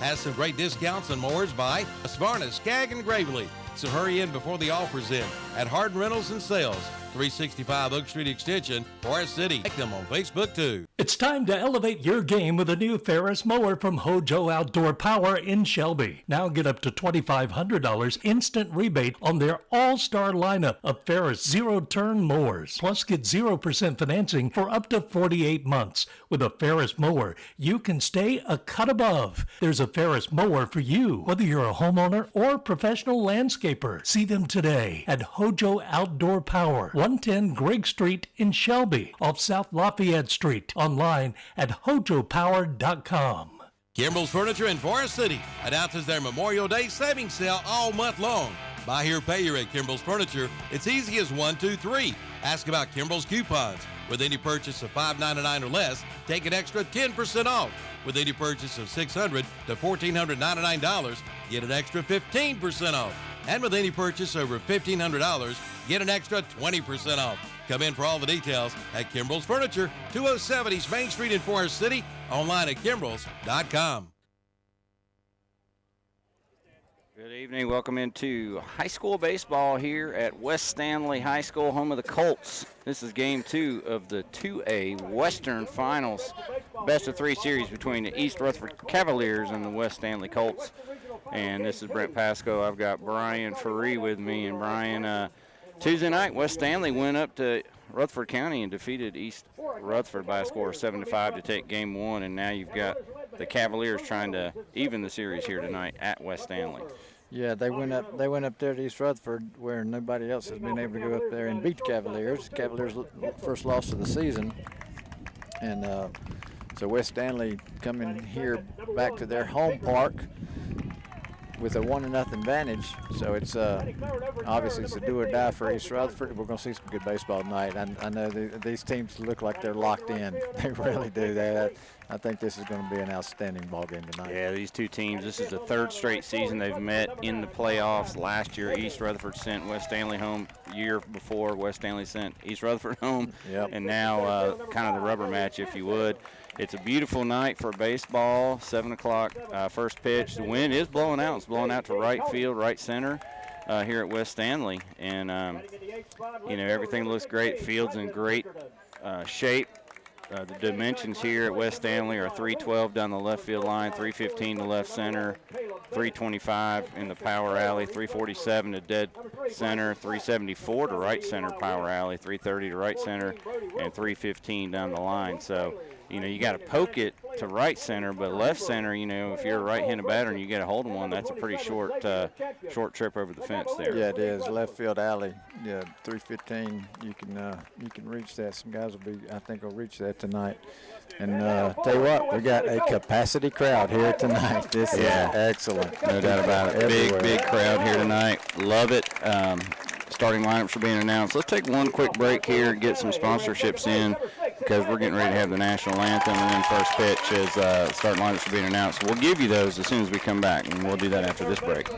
has some great discounts on mowers by Husqvarna, Skag, and Gravely. So hurry in before the offer's in at Hardin Rentals and Sales, 365 Oak Street Extension, Forest City. Like them on Facebook, too. It's time to elevate your game with a new Ferris mower from Hojo Outdoor Power in Shelby. Now get up to $2,500 instant rebate on their all-star lineup of Ferris zero-turn mowers. Plus, get 0% financing for up to 48 months. With a Ferris mower, you can stay a cut above. There's a Ferris mower for you, whether you're a homeowner or professional landscaper. See them today at Hojo Outdoor Power, 110 Grigg Street in Shelby, off South Lafayette Street. Online at hojopower.com. Kimball's Furniture in Forest City announces their Memorial Day savings sale all month long. Buy here, pay here at Kimball's Furniture. It's easy as 1, 2, 3. Ask about Kimball's coupons. With any purchase of $5.99 or less, take an extra 10% off. With any purchase of $600 to $1,499, get an extra 15% off. And with any purchase over $1,500, get an extra 20% off. Come in for all the details at Kimball's Furniture, 207 East Main Street in Forest City, online at kimbrells.com. Good evening. Welcome into high school baseball here at West Stanley High School, home of the Colts. This is game 2 of the 2A Western Finals, best of 3 series between the East Rutherford Cavaliers and the West Stanley Colts. And this is Brent Pasco. I've got Brian Faree with me. And Brian, Tuesday night, West Stanley went up to Rutherford County and defeated East Rutherford by a score of 7-5 to take game 1. And now you've got the Cavaliers trying to even the series here tonight at West Stanley. Yeah, they went up there to East Rutherford where nobody else has been able to go up there and beat the Cavaliers. Cavaliers' first loss of the season. And so West Stanley coming here back to their home park with a 1-0 advantage. So it's obviously it's a do or die for East Rutherford. We're going to see some good baseball tonight. I know these teams look like they're locked in. They really do. I think this is going to be an outstanding ball game tonight. Yeah, these two teams, this is the 3rd straight season they've met in the playoffs. Last year, East Rutherford sent West Stanley home. Year before, West Stanley sent East Rutherford home. Yep. And now kind of the rubber match, if you would. It's a beautiful night for baseball, 7 o'clock first pitch. The wind is blowing out. It's blowing out to right field, right center here at West Stanley. And, everything looks great. Field's in great shape. The dimensions here at West Stanley are 312 down the left field line, 315 to left center, 325 in the power alley, 347 to dead center, 374 to right center power alley, 330 to right center, and 315 down the line. So, you got to poke it to right center, but left center, if you're a right-handed batter and you get a hold of one, that's a pretty short trip over the fence there. Yeah, it is. Left field alley. Yeah, 315. You can reach that. Some guys will reach that tonight. And tell you what, we got a capacity crowd here tonight. This is excellent. No doubt about it. Big crowd here tonight. Love it. Starting lineups are being announced. Let's take one quick break here, get some sponsorships in, because we're getting ready to have the national anthem, and then first pitch is starting lineups are being announced. We'll give you those as soon as we come back, and we'll do that after this break.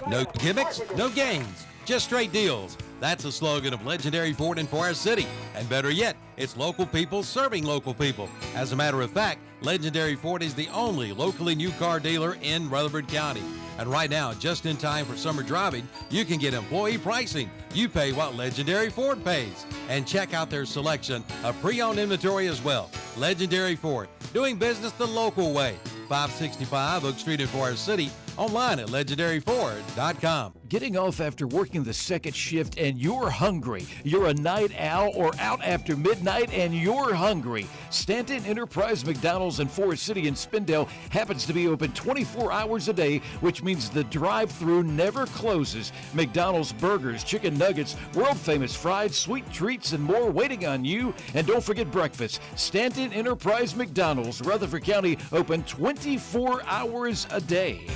No gimmicks, no games, just straight deals. That's the slogan of Legendary Ford in Forest City. And better yet, it's local people serving local people. As a matter of fact, Legendary Ford is the only locally new car dealer in Rutherford County. And right now, just in time for summer driving, you can get employee pricing. You pay what Legendary Ford pays. And check out their selection of pre-owned inventory as well. Legendary Ford, doing business the local way. 565 Oak Street in Forest City, online at legendaryford.com. Getting off after working the second shift and you're hungry. You're a night owl or out after midnight and you're hungry. Stanton Enterprise McDonald's in Forest City and Spindale happens to be open 24 hours a day, which means the drive-thru never closes. McDonald's burgers, chicken nuggets, world-famous fried, sweet treats, and more waiting on you. And don't forget breakfast. Stanton Enterprise McDonald's, Rutherford County, open 24 hours a day.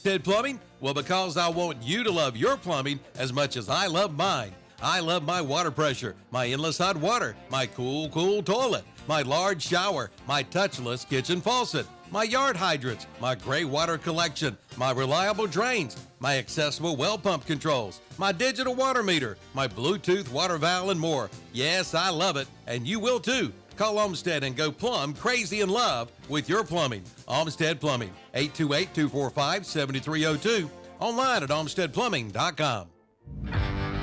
Ted Plumbing? Well, because I want you to love your plumbing as much as I love mine. I love my water pressure, my endless hot water, my cool toilet, my large shower, my touchless kitchen faucet, my yard hydrants, my gray water collection, my reliable drains, my accessible well pump controls, my digital water meter, my Bluetooth water valve, and more. Yes, I love it, and you will too. Call Olmsted and go plumb crazy in love with your plumbing. Olmsted Plumbing, 828-245-7302. Online at olmstedplumbing.com.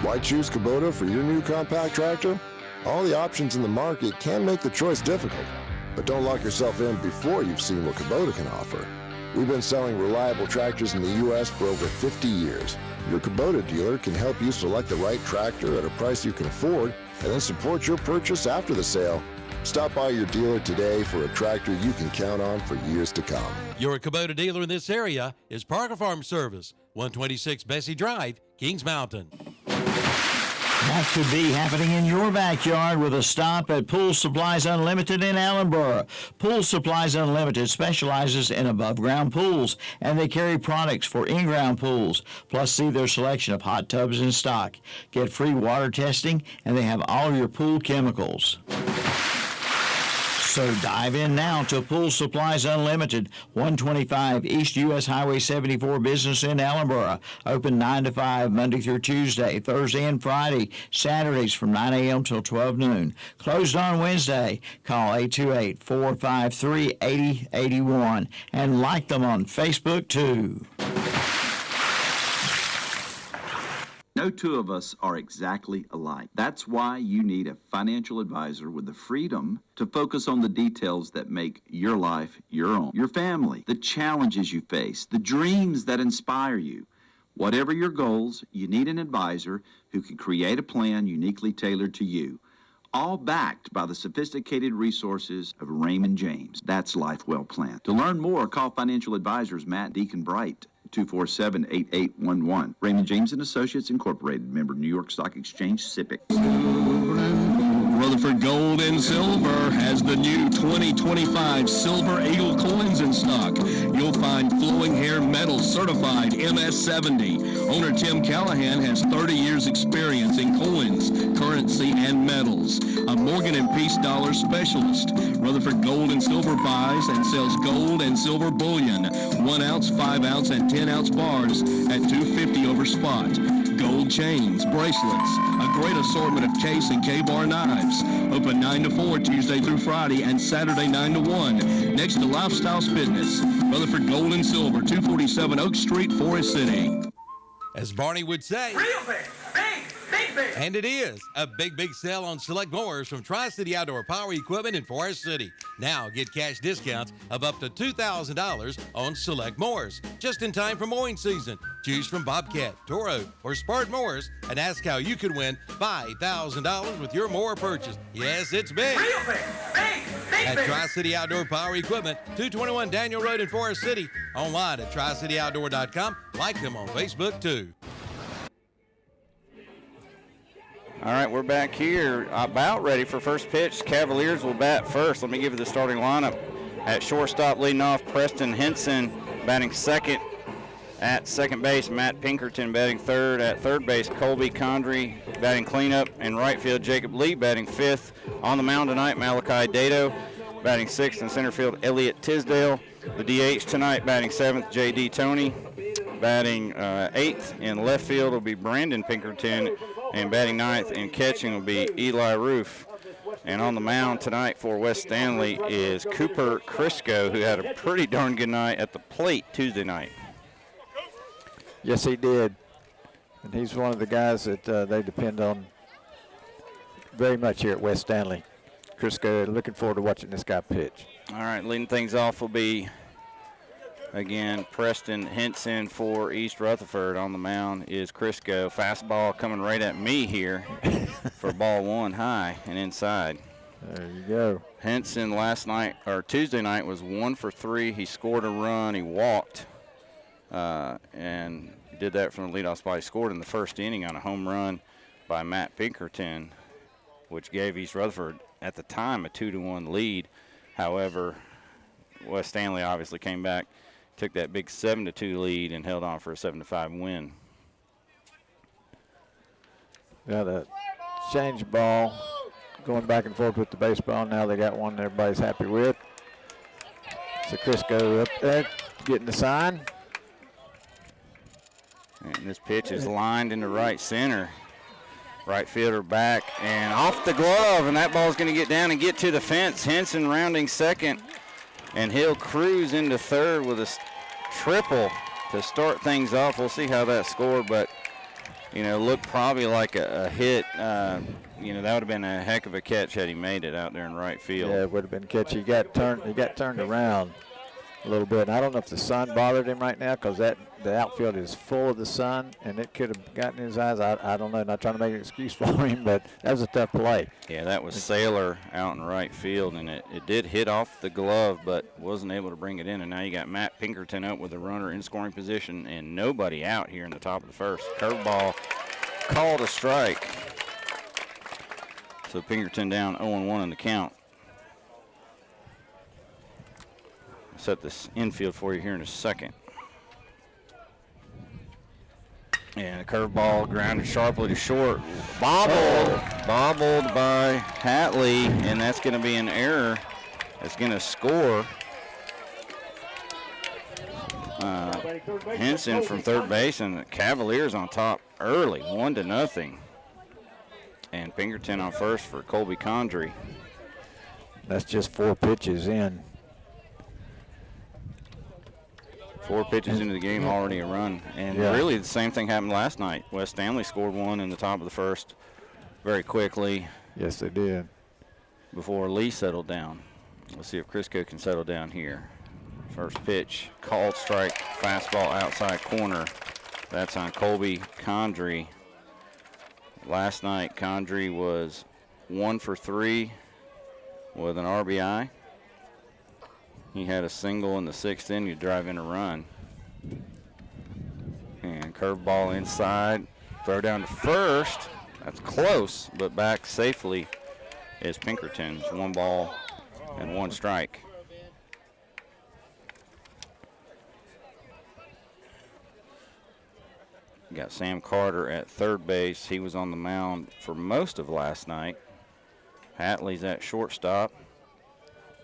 Why choose Kubota for your new compact tractor? All the options in the market can make the choice difficult, but don't lock yourself in before you've seen what Kubota can offer. We've been selling reliable tractors in the U.S. for over 50 years. Your Kubota dealer can help you select the right tractor at a price you can afford and then support your purchase after the sale. Stop by your dealer today for a tractor you can count on for years to come. Your Kubota dealer in this area is Parker Farm Service, 126 Bessie Drive, Kings Mountain. That could be happening in your backyard with a stop at Pool Supplies Unlimited in Allenboro. Pool Supplies Unlimited specializes in above-ground pools, and they carry products for in-ground pools. Plus, see their selection of hot tubs in stock. Get free water testing, and they have all your pool chemicals. So dive in now to Pool Supplies Unlimited, 125 East U.S. Highway 74 Business in Allenboro. Open 9 to 5 Monday through Tuesday, Thursday and Friday, Saturdays from 9 a.m. till 12 noon. Closed on Wednesday. Call 828-453-8081 and like them on Facebook too. No two of us are exactly alike. That's why you need a financial advisor with the freedom to focus on the details that make your life your own, your family, the challenges you face, the dreams that inspire you. Whatever your goals, you need an advisor who can create a plan uniquely tailored to you, all backed by the sophisticated resources of Raymond James. That's life well planned. To learn more, call financial advisors Matt Deacon Bright, 247-8811. Raymond James and Associates Incorporated, member New York Stock Exchange, SIPC. Rutherford Gold and Silver has the new 2025 Silver Eagle coins in stock. You'll find flowing hair metal certified MS70. Owner Tim Callahan has 30 years experience in coins, currency, and metals. A Morgan & Peace dollar specialist. Rutherford Gold and Silver buys and sells gold and silver bullion, 1 ounce, 5 ounce, and 10 ounce bars at $2.50 over spot. Gold chains, bracelets, a great assortment of case and K-bar knives. Open 9 to 4 Tuesday through Friday and Saturday 9 to 1. Next to Lifestyles Fitness. Rutherford Gold and Silver, 247 Oak Street, Forest City. As Barney would say, real big, big, big, big. And it is a big sale on select mowers from Tri-City Outdoor Power Equipment in Forest City. Now get cash discounts of up to $2,000 on select mowers, just in time for mowing season. Choose from Bobcat, Toro, or Spart mowers and ask how you could win $5,000 with your mower purchase. Yes, it's big. Real big, big, big, at big. Tri-City Outdoor Power Equipment, 221 Daniel Road in Forest City. Online at tricityoutdoor.com. Like them on Facebook too. All right, we're back here about ready for first pitch. Cavaliers will bat first. Let me give you the starting lineup. At shortstop, leading off, Preston Henson batting second. At second base, Matt Pinkerton batting third. At third base, Colby Condry batting cleanup. In right field, Jacob Lee batting fifth. On the mound tonight, Malachi Dato batting sixth. In center field, Elliott Tisdale. The DH tonight batting seventh, J.D. Toney. Batting eighth in left field will be Brandon Pinkerton. And batting ninth and catching will be Eli Roof. And on the mound tonight for West Stanley is Cooper Crisco, who had a pretty darn good night at the plate Tuesday night. Yes, he did. And he's one of the guys that they depend on very much here at West Stanley. Crisco, looking forward to watching this guy pitch. All right, leading things off will be, again, Preston Henson for East Rutherford. On the mound is Crisco. Fastball coming right at me here for ball one, high and inside. There you go. Henson Tuesday night was 1 for 3. He scored a run. He walked and did that from the leadoff spot. He scored in the first inning on a home run by Matt Pinkerton, which gave East Rutherford at the time a 2-1 lead. However, West Stanley obviously came back, took that big 7-2 lead and held on for a 7-5 win. Got a change ball going back and forth with the baseball. Now they got one everybody's happy with. So Crisco up there getting the sign. And this pitch is lined into right center. Right fielder back and off the glove, and that ball's going to get down and get to the fence. Henson rounding second, and he'll cruise into third with a triple to start things off. We'll see how that scored, but, you know, looked probably like a hit. You know, that would have been a heck of a catch had he made it out there in right field. Yeah, it would have been catchy. He got turned around a little bit. And I don't know if the sun bothered him right now because the outfield is full of the sun, and it could have gotten in his eyes. I don't know. Not trying to make an excuse for him, but that was a tough play. Yeah, that was Saylor out in right field, and it did hit off the glove, but wasn't able to bring it in. And now you got Matt Pinkerton up with a runner in scoring position and nobody out here in the top of the first. Curveball called a strike. So Pinkerton down 0-1 in the count. I'll set this infield for you here in a second. And a curveball grounded sharply to short. Bobbled by Hatley, and that's going to be an error. That's going to score. Henson from third base, and the Cavaliers on top early, 1-0. And Pinkerton on first for Colby Condrey. That's just 4 pitches in. 4 pitches into the game, already a run. And really the same thing happened last night. West Stanley scored 1 in the top of the first very quickly. Yes, they did. Before Lee settled down. Let's see if Crisco can settle down here. First pitch, called strike, fastball outside corner. That's on Colby Condrey. Last night, Condrey was 1 for 3 with an RBI. He had a single in the 6th inning to drive in a run. And curveball inside, throw down to first. That's close, but back safely is Pinkerton. 1 ball and 1 strike. Got Sam Carter at third base. He was on the mound for most of last night. Hatley's at shortstop.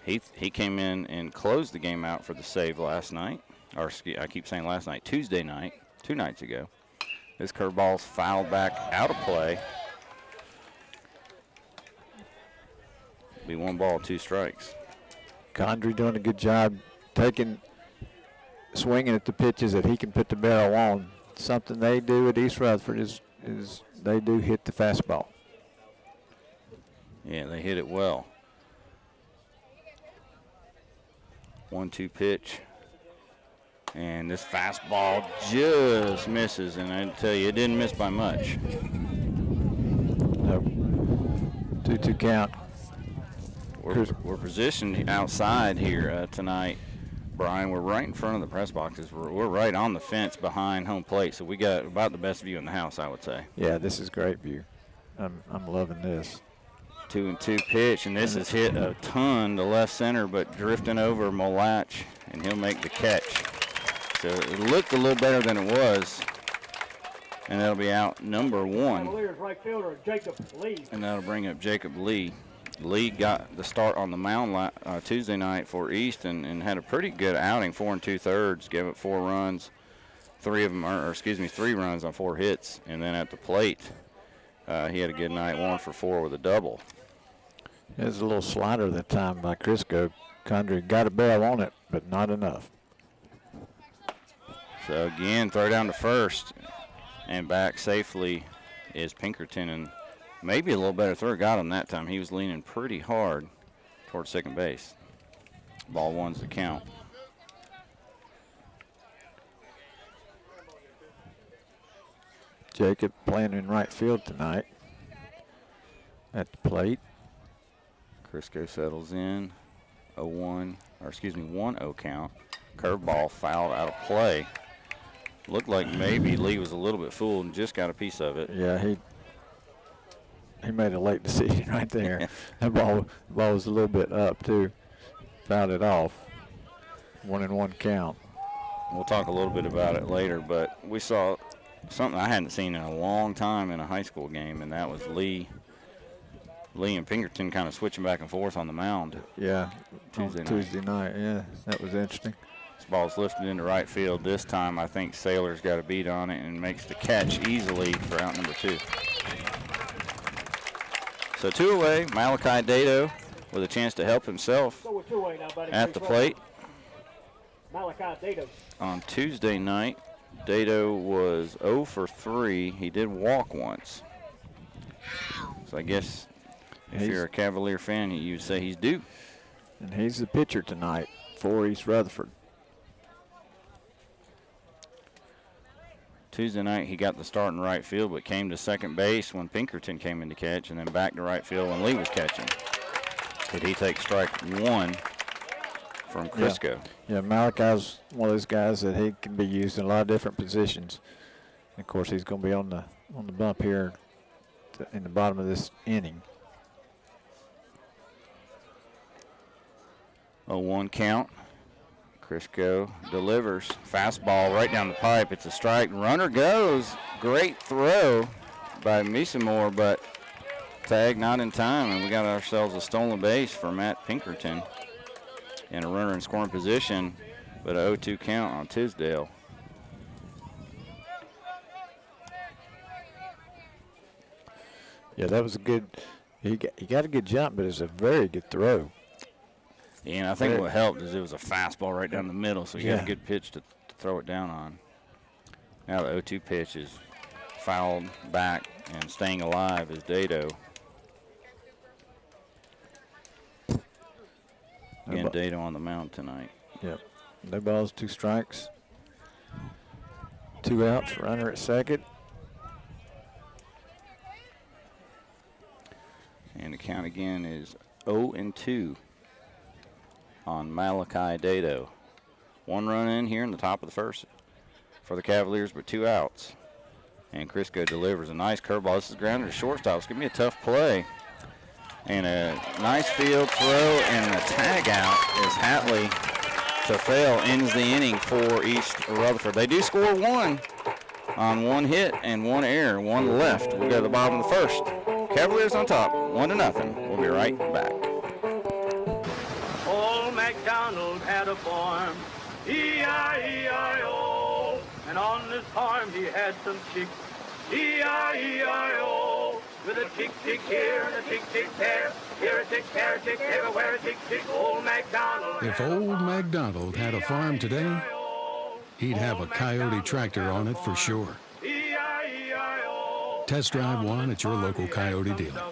He came in and closed the game out for the save last night. Or I keep saying last night, Tuesday night, 2 nights ago. This curveball's fouled back out of play. Be 1 ball, 2 strikes. Condrey doing a good job swinging at the pitches that he can put the barrel on. Something they do at East Rutherford is they do hit the fastball. Yeah, they hit it well. 1-2 pitch. And this fastball just misses, and I tell you, it didn't miss by much. Nope. 2-2 count. We're positioned outside here tonight, Brian. We're right in front of the press boxes. We're right on the fence behind home plate, so we got about the best view in the house, I would say. Yeah, this is great view. I'm loving this. 2-2 pitch, and this is hit a ton to left center, but drifting over Molatch, and he'll make the catch. So it looked a little better than it was, and that'll be out number 1. Right fielder, Jacob Lee. And that'll bring up Jacob Lee. Lee got the start on the mound Tuesday night for East and had a pretty good outing, 4 2/3, gave up 4 runs, 3 runs on 4 hits, and then at the plate, he had a good night, 1 for 4 with a double. There's a little slider that time by Crisco. Condrey got a barrel on it, but not enough. So again, throw down to first, and back safely is Pinkerton, and maybe a little better throw got him that time. He was leaning pretty hard towards second base. Ball 1's the count. Jacob playing in right field tonight at the plate. Crisco settles in, 1-0 count. Curveball fouled out of play. Looked like maybe Lee was a little bit fooled and just got a piece of it. Yeah, he made a late decision right there. That ball was a little bit up too. Fouled it off. 1-1 count. We'll talk a little bit about it later, but we saw something I hadn't seen in a long time in a high school game, and that was Lee and Pinkerton kind of switching back and forth on the mound. Yeah, Tuesday night. Yeah, that was interesting. This ball's lifted into right field. This time I think Saylor's got a beat on it and makes the catch easily for out number 2. So 2 away, Malachi Dado with a chance to help himself Go with 2-way now, buddy. at the plate. Malachi Dado. On Tuesday night, Dado was 0 for 3. He did walk once. So I guess if you're a Cavalier fan, you would say he's due. And he's the pitcher tonight for East Rutherford. Tuesday night, he got the start in right field, but came to second base when Pinkerton came in to catch, and then back to right field when Lee was catching. Did he take strike 1 from Crisco? Yeah, Malachi's one of those guys that he can be used in a lot of different positions. And of course, he's going to be on the bump here in the bottom of this inning. 0-1 count. Crisco delivers. Fastball right down the pipe. It's a strike. Runner goes. Great throw by Misamore, but tag not in time, and we got ourselves a stolen base for Matt Pinkerton. And a runner in scoring position, but a 0-2 count on Tisdale. Yeah, that was a good. He got a good jump, but it's a very good throw. Yeah, and I think what helped is it was a fastball right down the middle, so he got a good pitch to throw it down on. Now the 0-2 pitch is fouled back, and staying alive is Dado. Again, Dado on the mound tonight. Yep. No balls, 2 strikes. 2 outs, runner at second. And the count again is 0-2 on Malachi Dado. 1 run in here in the top of the first for the Cavaliers, but 2 outs. And Crisco delivers a nice curveball. This is grounded to shortstop. It's going to be a tough play. And a nice field throw and a tag out as Hatley to fail ends the inning for East Rutherford. They do score 1 on 1 hit and 1 error, 1 left. We'll go to the bottom of the first. Cavaliers on top, 1-0. We'll be right back. Old MacDonald had a farm, E-I-E-I-O, and on this farm he had some chicks, E-I-E-I-O, with a tick tick here and a tick tick there, here a tick, there a tick, everywhere a tick tick. Old MacDonald. If old MacDonald had a farm today, he'd have a Coyote tractor on it for sure. Test drive one at your local Coyote dealer.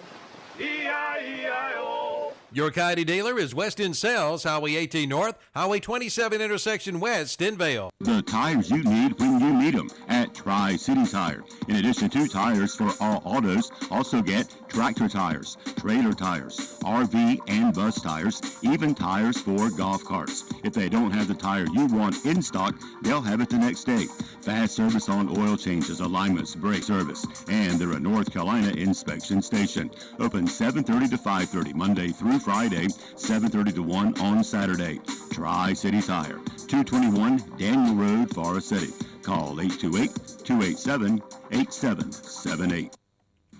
Your Coyote dealer is West End Sales, Highway 18 North, Highway 27 intersection west, Denvale. The tires you need when you need them at Tri-City Tire. In addition to tires for all autos, also get tractor tires, trailer tires, RV and bus tires, even tires for golf carts. If they don't have the tire you want in stock, they'll have it the next day. Fast service on oil changes, alignments, brake service, and they're a North Carolina inspection station. Open 7:30 to 5:30 Monday through Friday, 7:30 to 1 on Saturday. Tri-City Tire, 221 Daniel Road, Forest City. Call 828-287-8778.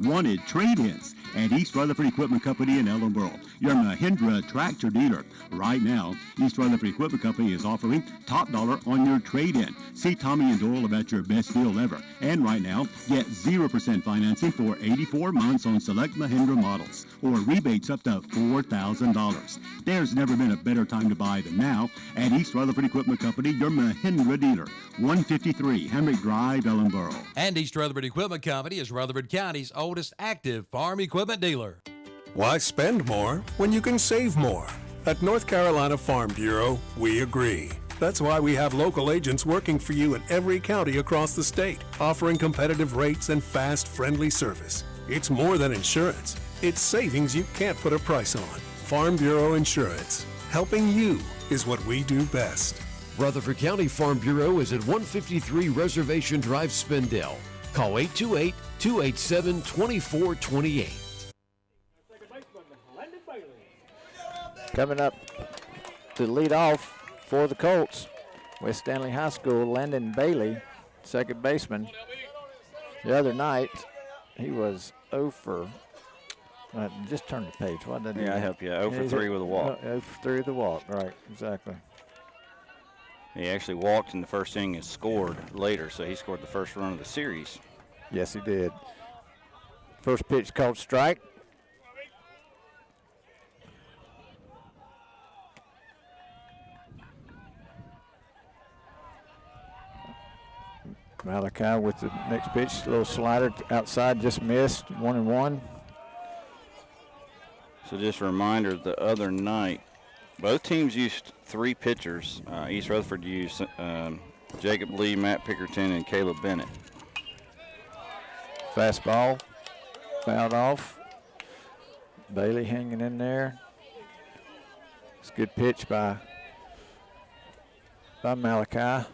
Wanted trade-ins at East Rutherford Equipment Company in Ellenboro, your Mahindra tractor dealer. Right now, East Rutherford Equipment Company is offering top dollar on your trade-in. See Tommy and Doyle about your best deal ever. And right now, get 0% financing for 84 months on select Mahindra models, or rebates up to $4,000. There's never been a better time to buy than now at East Rutherford Equipment Company, your Mahindra dealer. 153 Hamrick Drive, Ellenboro. And East Rutherford Equipment Company is Rutherford County's oldest active farm equipment dealer. Why spend more when you can save more? At North Carolina Farm Bureau, we agree. That's why we have local agents working for you in every county across the state, offering competitive rates and fast, friendly service. It's more than insurance. It's savings you can't put a price on. Farm Bureau Insurance. Helping you is what we do best. Rutherford County Farm Bureau is at 153 Reservation Drive, Spindale. Call 828-287-2428. Coming up to lead off for the Colts, West Stanley High School, Landon Bailey, second baseman. The other night, he was 0 for, just turn the page. What did I help you. 0 for 3 with a walk. 0 for 3 with a walk, right, exactly. He actually walked in the first inning and scored later, so he scored the first run of the series. Yes, he did. First pitch called strike. Malachi with the next pitch, little slider outside, just missed, 1-1. So just a reminder, the other night, both teams used 3 pitchers. East Rutherford used Jacob Lee, Matt Pickerton, and Caleb Bennett. Fastball, fouled off. Bailey hanging in there. It's a good pitch by Malachi.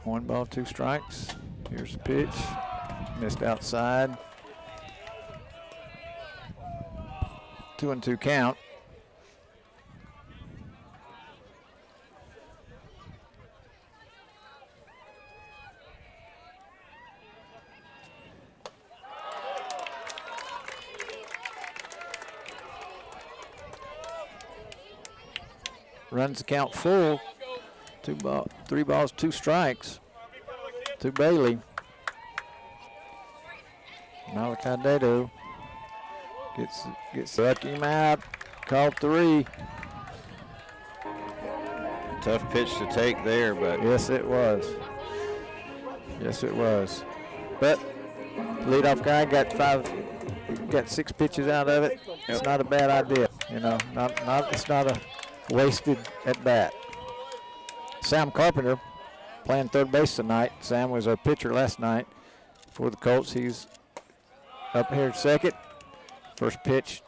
One ball, 2 strikes. Here's the pitch. Missed outside. 2-2 count. Runs the count full. 3 balls, 2 strikes to Bailey. Malachi Dado gets stuck him out. Called 3. Tough pitch to take there, but yes, it was. Yes, it was. But leadoff guy got 6 pitches out of it. It's not a bad idea. You know, it's not a wasted at bat. Sam Carpenter playing third base tonight. Sam was our pitcher last night for the Colts. He's up here at second. First pitch,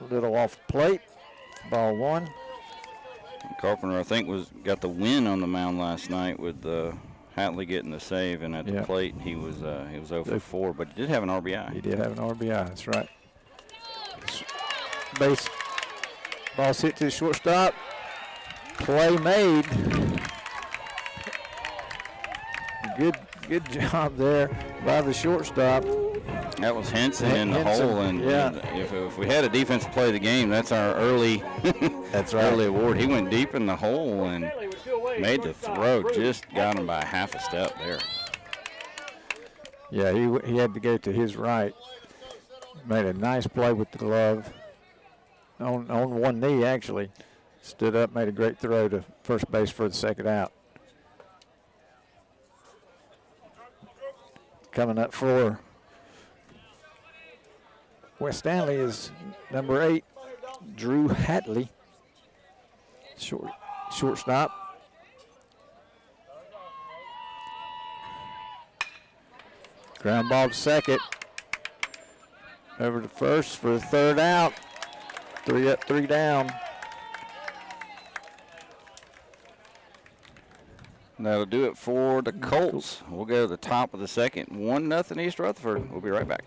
a little off the plate. Ball 1. Carpenter, I think, got the win on the mound last night with Hatley getting the save, and at the plate he was 0 for 4, but he did have an RBI. He did have an RBI. That's right. Base ball's hit to the shortstop. Play made. Good job there by the shortstop. That was Henson in the hole, and if we had a defensive play of the game, that's our early early award. He went deep in the hole and made the throw, just got him by half a step there. Yeah, he had to go to his right. Made a nice play with the glove. On one knee, actually. Stood up, made a great throw to first base for the second out. Coming up for West Stanley is number 8, Drew Hatley. Shortstop. Ground ball to second. Over to first for the third out. 3 up, 3 down. That'll do it for the Colts. We'll go to the top of the second. 1-0 East Rutherford. We'll be right back.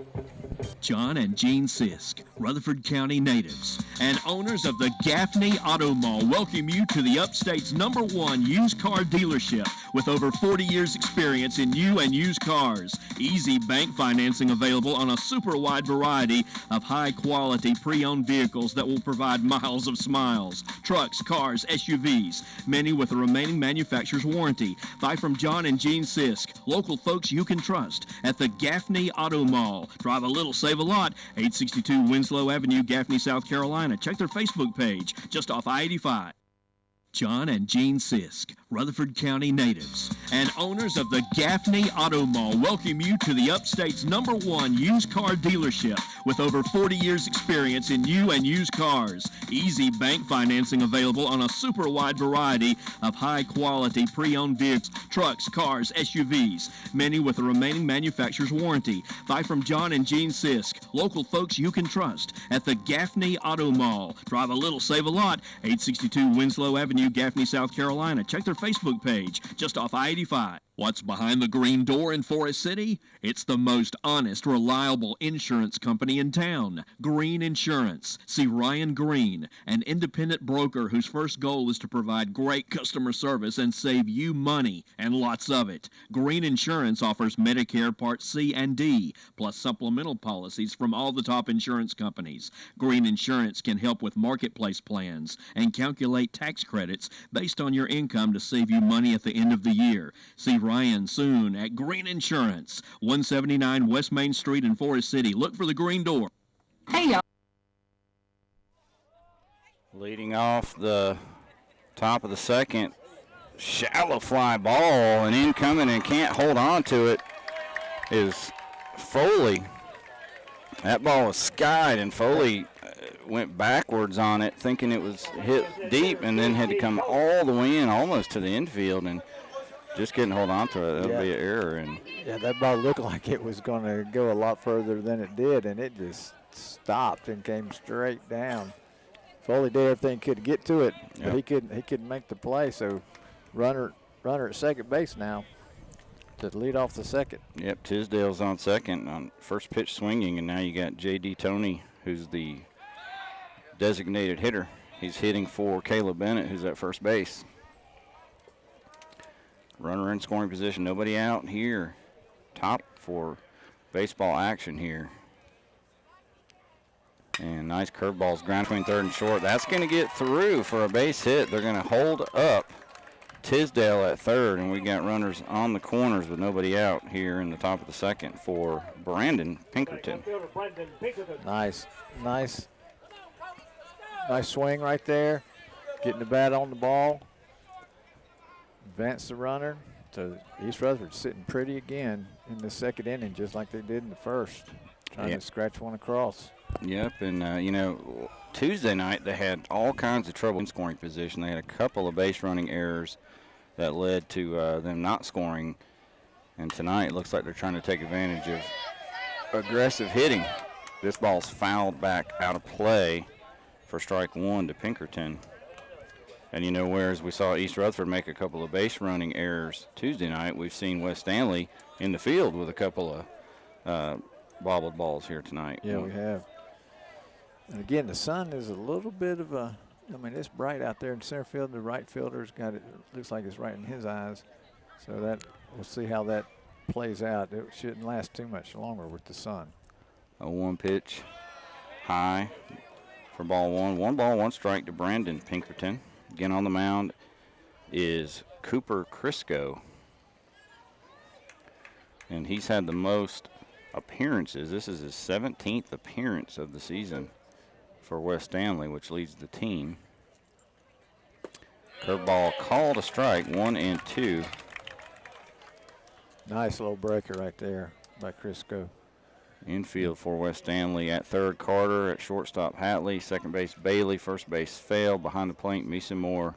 John and Jean Sisk, Rutherford County natives and owners of the Gaffney Auto Mall, welcome you to the Upstate's #1 used car dealership with over 40 years experience in new and used cars. Easy bank financing available on a super wide variety of high quality pre-owned vehicles that will provide miles of smiles. Trucks, cars, SUVs, many with a remaining manufacturer's warranty. Buy from John and Jean Sisk, local folks you can trust at the Gaffney Auto Mall. Drive a little, save a lot. 862 Winslow Avenue, Gaffney, South Carolina. Check their Facebook page, just off I-85. John and Jean Sisk, Rutherford County natives and owners of the Gaffney Auto Mall, welcome you to the Upstate's #1 used car dealership with over 40 years experience in new and used cars. Easy bank financing available on a super wide variety of high quality pre-owned vehicles, trucks, cars, SUVs, many with a remaining manufacturer's warranty. Buy from John and Jean Sisk, local folks you can trust at the Gaffney Auto Mall. Drive a little, save a lot. 862 Winslow Avenue, Gaffney, South Carolina. Check their Facebook page, just off I-85. What's behind the green door in Forest City? It's the most honest, reliable insurance company in town, Green Insurance. See Ryan Green, an independent broker whose first goal is to provide great customer service and save you money, and lots of it. Green Insurance offers Medicare Part C and D, plus supplemental policies from all the top insurance companies. Green Insurance can help with marketplace plans and calculate tax credits based on your income to save you money at the end of the year. See Ryan soon at Green Insurance, 179 West Main Street in Forest City. Look for the green door. Hey, y'all. Leading off the top of the second, shallow fly ball, and incoming and can't hold on to it is Foley. That ball was skied, and Foley went backwards on it, thinking it was hit deep, and then had to come all the way in, almost to the infield, and just couldn't hold on to it. That would be an error. And yeah, that ball looked like it was going to go a lot further than it did, and it just stopped and came straight down. Foley did everything he could to get to it, but he couldn't make the play. So runner at second base now to lead off the second. Yep, Tisdale's on second on first pitch swinging, and now you got J.D. Toney, who's the designated hitter. He's hitting for Caleb Bennett, who's at first base. Runner in scoring position, nobody out here. Top for baseball action here. And nice curveballs, ground between third and short. That's going to get through for a base hit. They're going to hold up Tisdale at third, and we got runners on the corners with nobody out here in the top of the second for Brandon Pinkerton. Nice swing right there. Getting the bat on the ball. Advance the runner. So East Rutherford sitting pretty again in the second inning, just like they did in the first, trying to scratch one across. Yep, and Tuesday night they had all kinds of trouble in scoring position. They had a couple of base running errors that led to them not scoring. And tonight it looks like they're trying to take advantage of aggressive hitting. This ball's fouled back out of play for strike one to Pinkerton. And whereas we saw East Rutherford make a couple of base running errors Tuesday night, we've seen West Stanley in the field with a couple of bobbled balls here tonight. Yeah, we have. And again, the sun is a little bit of it's bright out there in center field. The right fielder's got it, looks like it's right in his eyes. So we'll see how that plays out. It shouldn't last too much longer with the sun. A one pitch high for ball one. 1 ball, 1 strike to Brandon Pinkerton. Again on the mound is Cooper Crisco. And he's had the most appearances. This is his 17th appearance of the season for West Stanley, which leads the team. Curveball called a strike, 1-2. Nice little breaker right there by Crisco. Infield for West Stanley at third, Carter. At shortstop, Hatley. Second base, Bailey. First base, Fail. Behind the plate, Mason Moore.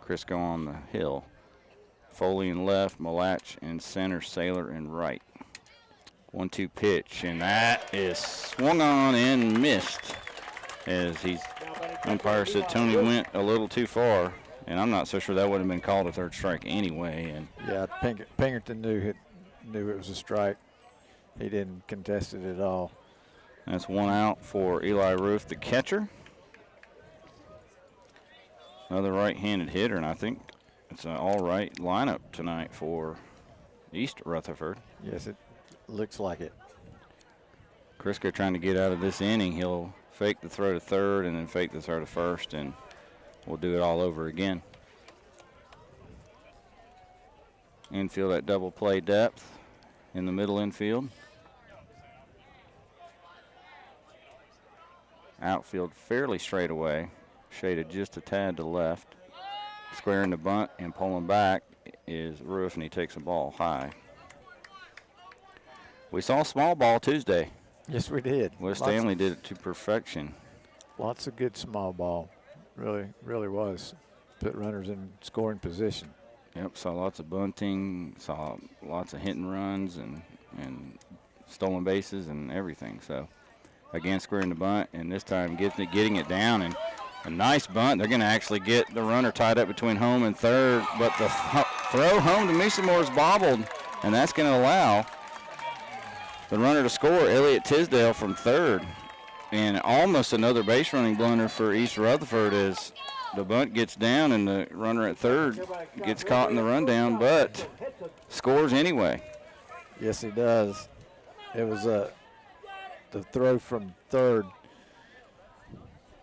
Crisco on the hill. Foley in left, Malach in center, Saylor in right. 1-2 pitch, and that is swung on and missed. As umpire said Tony went a little too far, and I'm not so sure that would have been called a third strike anyway. And yeah, Pinkerton knew it was a strike. He didn't contest it at all. That's one out for Eli Roof, the catcher. Another right-handed hitter, and I think it's an all-right lineup tonight for East Rutherford. Yes, it looks like it. Crisco trying to get out of this inning. He'll fake the throw to third and then fake the throw to first, and we'll do it all over again. Infield at double play depth in the middle infield. Outfield fairly straight away, shaded just a tad to left. Squaring the bunt and pulling back is Roof, and he takes the ball high. We saw small ball Tuesday. Yes, we did. West Stanley did it to perfection. Lots of good small ball. Really, really was. Put runners in scoring position. Yep, saw lots of bunting, saw lots of hit and runs and stolen bases and everything. So, again, squaring the bunt, and this time getting it down, and a nice bunt. They're going to actually get the runner tied up between home and third, but the throw home to Mason Moore is bobbled, and that's going to allow the runner to score, Elliott Tisdale from third. And almost another base running blunder for East Rutherford as the bunt gets down and the runner at third gets caught in the rundown, but scores anyway. Yes, he does. It was the throw from third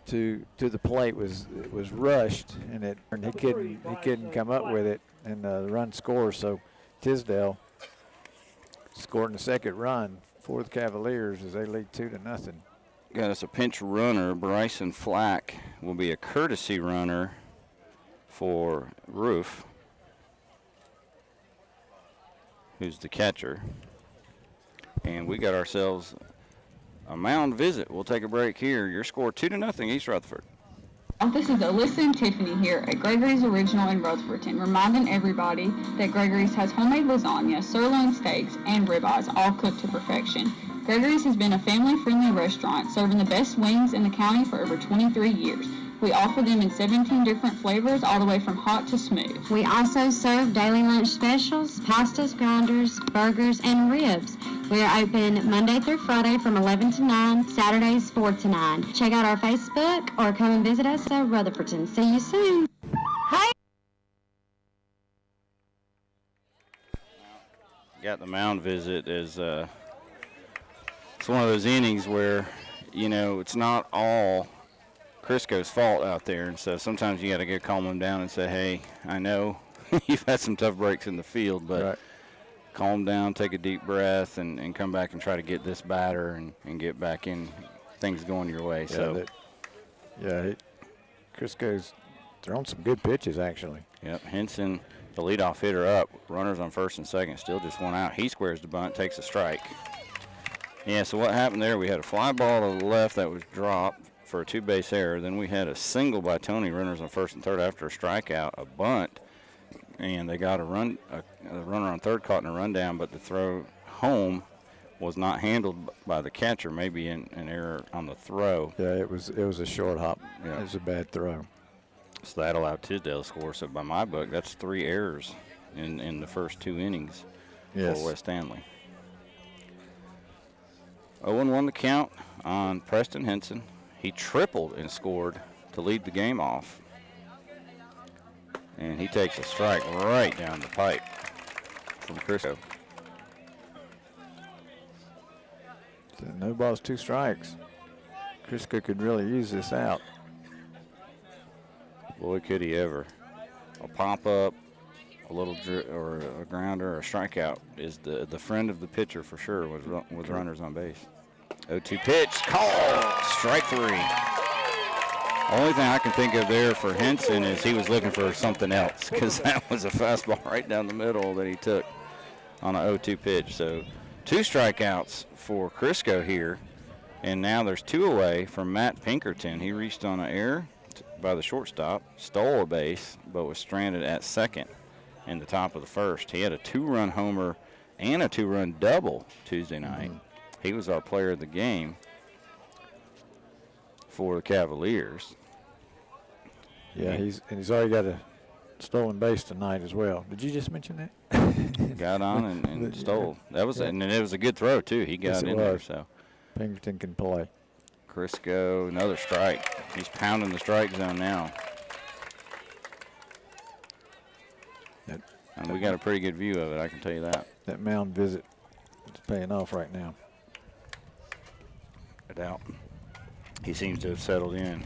to the plate was rushed, and he couldn't come up with it, and the run scores. So Tisdale scored in the second run for the Cavaliers as they lead 2-0. got us a pinch runner. Bryson Flack will be a courtesy runner for Roof, who's the catcher. And we got ourselves a mound visit. We'll take a break here. Your score 2-0 East Rutherford. This is Alyssa and Tiffany here at Gregory's Original in Rutherfordton, reminding everybody that Gregory's has homemade lasagna, sirloin steaks, and ribeyes, all cooked to perfection. Gregory's has been a family-friendly restaurant, serving the best wings in the county for over 23 years. We offer them in 17 different flavors, all the way from hot to smooth. We also serve daily lunch specials, pastas, grinders, burgers, and ribs. We are open Monday through Friday from 11 to 9, Saturdays 4 to 9. Check out our Facebook or come and visit us at Rutherfordton. See you soon. Hi. Got the mound visit as it's one of those innings where, you know, it's not all Crisco's fault out there, and so sometimes you got to go calm them down and say, hey, I know you've had some tough breaks in the field, but calm down, take a deep breath, and come back and try to get this batter and get back in things going your way. Crisco's thrown some good pitches, actually. Yep, Henson, the leadoff hitter up, runners on first and second, still just one out. He squares the bunt, takes a strike. Yeah, so what happened there, we had a fly ball to the left that was dropped for a two-base error. Then we had a single by Tony, runners on first and third after a strikeout, a bunt, and they got a runner on third caught in a rundown, but the throw home was not handled by the catcher, maybe an error on the throw. Yeah, it was a short hop. Yeah. It was a bad throw. So that allowed Tisdale to score. So by my book, that's 3 errors in the first 2 innings for West Stanley. 0-1 the count on Preston Henson. He tripled and scored to lead the game off. And he takes a strike right down the pipe from Crisco. So no balls, 2 strikes. Crisco could really use this out. Boy, could he ever. A pop-up, a little or a grounder, or a strikeout is the friend of the pitcher for sure with runners on base. 0-2 pitch, call, strike 3. Only thing I can think of there for Henson is he was looking for something else, because that was a fastball right down the middle that he took on a 0-2 pitch. So 2 strikeouts for Crisco here, and now there's 2 away from Matt Pinkerton. He reached on an error by the shortstop, stole a base, but was stranded at second in the top of the first. He had a 2-run homer and a 2-run double Tuesday night. He was our player of the game for the Cavaliers. Yeah, he's already got a stolen base tonight as well. Did you just mention that? Got on and stole. That was and it was a good throw too. He got in there. So Pinkerton can play. Crisco, another strike. He's pounding the strike zone now. And we got a pretty good view of it, I can tell you that. That mound visit is paying off right now. No doubt. He seems to have settled in.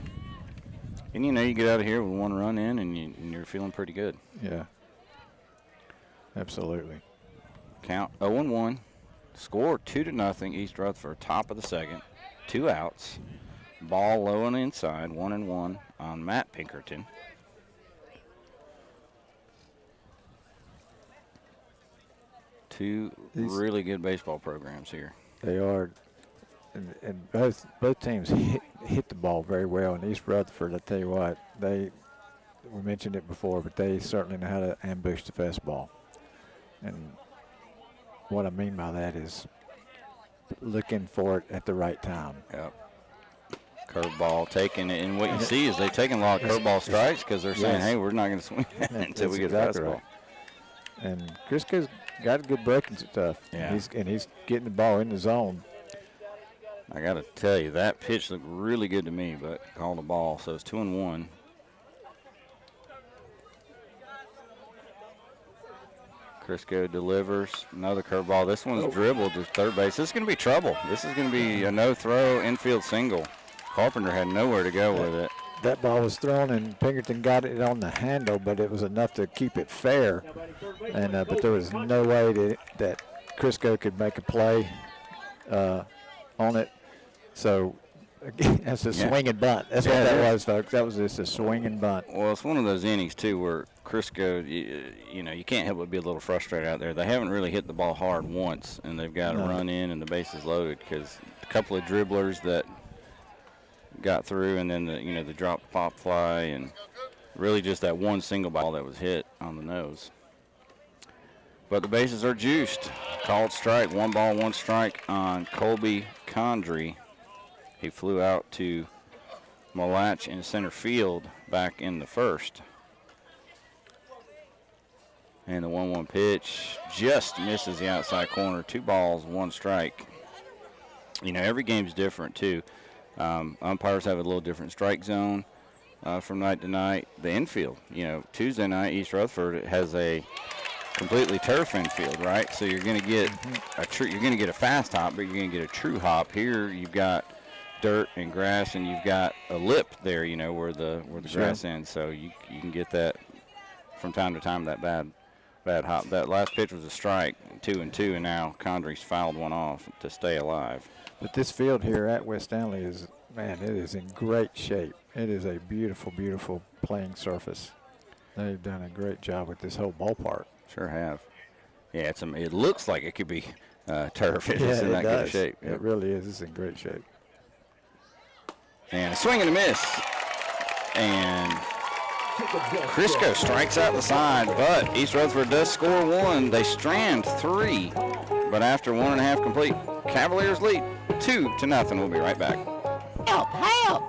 And you know, you get out of here with 1 run in and you're feeling pretty good. Yeah. Absolutely. Count 0-1. Score 2-0 East Rutherford, top of the second. 2 outs. Ball low on the inside, 1-1 on Matt Pinkerton. Two really good baseball programs here. They are, and both teams hit the ball very well. And East Rutherford, I tell you what, we mentioned it before, but they certainly know how to ambush the fastball. And what I mean by that is looking for it at the right time. Yep. Curveball taking it, and what you see is they've taken a lot of curveball strikes because they're saying, hey, we're not going to swing that until we get a fastball. Right. And Crisco's got a good breaking stuff. Yeah. He's getting the ball in the zone. I got to tell you, that pitch looked really good to me, but called a ball, so it's 2-1. Crisco delivers another curveball. This one's dribbled to third base. This is going to be trouble. This is going to be a no-throw infield single. Carpenter had nowhere to go with it. That ball was thrown, and Pinkerton got it on the handle, but it was enough to keep it fair. And but there was no way that Crisco could make a play on it. So That's a swinging bunt. That's what that was, folks. That was just a swinging bunt. Well, it's one of those innings, too, where Crisco, you can't help but be a little frustrated out there. They haven't really hit the ball hard once, and they've got to run in and the bases loaded because a couple of dribblers that got through, and then the drop pop fly, and really just that one single ball that was hit on the nose. But the bases are juiced. Called strike, 1 ball, 1 strike on Colby Condry. He flew out to Malach in center field back in the first. And the 1-1 pitch just misses the outside corner. 2 balls, 1 strike. Every game's different, too. Umpires have a little different strike zone from night to night. The infield, Tuesday night, East Rutherford has a completely turf infield, right? So you're going to get a fast hop, but you're going to get a true hop. Here you've got dirt and grass, and you've got a lip there, where the grass ends. So you can get that from time to time. That bad hop. That last pitch was a strike, 2-2, and now Condry's fouled one off to stay alive. But this field here at West Stanley it is in great shape. It is a beautiful, beautiful playing surface. They've done a great job with this whole ballpark. Sure have. Yeah, it looks like it could be turf. It's in that good shape. It really is. It's in great shape. And a swing and a miss. And Crisco strikes out the side, but East Rutherford does score 1. They strand 3. But after 1.5 complete, Cavaliers lead 2-0. We'll be right back. Help, help!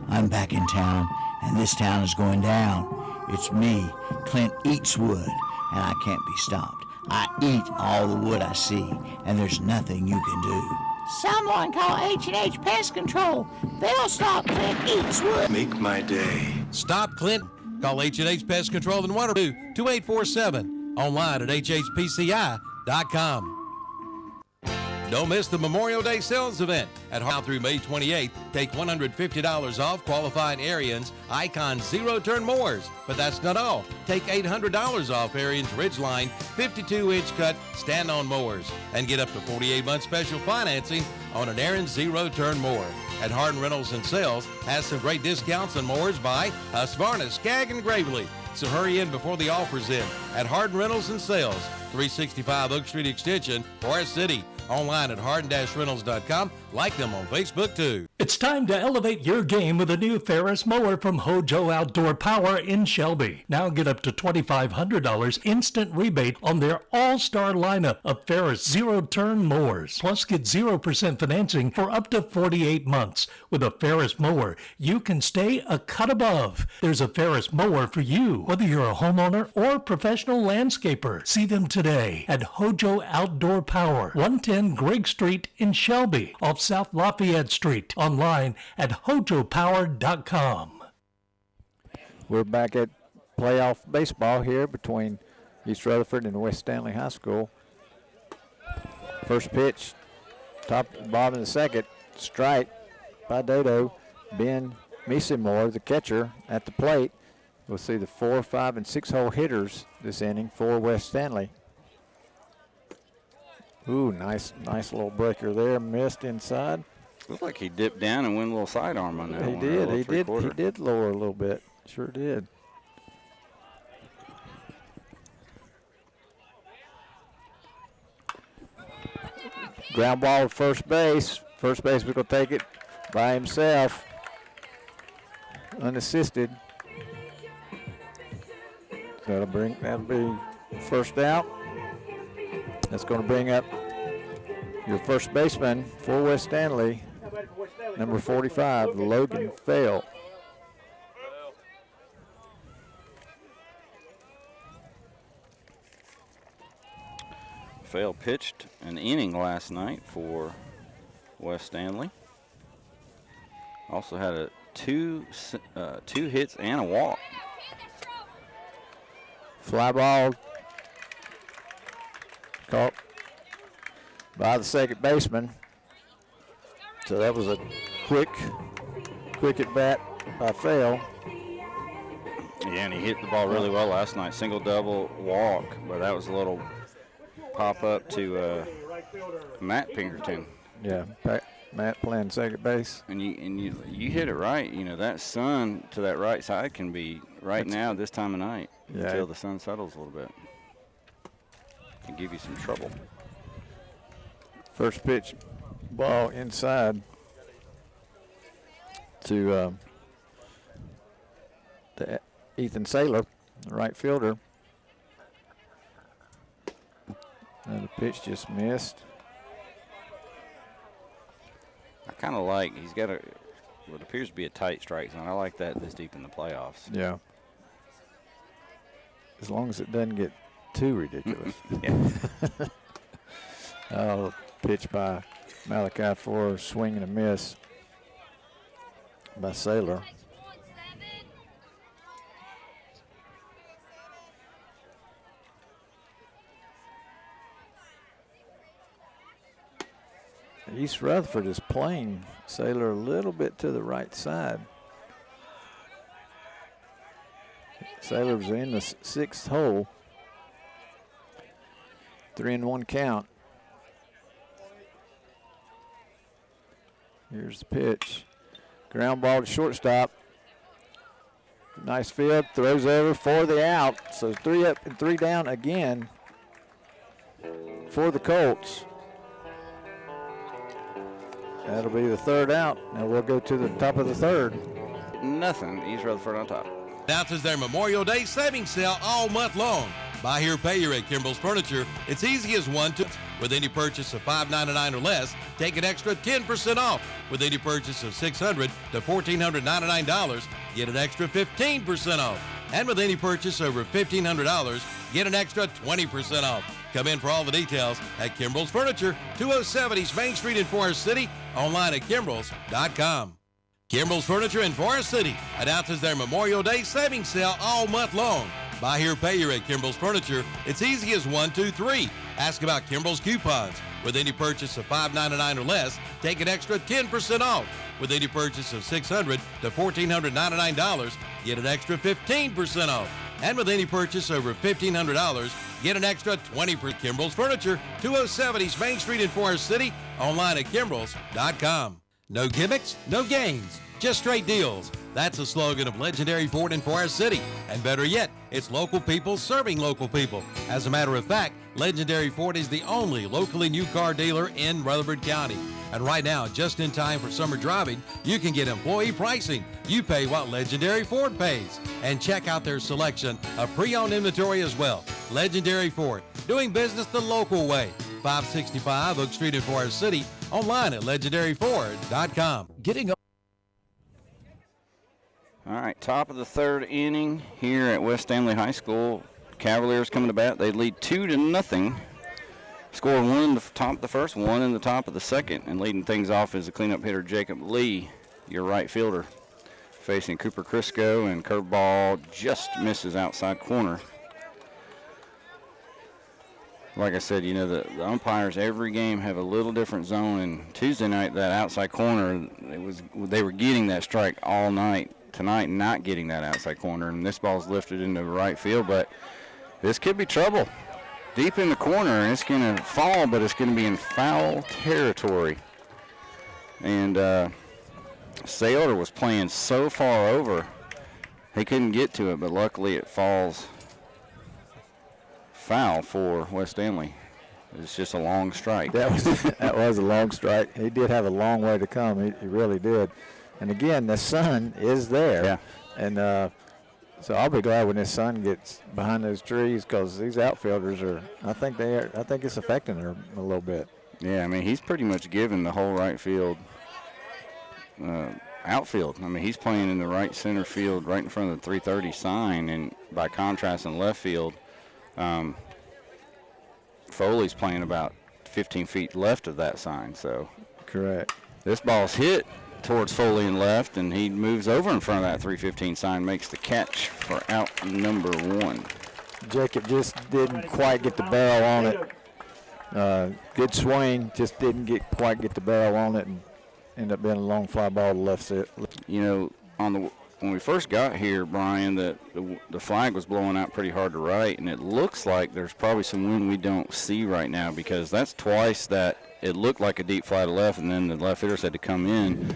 I'm back in town, and this town is going down. It's me, Clint Eats Wood, and I can't be stopped. I eat all the wood I see, and there's nothing you can do. Someone call H&H Pest Control. They'll stop Clint Eats Wood. Make my day. Stop Clint. Call H&H Pest Control in Waterloo, 2847. Online at hhpci.com. Don't miss the Memorial Day sales event at Hart through May 28th. Take $150 off qualifying Ariens Icon zero-turn mowers. But that's not all. Take $800 off Ariens Ridgeline 52-inch cut stand-on mowers and get up to 48-month special financing on an Ariens zero-turn mower. At Hardin Rentals and Sales has some great discounts on mowers by Husqvarna, Skag, and Gravely. So hurry in before the offer's in at Hardin Rentals and Sales, 365 Oak Street Extension, Forest City. Online at hardin-rentals.com. Like them on Facebook, too. It's time to elevate your game with a new Ferris mower from Hojo Outdoor Power in Shelby. Now get up to $2,500 instant rebate on their all-star lineup of Ferris zero-turn mowers. Plus, get 0% financing for up to 48 months. With a Ferris mower, you can stay a cut above. There's a Ferris mower for you, whether you're a homeowner or professional landscaper. See them today at Hojo Outdoor Power, 110 Greg Street in Shelby, off South Lafayette Street. Online at hojopower.com. We're back at playoff baseball here between East Rutherford and West Stanley High School. First pitch, top and bottom of the second, strike by Dodo. Ben Meesemore, the catcher, at the plate. We'll see the 4, 5, and 6 hole hitters this inning for West Stanley. Ooh, nice little breaker there. Missed inside. Looks like he dipped down and went a little sidearm on that one. He did lower a little bit. Sure did. Ground ball to first base. First baseman will take it by himself, unassisted. So that'll be first out. That's going to bring up your first baseman for West Stanley, number 45, Logan Fail. Fail pitched an inning last night for West Stanley. Also had a two hits and a walk. Fly ball caught by the second baseman. So that was a quick at bat by Fail. Yeah, and he hit the ball really well last night. Single, double, walk, but that was a little pop up to Matt Pinkerton. Yeah, Matt playing second base. And you hit it right. You know, that sun to that right side can be now this time of night until the sun settles a little bit. Can give you some trouble. First pitch, ball inside to Ethan Saylor, the right fielder. And the pitch just missed. I kind of like, he's got what appears to be a tight strike zone. I like that this deep in the playoffs. Yeah. As long as it doesn't get too ridiculous. Yeah. Oh, pitch by Malachi for a swing and a miss by Saylor. East Rutherford is playing Saylor a little bit to the right side. Saylor's in the sixth hole. 3-1 count. Here's the pitch. Ground ball to shortstop. Nice field. Throws over for the out. So 3 up and 3 down again for the Colts. That'll be the third out. Now we'll go to the top of the third. Nothing. East Rutherford on top. Announces their Memorial Day savings sale all month long. Buy here, pay here at Kimball's Furniture. It's easy as one, two. With any purchase of $599 or less, take an extra 10% off. With any purchase of $600 to $1,499, get an extra 15% off. And with any purchase over $1,500, get an extra 20% off. Come in for all the details at Kimball's Furniture, 207 East Main Street in Forest City, online at Kimbrells.com. Kimball's Furniture in Forest City announces their Memorial Day savings sale all month long. Buy here, pay here at Kimball's Furniture. It's easy as 1, 2, 3. Ask about Kimball's coupons. With any purchase of $599 or less, take an extra 10% off. With any purchase of $600 to $1,499, get an extra 15% off. And with any purchase over $1,500, get an extra 20% for Kimball's Furniture, 207 East Main Street in Forest City, online at Kimbrells.com. No gimmicks, no games, just straight deals. That's the slogan of legendary Ford in Forest City. And better yet, it's local people serving local people. As a matter of fact, Legendary Ford is the only locally new car dealer in Rutherford County. And right now, just in time for summer driving, you can get employee pricing. You pay what Legendary Ford pays. And check out their selection of pre-owned inventory as well. Legendary Ford, doing business the local way. 565 Oak Street in Forest City, online at legendaryford.com. Getting up. All right, top of the third inning here at West Stanley High School. Cavaliers coming to bat. They lead 2-0. Score 1 in the top of the first, 1 in the top of the second. And leading things off is the cleanup hitter, Jacob Lee, your right fielder. Facing Cooper Crisco, and curveball just misses outside corner. Like I said, you know, the umpires every game have a little different zone. And Tuesday night, that outside corner, they were getting that strike all night. Tonight, not getting that outside corner, and this ball's lifted into right field, but this could be trouble. Deep in the corner, and it's going to fall, but it's going to be in foul territory. And Saylor was playing so far over, he couldn't get to it, but luckily it falls foul for West Stanley. It's just a long strike. That was a long strike. He did have a long way to come. He really did. And again, the sun is there. Yeah. And so I'll be glad when this sun gets behind those trees, because these outfielders I think it's affecting them a little bit. Yeah, I mean, he's pretty much given the whole right field outfield. I mean, he's playing in the right center field right in front of the 330 sign, and by contrast in left field, Foley's playing about 15 feet left of that sign. So correct. This ball's hit towards Foley and left, and he moves over in front of that 315 sign, makes the catch for out number 1. Jacob just didn't quite get the barrel on it. Good swing, just didn't quite get the barrel on it, and ended up being a long fly ball to left set. You know, when we first got here, Brian, the flag was blowing out pretty hard to right, and it looks like there's probably some wind we don't see right now, because that's twice that it looked like a deep fly to left, and then the left hitters had to come in.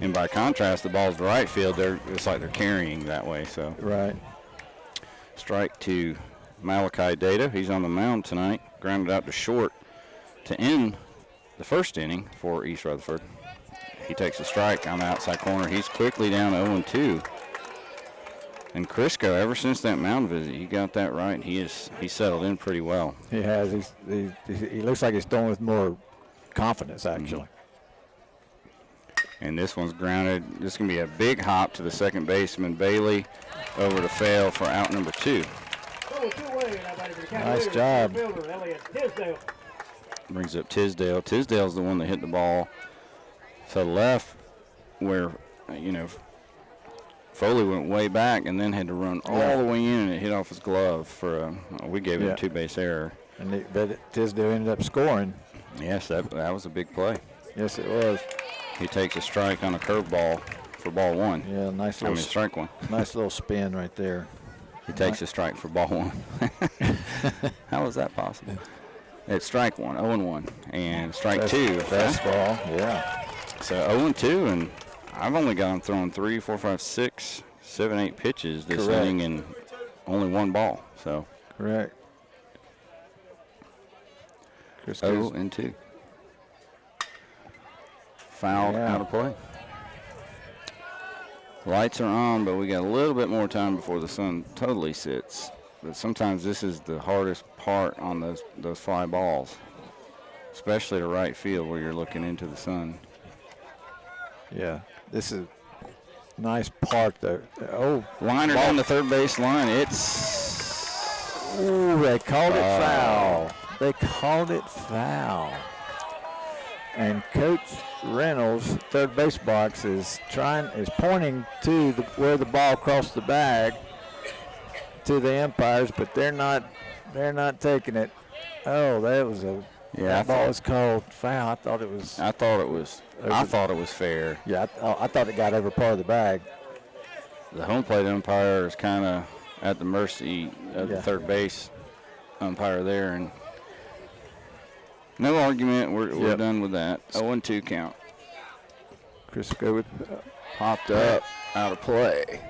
And by contrast, the ball's to right field. It's like they're carrying that way. So right. Strike to Malachi Data. He's on the mound tonight. Grounded out to short to end the first inning for East Rutherford. He takes a strike on the outside corner. He's quickly down 0-2. And Crisco, ever since that mound visit, he got that right. He's settled in pretty well. He has. He looks like he's throwing with more confidence, actually. And this one's grounded. This is going to be a big hop to the second baseman, Bailey, over to Fail for out number 2. Nice job. Brings up Tisdale. Tisdale's the one that hit the ball to the left where, Foley went way back and then had to run all the way in, and it hit off his glove for we gave him a 2-base error. But Tisdale ended up scoring. Yes, that was a big play. Yes, it was. He takes a strike on a curveball for ball 1. Yeah, nice little strike 1. Nice little spin right there. He takes a strike for ball 1. How is that possible? It's strike 1, 0-1, and strike 2. Fastball, yeah. So 0-2, and I've only got him throwing 3, 4, 5, 6, 7, 8 pitches this inning and only 1 ball. So correct. 0-2. Fouled out of play. Lights are on, but we got a little bit more time before the sun totally sits. But sometimes this is the hardest part on those fly balls, especially to right field where you're looking into the sun. Yeah, this is a nice part there. Oh, liner down the third base line. It's. Ooh, they called it foul. They called it foul. And Coach Reynolds, third base box, is pointing to where the ball crossed the bag to the umpires, but they're not taking it. Oh, that ball was called foul. I thought it was fair. Yeah, I thought it got over part of the bag. The home plate umpire is kind of at the mercy of the third base umpire there, and no argument. We're done with that. 0-2 count. Crisco popped up out of play.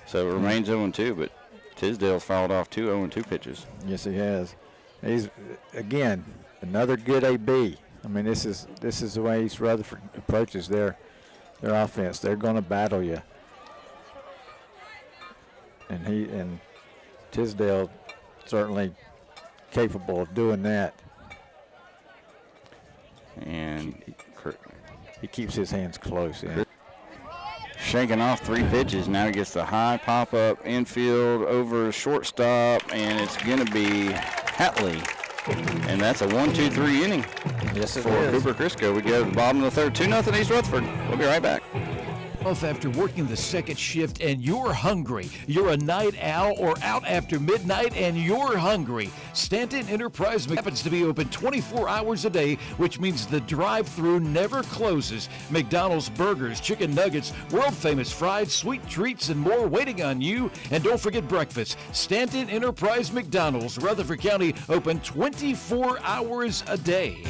So it remains 0-2, but Tisdale's fouled off 2 0-2 pitches. Yes, he has. He's, again, another good AB. I mean, this is the way East Rutherford approaches their offense. They're going to battle you. And Tisdale certainly capable of doing that. And he keeps his hands close. Yeah. Shaking off 3 pitches. Now he gets the high pop-up infield over shortstop, and it's going to be Hatley. And that's a 1-2-3 inning for Cooper Crisco. We go to the bottom of the third. 2-0 East Rutherford. We'll be right back. Off after working the second shift and you're hungry. You're a night owl or out after midnight and you're hungry. Stanton Enterprise happens to be open 24 hours a day, which means the drive-thru never closes. McDonald's burgers, chicken nuggets, world-famous fried, sweet treats, and more waiting on you. And don't forget breakfast. Stanton Enterprise McDonald's, Rutherford County, open 24 hours a day.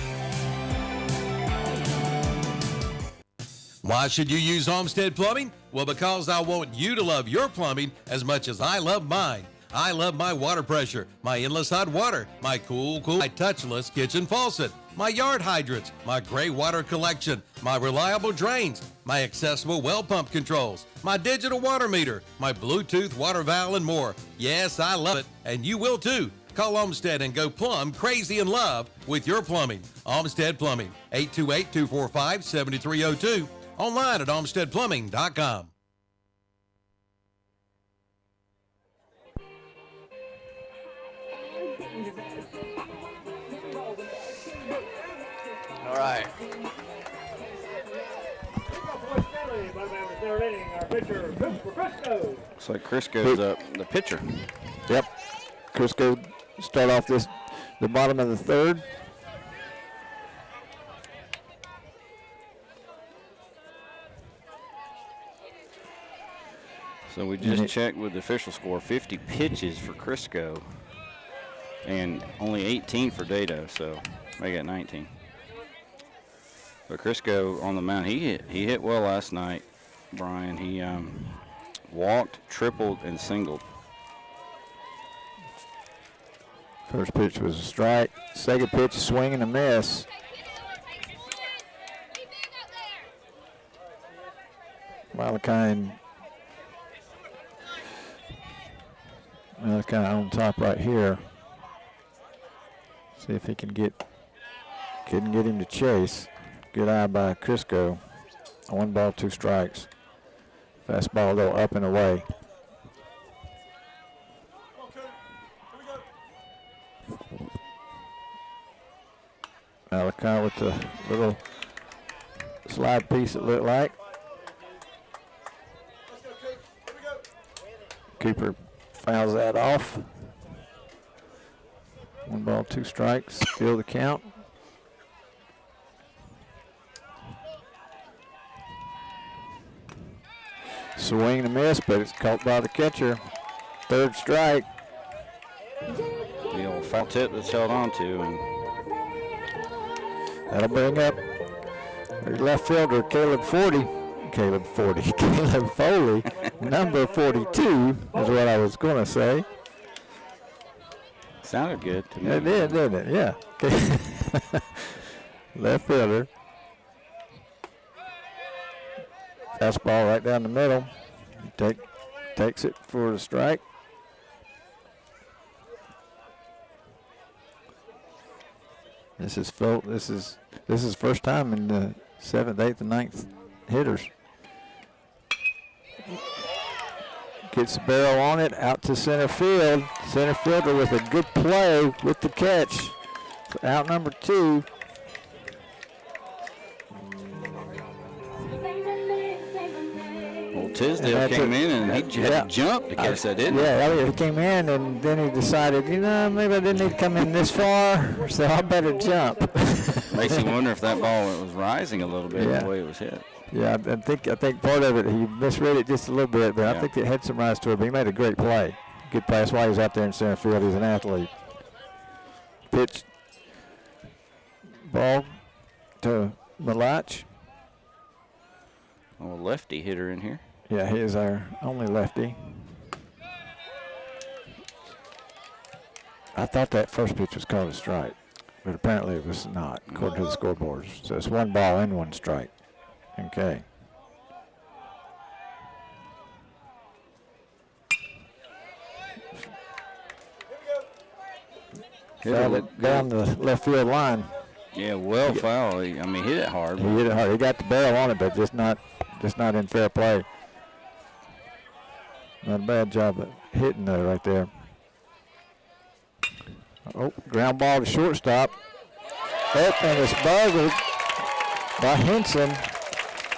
Why should you use Homestead Plumbing? Well, because I want you to love your plumbing as much as I love mine. I love my water pressure, my endless hot water, my cool, my touchless kitchen faucet, my yard hydrants, my gray water collection, my reliable drains, my accessible well pump controls, my digital water meter, my Bluetooth water valve, and more. Yes, I love it, and you will too. Call Olmsted and go plumb crazy in love with your plumbing. Olmsted Plumbing, 828-245-7302. Online at olmstedplumbing.com. All right. Looks like Crisco's up, the pitcher. Yep. Crisco start off the bottom of the third. So we just checked with the official score, 50 pitches for Crisco and only 18 for Dado, so they got 19. But Crisco on the mound, he hit well last night, Brian. He walked, tripled, and singled. First pitch was a strike. Second pitch, a swing and a miss. Malachi on top right here. See if he can couldn't get him to chase. Good eye by Crisco. 1 ball, 2 strikes. Fastball though up and away. Malachi with the little slide piece it looked like. Cooper fouls that off. 1 ball, 2 strikes. Still the count. Swing and a miss, but it's caught by the catcher. 3rd strike. The old foul tip that's held on to. And that'll bring up their left fielder, Caleb Foley, number 42 is what I was going to say. Sounded good to me. It did, didn't it? Yeah. Left fielder. Fastball right down the middle. Takes it for the strike. This is first time in the 7th, 8th, and 9th hitters. Gets the barrel on it, out to center field. Center fielder with a good play with the catch. So out number 2. Well, Tisdale came in and he had to jump to catch that, didn't he? Yeah, he came in and then he decided, maybe I didn't need to come in this far, so I better jump. Makes you wonder if that ball was rising a little bit the way it was hit. Yeah, I think part of it, he misread it just a little bit, but I think it had some rise to it, but he made a great play. Good pass while he was out there in center field. He's an athlete. Pitch. Ball to Malach. Oh, a lefty hitter in here. Yeah, he is our only lefty. I thought that first pitch was called a strike, but apparently it was not, according to the scoreboards. So it's 1 ball and 1 strike. Okay. Fouled it down the left field line. Yeah, well foul. I mean, hit it hard. He hit it hard. He got the barrel on it, but just not in fair play. Not a bad job of hitting though right there. Oh, ground ball to shortstop. Up and it's boggled by Henson.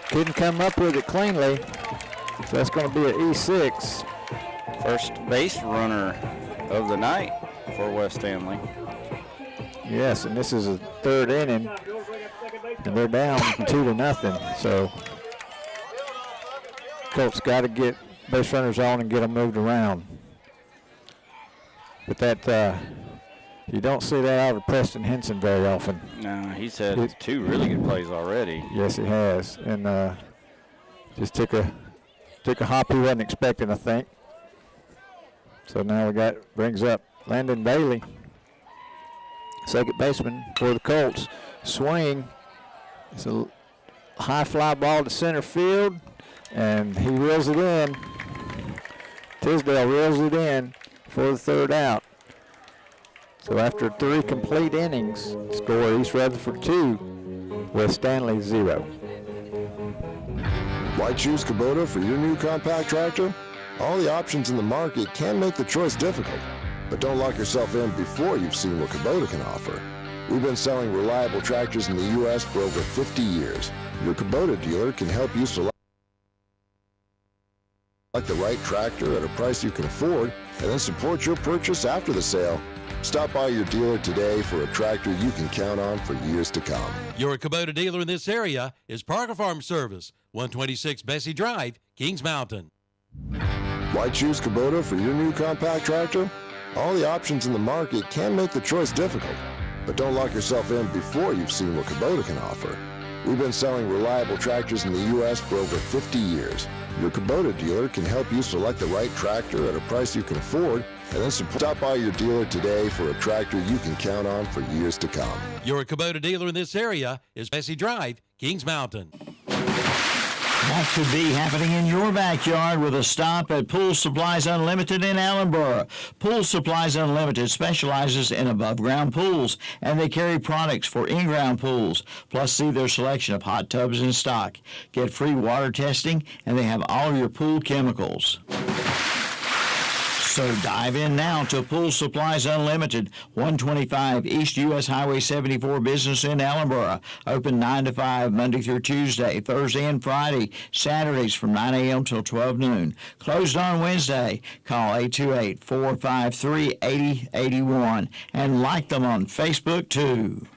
Couldn't come up with it cleanly. So that's going to be an E6. First base runner of the night for West Stanley. Yes, and this is a 3rd inning, and they're down 2-0. So Colts got to get base runners on and get them moved around. But that you don't see that out of Preston Henson very often. No, he's had 2 really good plays already. Yes, he has, and just took a hop he wasn't expecting, I think. So now brings up Landon Bailey, second baseman for the Colts. Swing. It's a high fly ball to center field, and he reels it in. Tisdale reels it in for the 3rd out. So after 3 complete innings, score East Rutherford 2, West Stanley 0. Why choose Kubota for your new compact tractor? All the options in the market can make the choice difficult, but don't lock yourself in before you've seen what Kubota can offer. We've been selling reliable tractors in the U.S. for over 50 years. Your Kubota dealer can help you select the right tractor at a price you can afford and then support your purchase after the sale. Stop by your dealer today for a tractor you can count on for years to come. Your Kubota dealer in this area is Parker Farm Service, 126 Bessie Drive, Kings Mountain. Why choose Kubota for your new compact tractor? All the options in the market can make the choice difficult, but don't lock yourself in before you've seen what Kubota can offer. We've been selling reliable tractors in the U.S. for over 50 years. Your Kubota dealer can help you select the right tractor at a price you can afford, and then stop by your dealer today for a tractor you can count on for years to come. Your Kubota dealer in this area is Bessie Drive, Kings Mountain. That could be happening in your backyard with a stop at Pool Supplies Unlimited in Allenboro. Pool Supplies Unlimited specializes in above-ground pools, and they carry products for in-ground pools. Plus, see their selection of hot tubs in stock. Get free water testing, and they have all of your pool chemicals. So dive in now to Pool Supplies Unlimited, 125 East U.S. Highway 74 Business in Allenboro. Open 9 to 5 Monday through Tuesday, Thursday and Friday, Saturdays from 9 a.m. till 12 noon. Closed on Wednesday. Call 828-453-8081 and like them on Facebook too.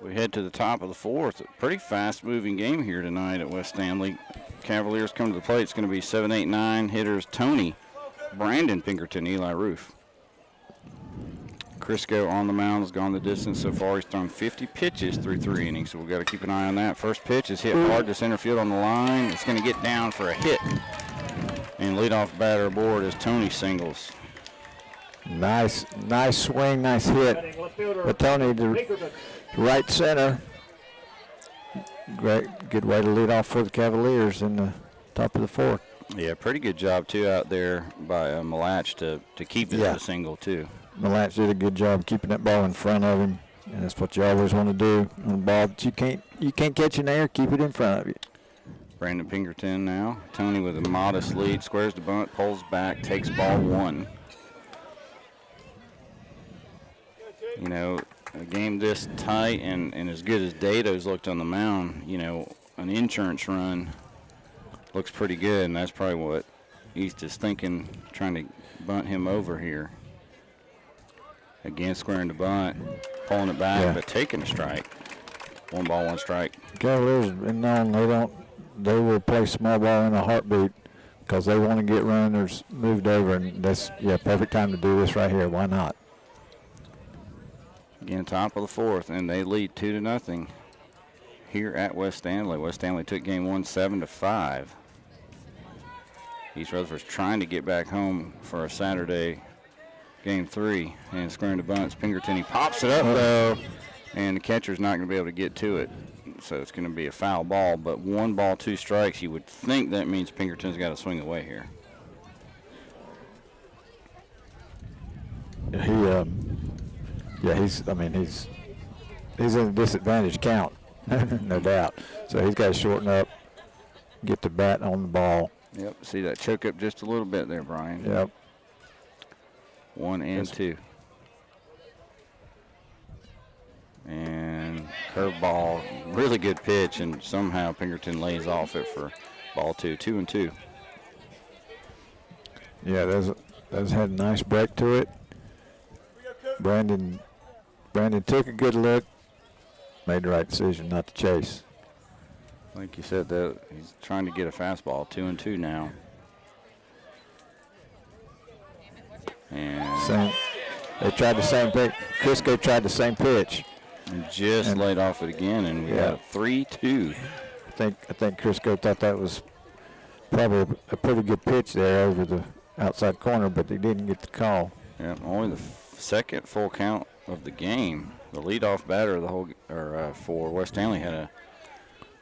We head to the top of the fourth. A pretty fast-moving game here tonight at West Stanley. Cavaliers come to the plate. It's going to be 7, 8, 9 hitters. Tony, Brandon Pinkerton, Eli Roof. Crisco on the mound has gone the distance so far. He's thrown 50 pitches through 3 innings, so we've got to keep an eye on that. First pitch is hit hard to center field on the line. It's going to get down for a hit. And leadoff batter aboard is Tony Singles. Nice swing, nice hit. But Tony, the right center. Great, good way to lead off for the Cavaliers in the top of the fourth. Yeah, pretty good job, too, out there by Malach to keep it a single, too. Malach did a good job keeping that ball in front of him, and that's what you always want to do on a ball that you can't catch in there. Keep it in front of you. Brandon Pinkerton now. Tony with a modest lead, squares the bunt, pulls back, takes ball 1. You know, a game this tight and as good as Dato's looked on the mound, you know, an insurance run looks pretty good, and that's probably what East is thinking, trying to bunt him over here. Again, squaring the bunt, pulling it back, but taking a strike. 1 ball, 1 strike. Cavaliers have been known they will play small ball in a heartbeat because they want to get runners moved over, and that's perfect time to do this right here. Why not? Again, top of the fourth, and they lead 2-0 here at West Stanley. West Stanley took game 1 7-5. East Rutherford's trying to get back home for a Saturday game 3, and squaring the bunts. Pinkerton, he pops it up though, and the catcher's not going to be able to get to it, so it's going to be a foul ball. But 1 ball, 2 strikes. You would think that means Pinkerton's got to swing away here. He's in a disadvantage count, no doubt. So he's got to shorten up, get the bat on the ball. Yep, see that choke up just a little bit there, Brian. Yep. 1 and 2. And curveball, really good pitch, and somehow Pinkerton lays off it for ball 2. 2 and 2. Yeah, that's had a nice break to it. Brandon took a good look, made the right decision not to chase. Like you said, that he's trying to get a fastball. 2 and 2 now. And they tried the same pitch. Crisco tried the same pitch. And just laid off it again, and we got a 3-2. I think Crisco thought that was probably a pretty good pitch there over the outside corner, but they didn't get the call. Yeah, only the second full count of the game. The leadoff batter of the whole, for West Stanley had a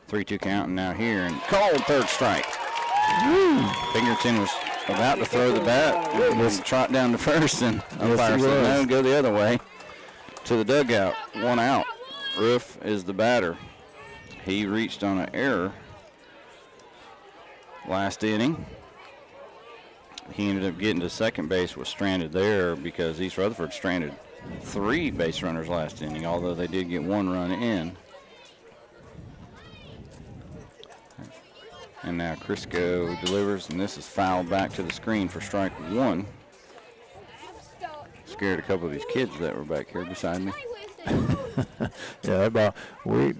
3-2 count, and now here, and called 3rd strike. Pinkerton was about to throw the bat, just trot down to first, and umpire said no, go the other way to the dugout. 1 out. Roof is the batter. He reached on an error last inning. He ended up getting to second base, was stranded there because East Rutherford stranded 3 base runners last inning, although they did get 1 run in. And now Crisco delivers, and this is fouled back to the screen for strike 1. Scared a couple of these kids that were back here beside me. Yeah, that ball, we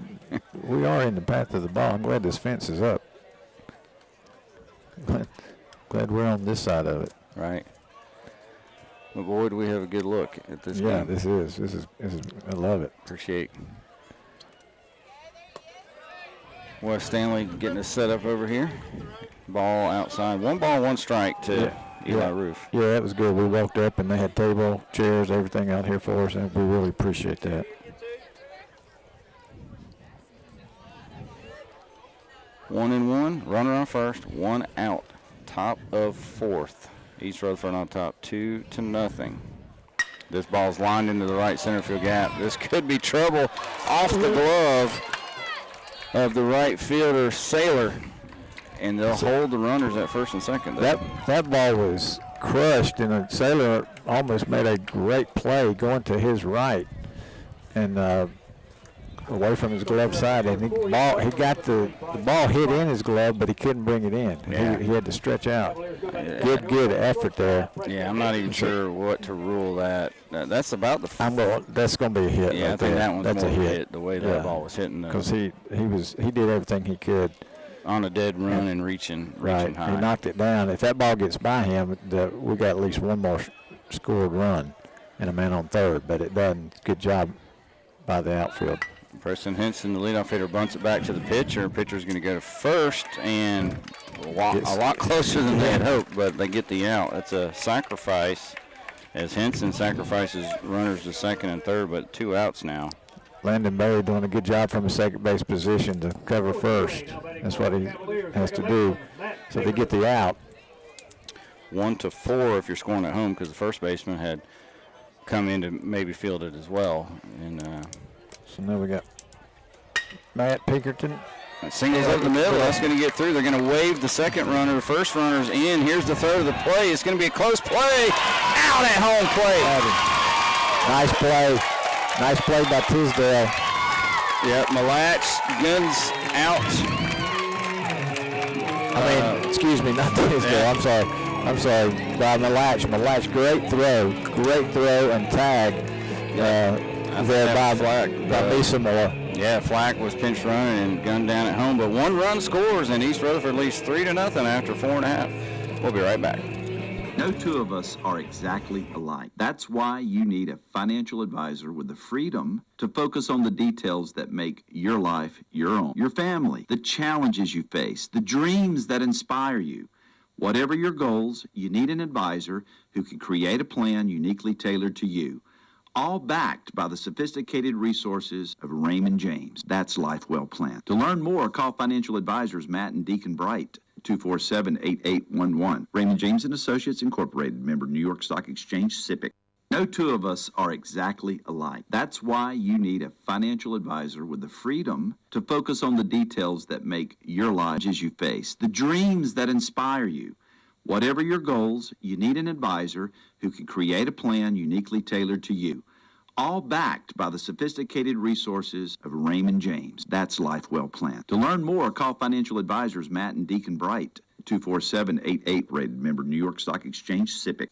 are in the path of the ball. I'm glad this fence is up. Glad we're on this side of it. Right. But boy, do we have a good look at this game. Yeah, this is. I love it. Appreciate West Stanley getting us set up over here. Ball outside. 1 ball, 1 strike to Eli Roof. Yeah, that was good. We walked up and they had table, chairs, everything out here for us, and we really appreciate that. One and one, runner on first, 1 out. Top of 4th. East Rutherford on top, 2-0. This ball's lined into the right center field gap. This could be trouble. Off the glove of the right fielder, Saylor. And they'll hold the runners at first and second. That ball was crushed, and Saylor almost made a great play going to his right and away from his glove side. And he got the ball hit in his glove, but he couldn't bring it in. Yeah. He had to stretch out. Good effort there. Yeah, I'm not even sure what to rule that. That's about the. That's going to be a hit. Yeah, right I think there. that one's That's more a hit. The way that ball was hitting. Because he did everything he could. On a dead run and reaching high. He knocked it down. If that ball gets by him, we got at least one more scored run and a man on third, but it doesn't. Good job by the outfield. Preston Henson, the leadoff hitter, bunts it back to the pitcher. Pitcher's going to go to first, and a lot closer than they had hoped, but they get the out. That's a sacrifice, as Henson sacrifices runners to second and third, but 2 outs now. Landon Berry doing a good job from his second base position to cover first. That's what he has to do. So they get the out. 1-4 if you're scoring at home, because the first baseman had come in to maybe field it as well. And so now we got Matt Pinkerton. Singles up the middle. That's going to get through. They're going to wave the second runner. The first runner's in. Here's the third of the play. It's going to be a close play. Out at home plate. Nice play. Nice play by Tisdale. Yep, Malach guns out. Excuse me, not Tisdale. Yeah. I'm sorry. By Malach. Malach, great throw and tag there by Beesamore. Yeah, Flack was pinch running and gunned down at home, but 1 run scores, and East Rutherford leads 3-0 after 4.5. We'll be right back. No 2 of us are exactly alike. That's why you need a financial advisor with the freedom to focus on the details that make your life your own. Your family, the challenges you face, the dreams that inspire you. Whatever your goals, you need an advisor who can create a plan uniquely tailored to you. All backed by the sophisticated resources of Raymond James. That's life well planned. To learn more, call financial advisors Matt and Deacon Bright. 247-8811. Raymond James & Associates Incorporated, member New York Stock Exchange, SIPC. No 2 of us are exactly alike. That's why you need a financial advisor with the freedom to focus on the details that make your life as you face, the dreams that inspire you. Whatever your goals, you need an advisor who can create a plan uniquely tailored to you. All backed by the sophisticated resources of Raymond James. That's life well planned. To learn more, call financial advisors Matt and Deacon Bright. 247-88, rated member New York Stock Exchange, SIPC.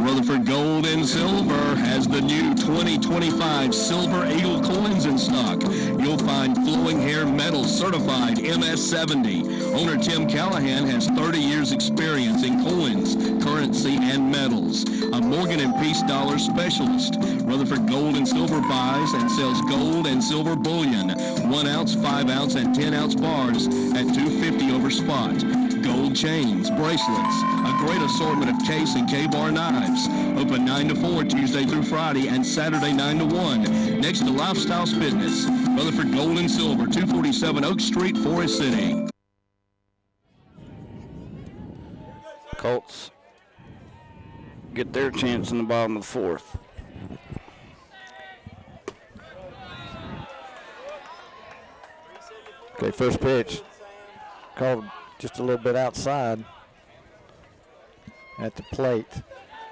Rutherford Gold and Silver has the new 2025 Silver Eagle coins in stock. You'll find flowing hair metal certified MS-70. Owner Tim Callahan has 30 years experience in coins, currency, and metals. A Morgan and Peace dollar specialist. Rutherford Gold and Silver buys and sells gold and silver bullion, 1 ounce, 5 ounce, and 10 ounce bars at $2.50 over spot. Gold chains, bracelets, a great assortment of case and K-bar knives. Open 9 to 4 Tuesday through Friday and Saturday 9 to 1. Next to Lifestyles Fitness. Rutherford Gold and Silver, 247 Oak Street, Forest City. Colts get their chance in the bottom of the 4th. Okay, first pitch. Called just a little bit outside at the plate.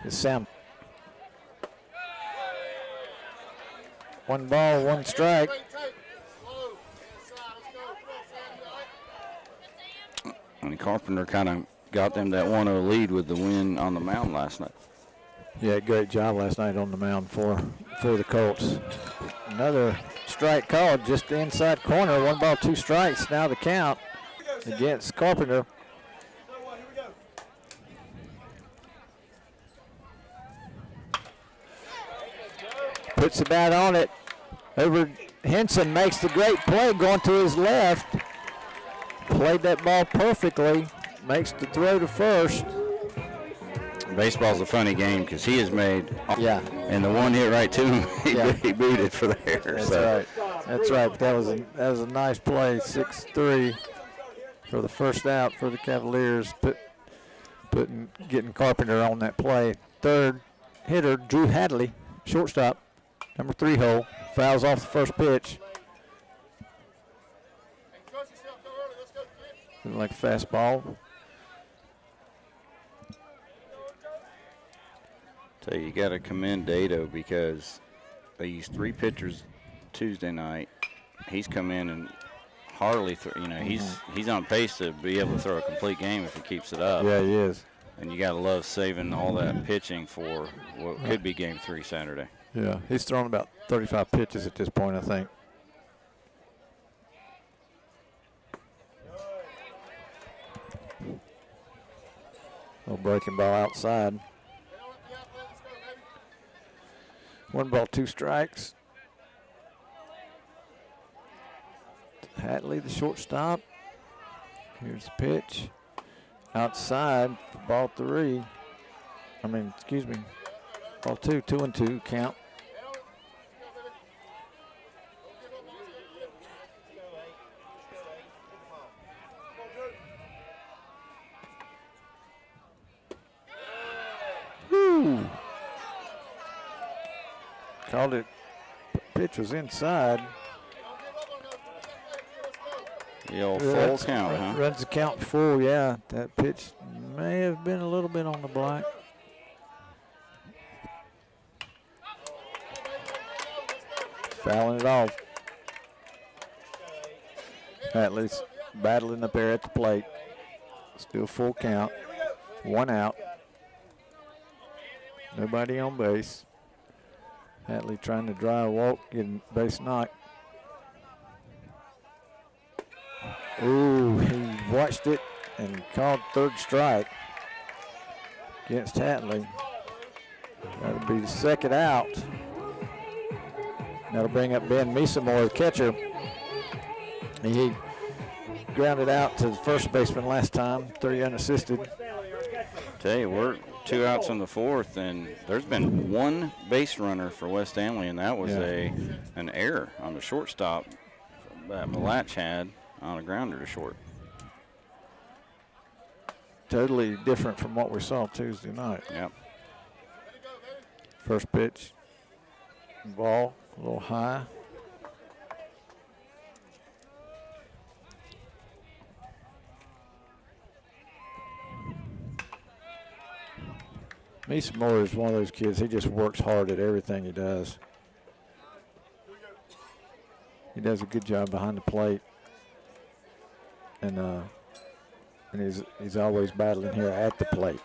It's Sam. 1 ball, 1 strike. And Carpenter kind of got them that 1-0 lead with the win on the mound last night. Yeah, great job last night on the mound for the Colts. Another strike called just the inside corner. 1 ball, 2 strikes. Now the count against Carpenter. puts the bat on it. Over Henson makes the great play going to his left. Played that ball perfectly. Makes the throw to first. Baseball's a funny game because he has made. Yeah. And the one hit right to him, he booted for there. That's right. That's right. But that was a nice play. 6-3 for the first out for the Cavaliers. Getting Carpenter on that play. Third hitter, Drew Hadley, shortstop, number 3 hole, fouls off the first pitch. Looking like a fastball. So you got to commend Dado because they used 3 pitchers Tuesday night. He's come in and hardly, he's on pace to be able to throw a complete game if he keeps it up. Yeah, he is. And you got to love saving all that pitching for what could be Game 3 Saturday. Yeah, he's thrown about 35 pitches at this point, I think. Little breaking ball outside. 1 ball, 2 strikes. Hatley, the shortstop. Here's the pitch. Outside, ball 3. Ball 2, 2-2 count. Woo! Called it. Pitch was inside. The old full count, huh? Runs the count full, yeah. That pitch may have been a little bit on the block. Fouling it off. Hatley's battling up there at the plate. Still full count. 1 out. Nobody on base. Hatley trying to dry a walk, getting base knocked. Ooh, he watched it and called 3rd strike against Hatley. That'll be the 2nd out. That'll bring up Ben Meesamore, the catcher. He grounded out to the first baseman last time, 3 unassisted. Tell you, we're 2 outs in the 4th, and there's been 1 base runner for West Stanley, and that was an error on the shortstop that Malatch had on a grounder to short. Totally different from what we saw Tuesday night. Yep. First pitch, ball a little high. Meesamore is one of those kids, he just works hard at everything he does. He does a good job behind the plate. And he's always battling here at the plate.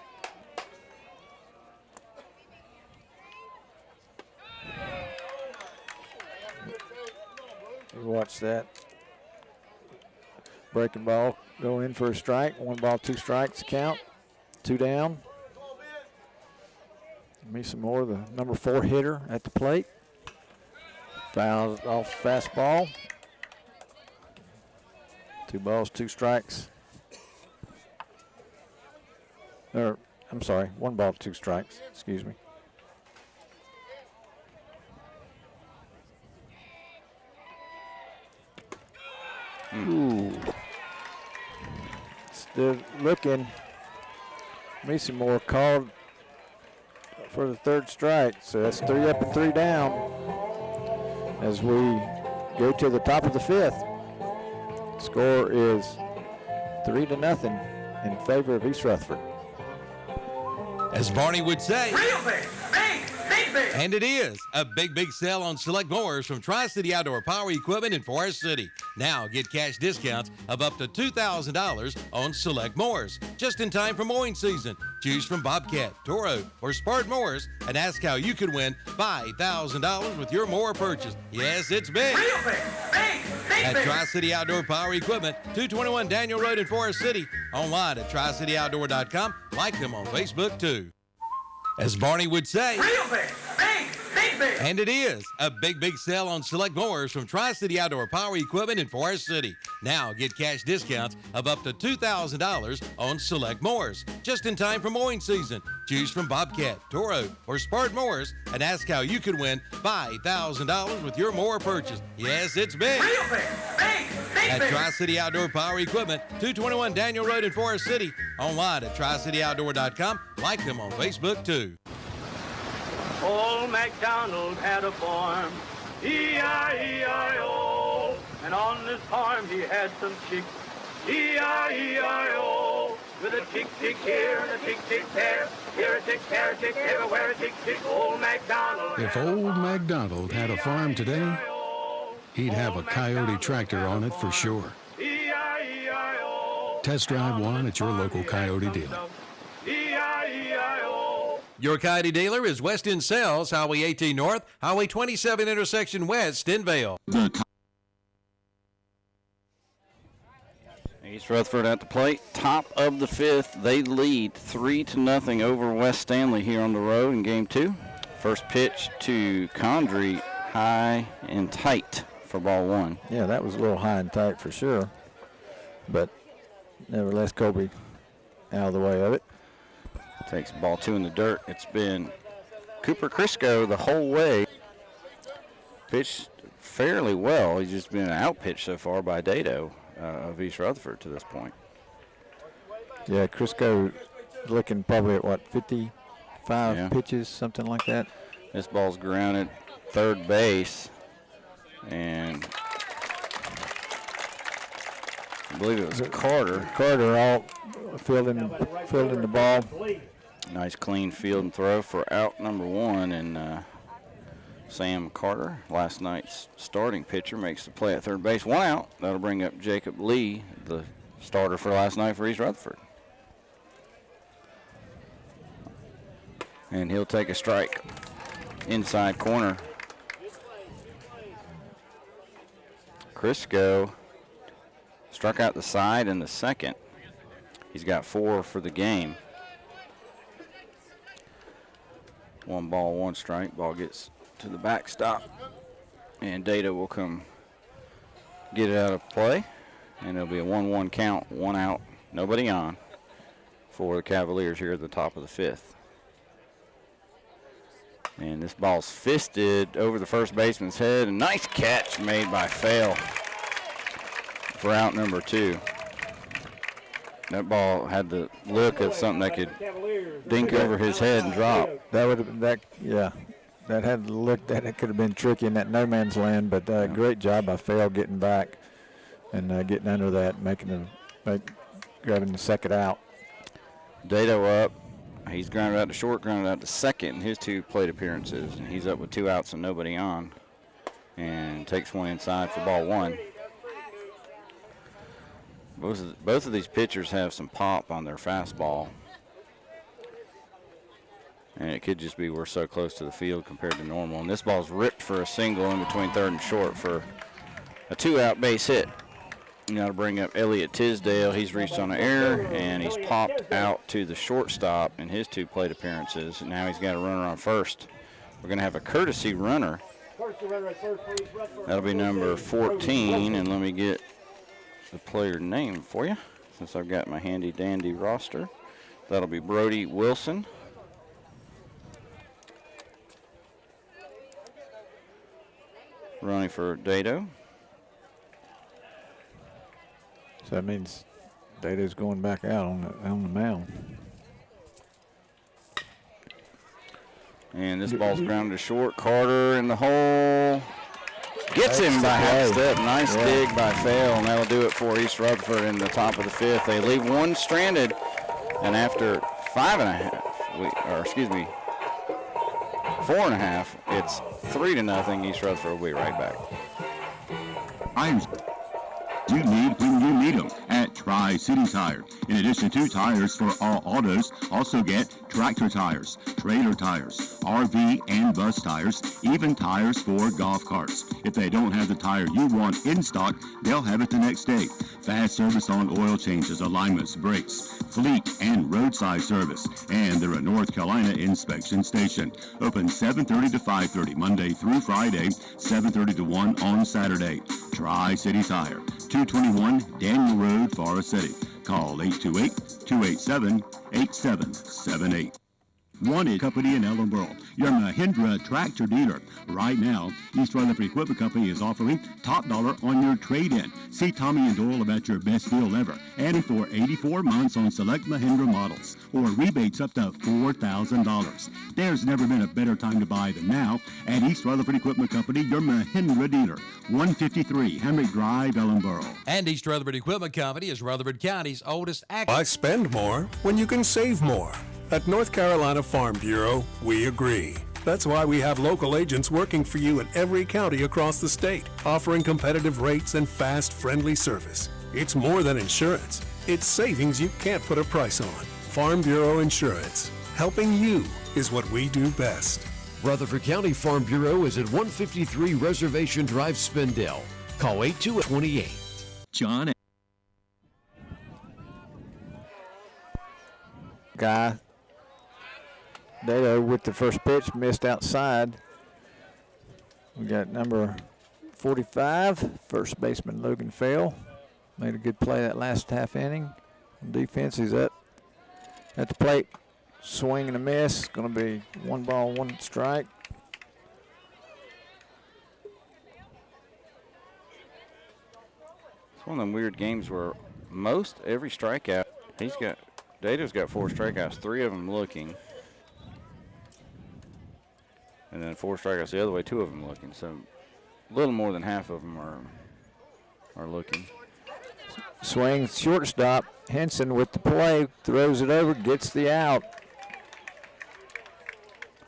You watch that. Breaking ball, go in for a strike. 1 ball, 2 strikes count. 2 down. Meesamore, the number 4 hitter at the plate. Fouls off fastball. 2 balls, 2 strikes. Or, I'm sorry, 1 ball, 2 strikes. Excuse me. Ooh. Still looking. Meesamore called for the 3rd strike. So that's 3 up and 3 down as we go to the top of the 5th. Score is 3-0 in favor of East Rutherford. As Barney would say, Real big, big, big. and it is a big sale on select mowers from Tri-City Outdoor Power Equipment in Forest City. Now get cash discounts of up to $2,000 on select mowers, just in time for mowing season. Choose from Bobcat, Toro, or Spartan mowers and ask how you could win $5,000 with your mower purchase. Yes, it's big. Real big, big, At big. Tri-City Outdoor Power Equipment, 221 Daniel Road in Forest City. Online at tricityoutdoor.com. Like them on Facebook, too. As Barney would say, Real big, big, And it is a big sale on select mowers from Tri-City Outdoor Power Equipment in Forest City. Now get cash discounts of up to $2,000 on select mowers. Just in time for mowing season. Choose from Bobcat, Toro, or Spurt mowers and ask how you could win $5,000 with your mower purchase. Yes, it's big. Real big. Big At big. Tri-City Outdoor Power Equipment, 221 Daniel Road in Forest City. Online at tricityoutdoor.com. Like them on Facebook, too. Old MacDonald had a farm, E-I-E-I-O. And on this farm he had some chicks, E-I-E-I-O. With a tick here and a tick there. Here a tick, there a tick, everywhere a tick. Old MacDonald. If old MacDonald had a farm today, he'd have a Coyote tractor on it for sure. Test drive one at your local Coyote dealer. Your Coyote dealer is West End Sales, Highway 18 North, Highway 27 intersection west, in Vale. East Rutherford at the plate. Top of the fifth. They lead 3-0 over West Stanley here on the road in game 2. First pitch to Condrey, high and tight for ball 1. Yeah, that was a little high and tight for sure. But nevertheless, Kobe out of the way of it. Takes ball 2 in the dirt. It's been Cooper Crisco the whole way. Pitched fairly well. He's just been outpitched so far by Dado of East Rutherford to this point. Yeah, Crisco looking probably at, what, 55 pitches, something like that. This ball's grounded third base. And I believe it was Carter. Carter all fielding the ball. Nice clean field and throw for out number 1, and Sam Carter, last night's starting pitcher, makes the play at third base. 1 out. That'll bring up Jacob Lee, the starter for last night for East Rutherford. And he'll take a strike inside corner. Crisco struck out the side in the second. He's got 4 for the game. 1 ball, 1 strike. Ball gets to the backstop. And Data will come get it out of play. And it'll be a 1-1 count, 1 out, nobody on for the Cavaliers here at the top of the fifth. And this ball's fisted over the first baseman's head. A nice catch made by Fail for out number 2. That ball had the look of something that could dink over his head and drop. That would have been that. Yeah, that had the look that it could have been tricky in that no man's land. But great job by Fail getting back and getting under that, grabbing the second out. Dado up. He's grounded out to short, grounded out to second in his 2 plate appearances, and he's up with 2 outs and nobody on, and takes 1 inside for ball 1. Both of these pitchers have some pop on their fastball. And it could just be we're so close to the field compared to normal. And this ball's ripped for a single in between third and short for a 2-out base hit. Now to bring up Elliott Tisdale. He's reached on an error, and he's popped out to the shortstop in his 2 plate appearances. And now he's got a runner on first. We're going to have a courtesy runner. That'll be number 14, and let me get the player name for you since I've got my handy dandy roster. That'll be Brody Wilson. Running for Dado. So that means Dado's going back out on the mound. And this ball's grounded to short. Carter in the hole. Gets him by half step. Nice dig by Fail, and that'll do it for East Rutherford in the top of the fifth. They leave 1 stranded, and after 4.5, it's 3-0. East Rutherford will be right back. You need when you need them at Tri-City Tire. In addition to tires for all autos, also get tractor tires, trailer tires, RV and bus tires, even tires for golf carts. If they don't have the tire you want in stock, they'll have it the next day. Fast service on oil changes, alignments, brakes, fleet and roadside service. And they're a North Carolina inspection station. Open 7:30 to 5:30 Monday through Friday, 7:30 to 1 on Saturday. Tri-City Tire, 221 Daniel Road, Forest City. Call 828-287-8778. Wanted Company in Ellenboro, your Mahindra tractor dealer. Right now, East Rutherford Equipment Company is offering top dollar on your trade-in. See Tommy and Doyle about your best deal ever. Adding for 84 months on select Mahindra models, or rebates up to $4,000. There's never been a better time to buy than now at East Rutherford Equipment Company, your Mahindra dealer. 153 Henry Drive, Ellenboro. And East Rutherford Equipment Company is Rutherford County's oldest active. Why spend more when you can save more? At North Carolina Farm Bureau, we agree. That's why we have local agents working for you in every county across the state, offering competitive rates and fast, friendly service. It's more than insurance. It's savings you can't put a price on. Farm Bureau Insurance. Helping you is what we do best. Rutherford County Farm Bureau is at 153 Reservation Drive, Spindale. Call 8228. John. Guy Dato with the first pitch, missed outside. We got number 45, first baseman Logan Fell. Made a good play that last half inning. Defense is up at the plate. Swing and a miss. Going to be 1 ball, 1 strike. It's one of them weird games where most every strikeout, Dato's got 4 strikeouts, 3 of them looking. And then 4 strikeouts the other way, 2 of them looking. So a little more than half of them are looking. Swing, shortstop. Henson with the play, throws it over, gets the out.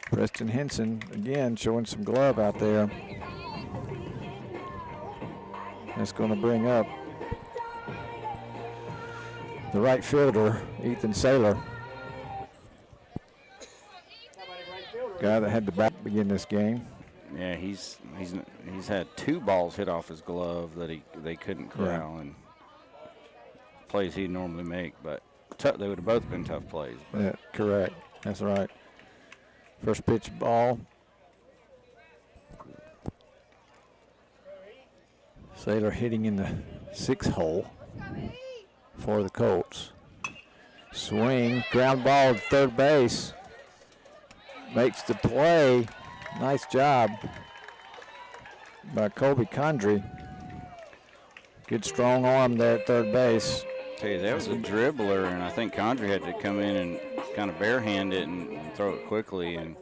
Preston Henson again showing some glove out there. That's going to bring up the right fielder, Ethan Saylor. Guy that had the bat begin this game. Yeah, he's had 2 balls hit off his glove that they couldn't corral, and plays he'd normally make, but they would have both been tough plays. Yeah, correct. That's right. First pitch ball. Saylor hitting in the 6th hole for the Colts. Swing, ground ball to third base. Makes the play. Nice job by Colby Condry. Good strong arm there at third base. Tell you, that was a dribbler, and I think Condry had to come in and kind of barehand it and throw it quickly. And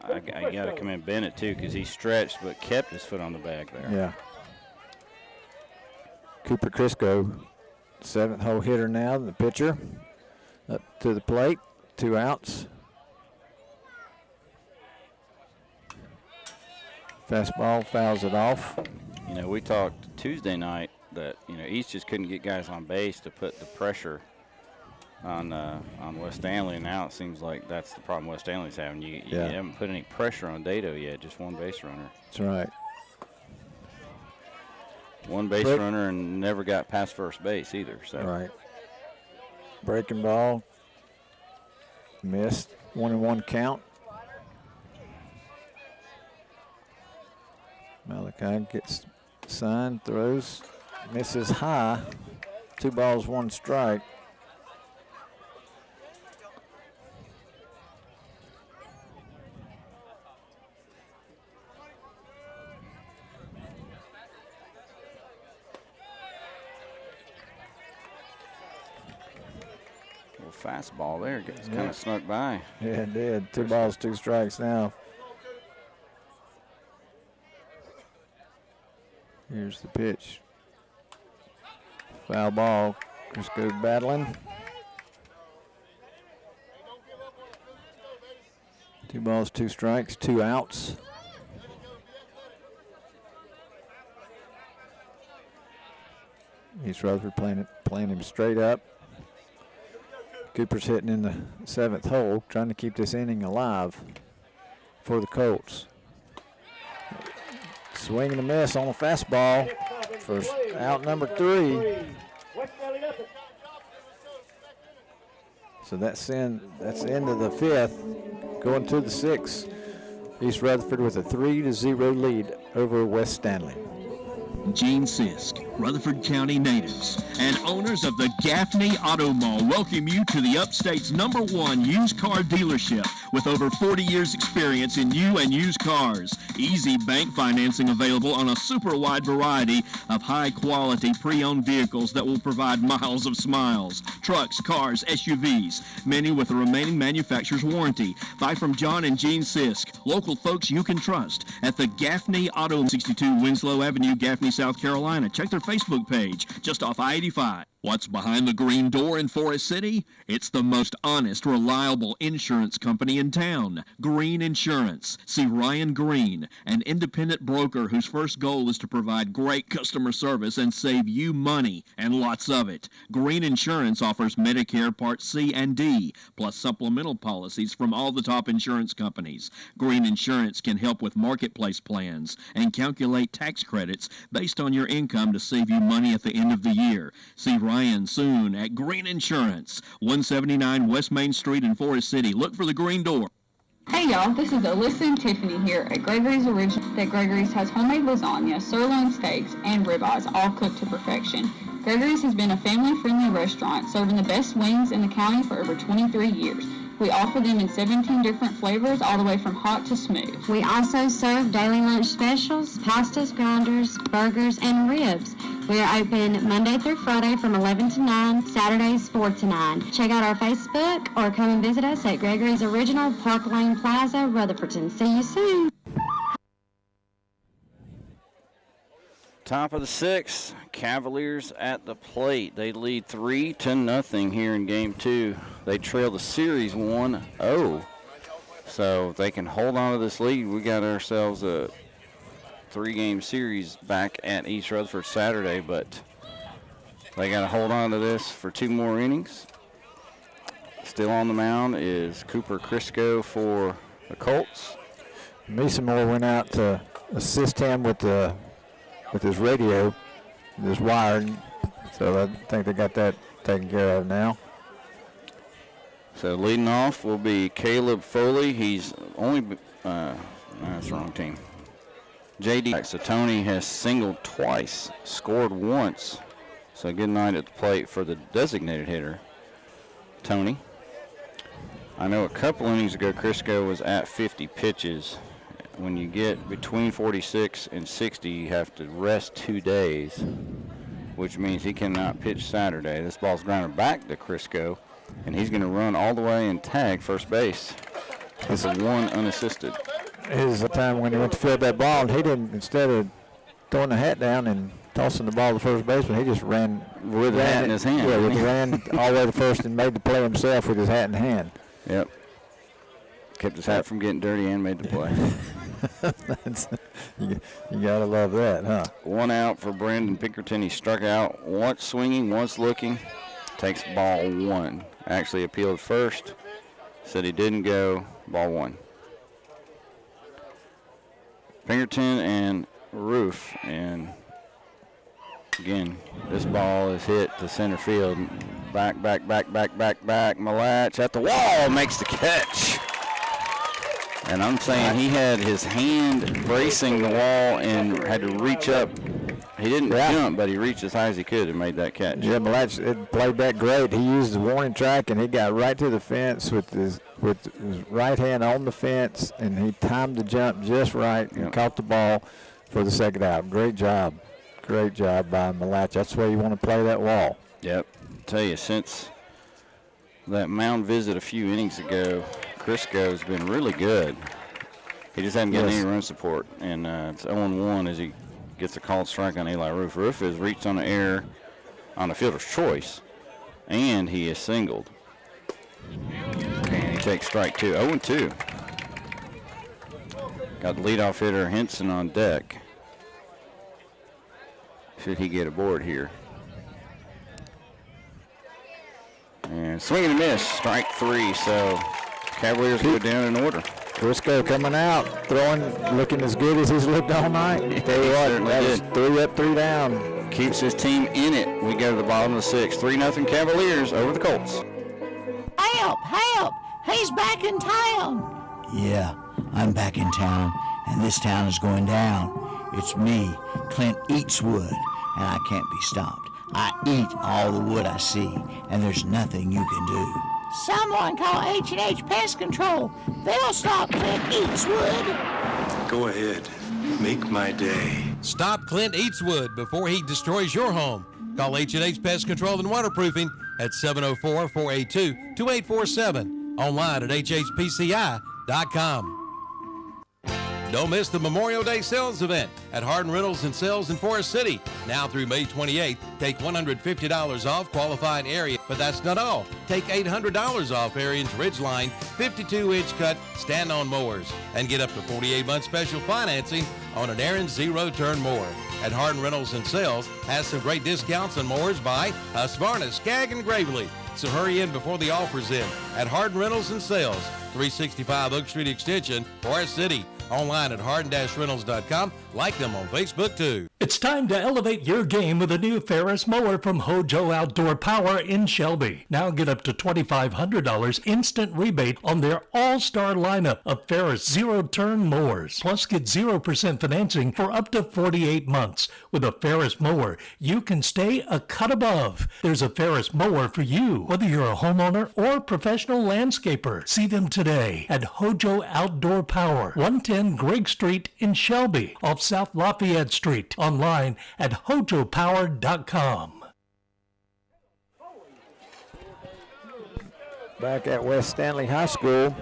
I got to commend Bennett too, because he stretched but kept his foot on the bag there. Yeah. Cooper Crisco, 7th hole hitter now, the pitcher. Up to the plate, 2 outs. Fastball, fouls it off. You know, we talked Tuesday night that, East just couldn't get guys on base to put the pressure on West Stanley, and now it seems like that's the problem West Stanley's having. You haven't put any pressure on Dato yet, just 1 base runner. That's right. 1 base runner and never got past first base either. So. Right. Breaking ball. Missed. 1-1 count. Malachi gets signed, throws, misses high. 2 balls, 1 strike. Fastball there, gets kind of snuck by. Yeah, it did. 2 balls, 2 strikes now. Here's the pitch. Foul ball. Crisco battling. 2 balls, 2 strikes, 2 outs. East Rutherford playing him straight up. Cooper's hitting in the 7th hole, trying to keep this inning alive for the Colts. Swing and a miss on a fastball for out number 3. So that's the end of the 5th. Going to the 6th. East Rutherford with a 3-0 lead over West Stanley. Gene Sisk, Rutherford County natives, and owners of the Gaffney Auto Mall welcome you to the Upstate's #1 used car dealership with over 40 years experience in new and used cars. Easy bank financing available on a super wide variety of high quality pre-owned vehicles that will provide miles of smiles. Trucks, cars, SUVs, many with a remaining manufacturer's warranty. Buy from John and Gene Sisk, local folks you can trust at the Gaffney Auto, 62 Winslow Avenue, Gaffney, South Carolina. Check their Facebook page, just off I-85. What's behind the green door in Forest City? It's the most honest, reliable insurance company in town, Green Insurance. See Ryan Green, an independent broker whose first goal is to provide great customer service and save you money, and lots of it. Green Insurance offers Medicare Part C and D, plus supplemental policies from all the top insurance companies. Green Insurance can help with marketplace plans and calculate tax credits based on your income to save you money at the end of the year. See Ryan soon at Green Insurance, 179 West Main Street in Forest City. Look for the green door. Hey y'all, this is Alyssa and Tiffany here at Gregory's Original. That Gregory's has homemade lasagna, sirloin steaks, and ribeyes all cooked to perfection. Gregory's has been a family-friendly restaurant serving the best wings in the county for over 23 years. We offer them in 17 different flavors, all the way from hot to smooth. We also serve daily lunch specials, pastas, grinders, burgers, and ribs. We are open Monday through Friday from 11 to 9, Saturdays 4 to 9. Check out our Facebook or come and visit us at Gregory's Original, Park Lane Plaza, Rutherfordton. See you soon. Top of the 6th, Cavaliers at the plate. They lead 3-0 here in Game 2. They trail the series 1-0. So if they can hold on to this lead, we got ourselves a 3-game series back at East Rutherford Saturday, but they got to hold on to this for 2 more innings. Still on the mound is Cooper Crisco for the Colts. Meesemore went out to assist him with his radio, this wire, so I think they got that taken care of now. So leading off will be Caleb Foley. He's only, that's the wrong team. JD. So Tony has singled twice, scored once. So good night at the plate for the designated hitter, Tony. I know a couple innings ago, Crisco was at 50 pitches. When you get between 46 and 60, you have to rest 2 days, which means he cannot pitch Saturday. This ball's grounded back to Crisco, and he's going to run all the way and tag first base. It's a 1 unassisted. Here's the time when he went to field that ball, and he didn't, instead of throwing the hat down and tossing the ball to first baseman, he just ran with the hat in his hand. Yeah, he ran all the way to first and made the play himself with his hat in hand. Yep. Kept his hat from getting dirty and made the play. you gotta love that, huh? 1 out for Brandon Pinkerton. He struck out once swinging, once looking. Takes ball 1. Actually appealed first. Said he didn't go. Ball 1. Pinkerton and Roof, and again, this ball is hit to center field. Back. Malatch at the wall, makes the catch. And I'm saying he had his hand bracing the wall and had to reach up. He didn't jump, but he reached as high as he could and made that catch. Yeah, Malatch played that great. He used the warning track, and he got right to the fence with his right hand on the fence, and he timed the jump just right and caught the ball for the second out. Great job by Malatch. That's where you want to play that wall. Yep. I'll tell you, since that mound visit a few innings ago, Crisco's been really good. He just hadn't gotten any run support, and it's 0-1 as he gets a called strike on Eli Roof. Roof has reached on the air on a fielder's choice, and he is singled. And he takes strike 2. 0-2. Got the leadoff hitter Henson on deck. Should he get aboard here? And swing and a miss, strike 3. So Cavaliers go down in order. Crisco coming out, throwing, looking as good as he's looked all night. Tell you what, that was 3 up, 3 down. Keeps his team in it. We go to the bottom of the 6th. 3-0 Cavaliers over the Colts. Help! Help! He's back in town! Yeah, I'm back in town, and this town is going down. It's me, Clint Eatswood, and I can't be stopped. I eat all the wood I see, and there's nothing you can do. Someone call H&H Pest Control. They'll stop Clint Eatswood. Go ahead. Make my day. Stop Clint Eatswood before he destroys your home. Call H&H Pest Control and Waterproofing at 704-482-2847. Online at hhpci.com. Don't miss the Memorial Day sales event at Hardin Rentals and Sales in Forest City. Now through May 28th, take $150 off qualifying area. But that's not all. Take $800 off Ariens Ridgeline 52-inch cut stand-on mowers and get up to 48-month special financing on an Ariens zero-turn mower. At Hardin Rentals and Sales has some great discounts on mowers by Husqvarna, Skag, and Gravely. So hurry in before the offer's in at Hardin Rentals and Sales, 365 Oak Street Extension, Forest City. Online at hardin-rentals.com. Like them on Facebook, too. It's time to elevate your game with a new Ferris mower from Hojo Outdoor Power in Shelby. Now get up to $2,500 instant rebate on their all-star lineup of Ferris zero-turn mowers. Plus, get 0% financing for up to 48 months. With a Ferris mower, you can stay a cut above. There's a Ferris mower for you, whether you're a homeowner or professional landscaper. See them today at Hojo Outdoor Power, 110 Greg Street in Shelby, off South Lafayette Street. Online at hojopower.com. Back at West Stanley High School,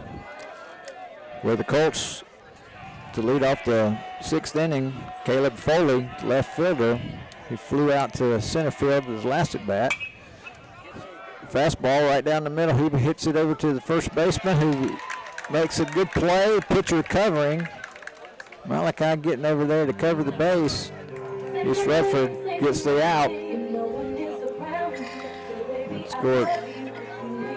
where the Colts, to lead off the 6th inning, Caleb Foley, left fielder, he flew out to center field with his last at bat. Fastball right down the middle. He hits it over to the first baseman, who makes a good play. Pitcher covering. Malachi getting over there to cover the base. East Rutherford gets the out.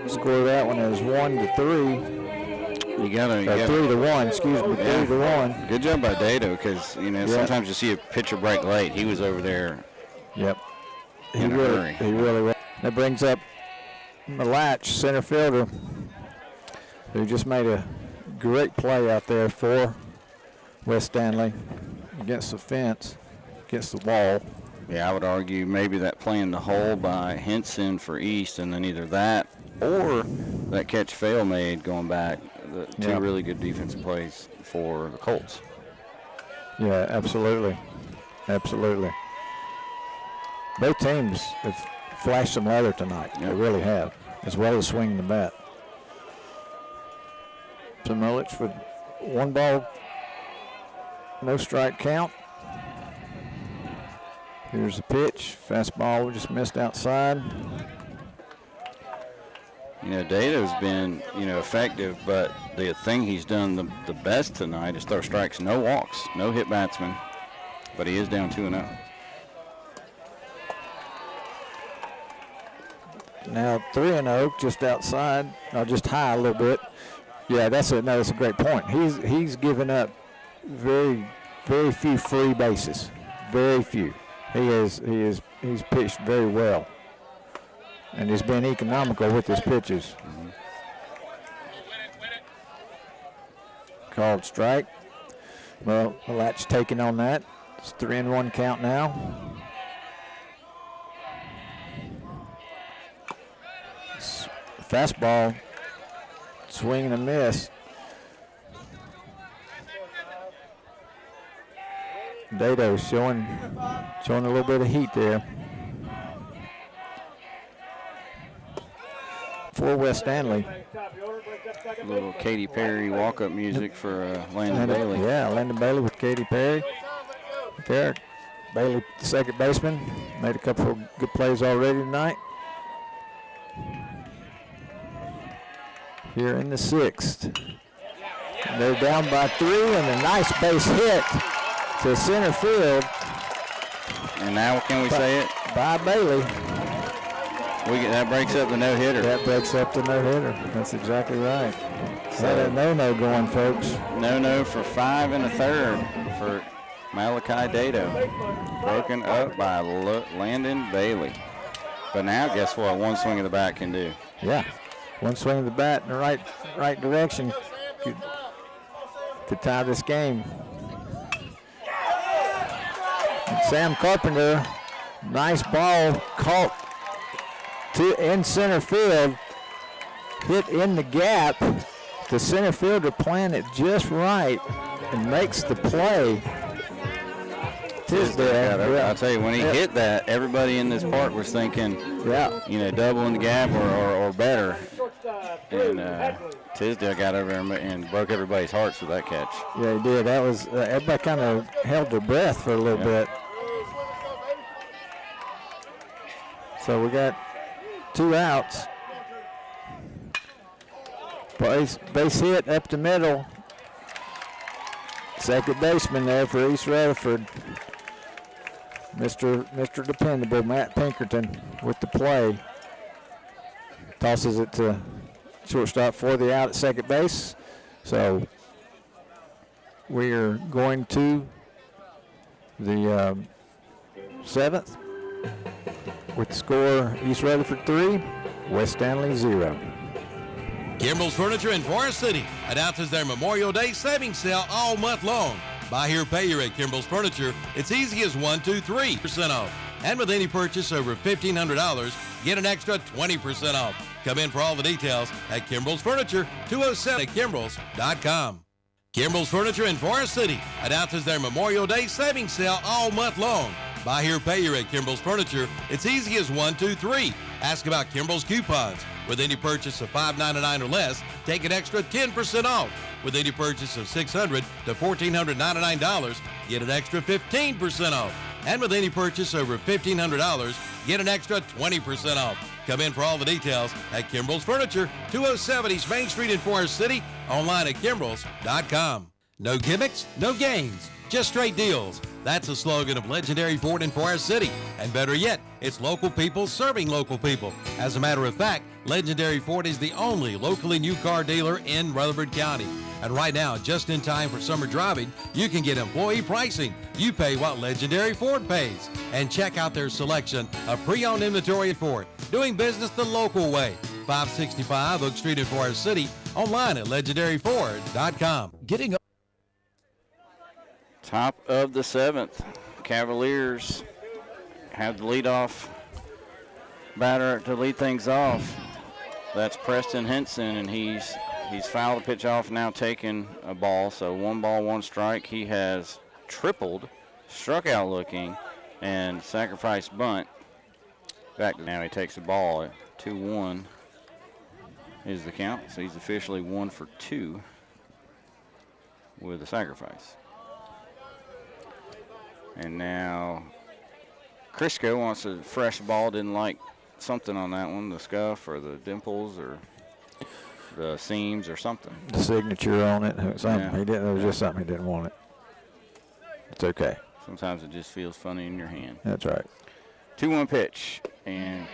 Score that one as 1-3. You gotta 3-1. Excuse me, 3-1. Good job by Dado, because sometimes you see a pitcher break late. He was over there. Yep. He really was. That brings up Malatch, center fielder, who just made a great play out there for West Stanley against the fence, against the wall. Yeah, I would argue maybe that play in the hole by Henson for East, and then either that or that catch fail made going back. The two really good defensive plays for the Colts. Yeah, absolutely. Absolutely. Both teams have flashed some leather tonight. Yep. They really have, as well as swinging the bat. So Mullich with 1 ball, no strike count. Here's the pitch. Fastball just missed outside. Dado's been, effective, but the thing he's done the best tonight is throw strikes, no walks, no hit batsman, but he is down 2-0. Now 3-0, just outside, or just high a little bit. Yeah, that's a great point. He's given up very few free bases, very few. He's pitched very well, and he's been economical with his pitches. Called strike. Well, Latch taking on that. It's 3-1 count now. Fastball, swing and a miss. Dado showing a little bit of heat there. For West Stanley. A little Katy Perry walk-up music for Landon Bailey. Yeah, Landon Bailey with Katy Perry. There, Bailey, the second baseman, made a couple of good plays already tonight. Here in the 6th. And they're down by 3, and a nice base hit to center field. And now can we say it? By Bailey. That breaks up the no-hitter. That breaks up the no-hitter. That's exactly right. So that a no-no going, folks. No-no for 5 1/3 for Malachi Dado. Broken up by Landon Bailey. But now, guess what? One swing of the bat can do. Yeah. One swing of the bat in the right direction could tie this game. And Sam Carpenter, nice ball caught in center field, hit in the gap. The center fielder planned it just right and makes the play. I'll tell you, when he hit that, everybody in this park was thinking, double in the gap or better. And Tisdale got over there and broke everybody's hearts with that catch. Yeah, he did. That was everybody kind of held their breath for a little bit. So we got 2 outs. Base hit up the middle. Second baseman there for East Rutherford. Mr. Dependable, Matt Pinkerton with the play. Tosses it to shortstop for the out at second base. So we are going to the 7th with the score East Rutherford 3, West Stanley 0. Kimball's Furniture in Forest City announces their Memorial Day savings sale all month long. Buy here, pay here at Kimball's Furniture. It's easy as 3% off. And with any purchase over $1,500, get an extra 20% off. Come in for all the details at Kimball's Furniture, 207 at Kimbrells.com. Kimball's Furniture in Forest City announces their Memorial Day savings sale all month long. Buy here, pay here at Kimball's Furniture. It's easy as 1-2-3. Ask about Kimball's coupons. With any purchase of $599 or less, take an extra 10% off. With any purchase of $600 to $1,499, get an extra 15% off. And with any purchase over $1,500, get an extra 20% off. Come in for all the details at Kimbrells Furniture, 207 East Main Street in Forest City, online at Kimbrells.com. No gimmicks, no games, just straight deals. That's the slogan of Legendary Ford in Forest City. And better yet, it's local people serving local people. As a matter of fact, Legendary Ford is the only locally new car dealer in Rutherford County. And right now, just in time for summer driving, you can get employee pricing. You pay what Legendary Ford pays. And check out their selection of pre-owned inventory at Ford. Doing business the local way. 565 Oak Street in Forest City. Online at legendaryford.com. Getting up. Top of the 7th. Cavaliers have the leadoff batter to lead things off. That's Preston Henson, and he's fouled the pitch off, now taking a ball. So 1 ball, 1 strike. He has tripled, struck out looking, and sacrificed bunt. Back now he takes the ball at 2-1 is the count. So he's officially 1 for 2 with a sacrifice. And now Crisco wants a fresh ball. Didn't like something on that one, the scuff or the dimples or the seams or something. The signature on it, something. He didn't. It was just something he didn't want it. It's okay. Sometimes it just feels funny in your hand. That's right. 2-1 pitch and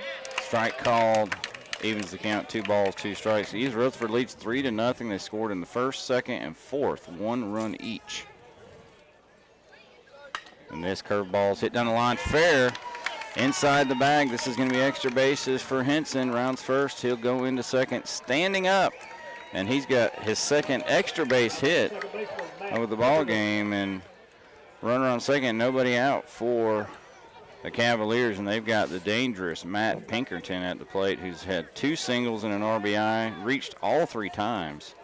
strike called. Evens the count. 2 balls, 2 strikes. East Rutherford leads 3-0. They scored in the first, second, and fourth, 1 run each. And this curveball's hit down the line fair. Inside the bag. This is going to be extra bases for Henson. Rounds first. He'll go into second standing up. And he's got his second extra base hit of the ball game. And runner on second, nobody out for the Cavaliers. And they've got the dangerous Matt Pinkerton at the plate, who's had 2 singles and an RBI. Reached all 3 times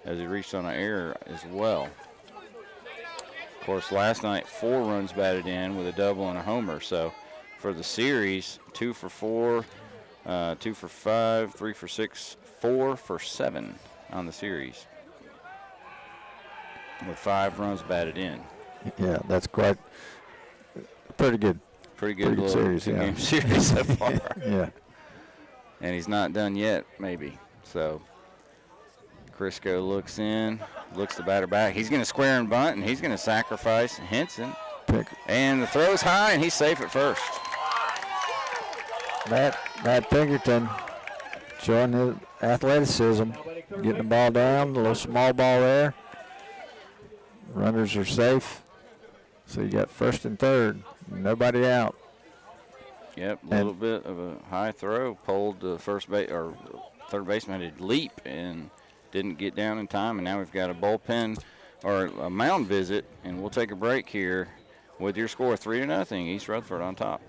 as he reached on an error as well. Of course, last night 4 runs batted in with a double and a homer. So for the series, 2 for 4, 2 for 5, 3 for 6, 4 for 7 on the series with 5 runs batted in. Yeah, that's quite pretty good. Pretty good series, game series so far. Yeah. And he's not done yet, maybe. So Crisco looks in, looks the batter back. He's going to square and bunt, and he's going to sacrifice Henson. And the throw's high, and he's safe at first. Matt Pinkerton showing his athleticism, getting the ball down, a little small ball there. Runners are safe. So you got first and third, nobody out. Yep, a little bit of a high throw, pulled the first base or third baseman had leap and didn't get down in time, and now we've got a bullpen or a mound visit, and we'll take a break here with your score 3-0, East Rutherford on top.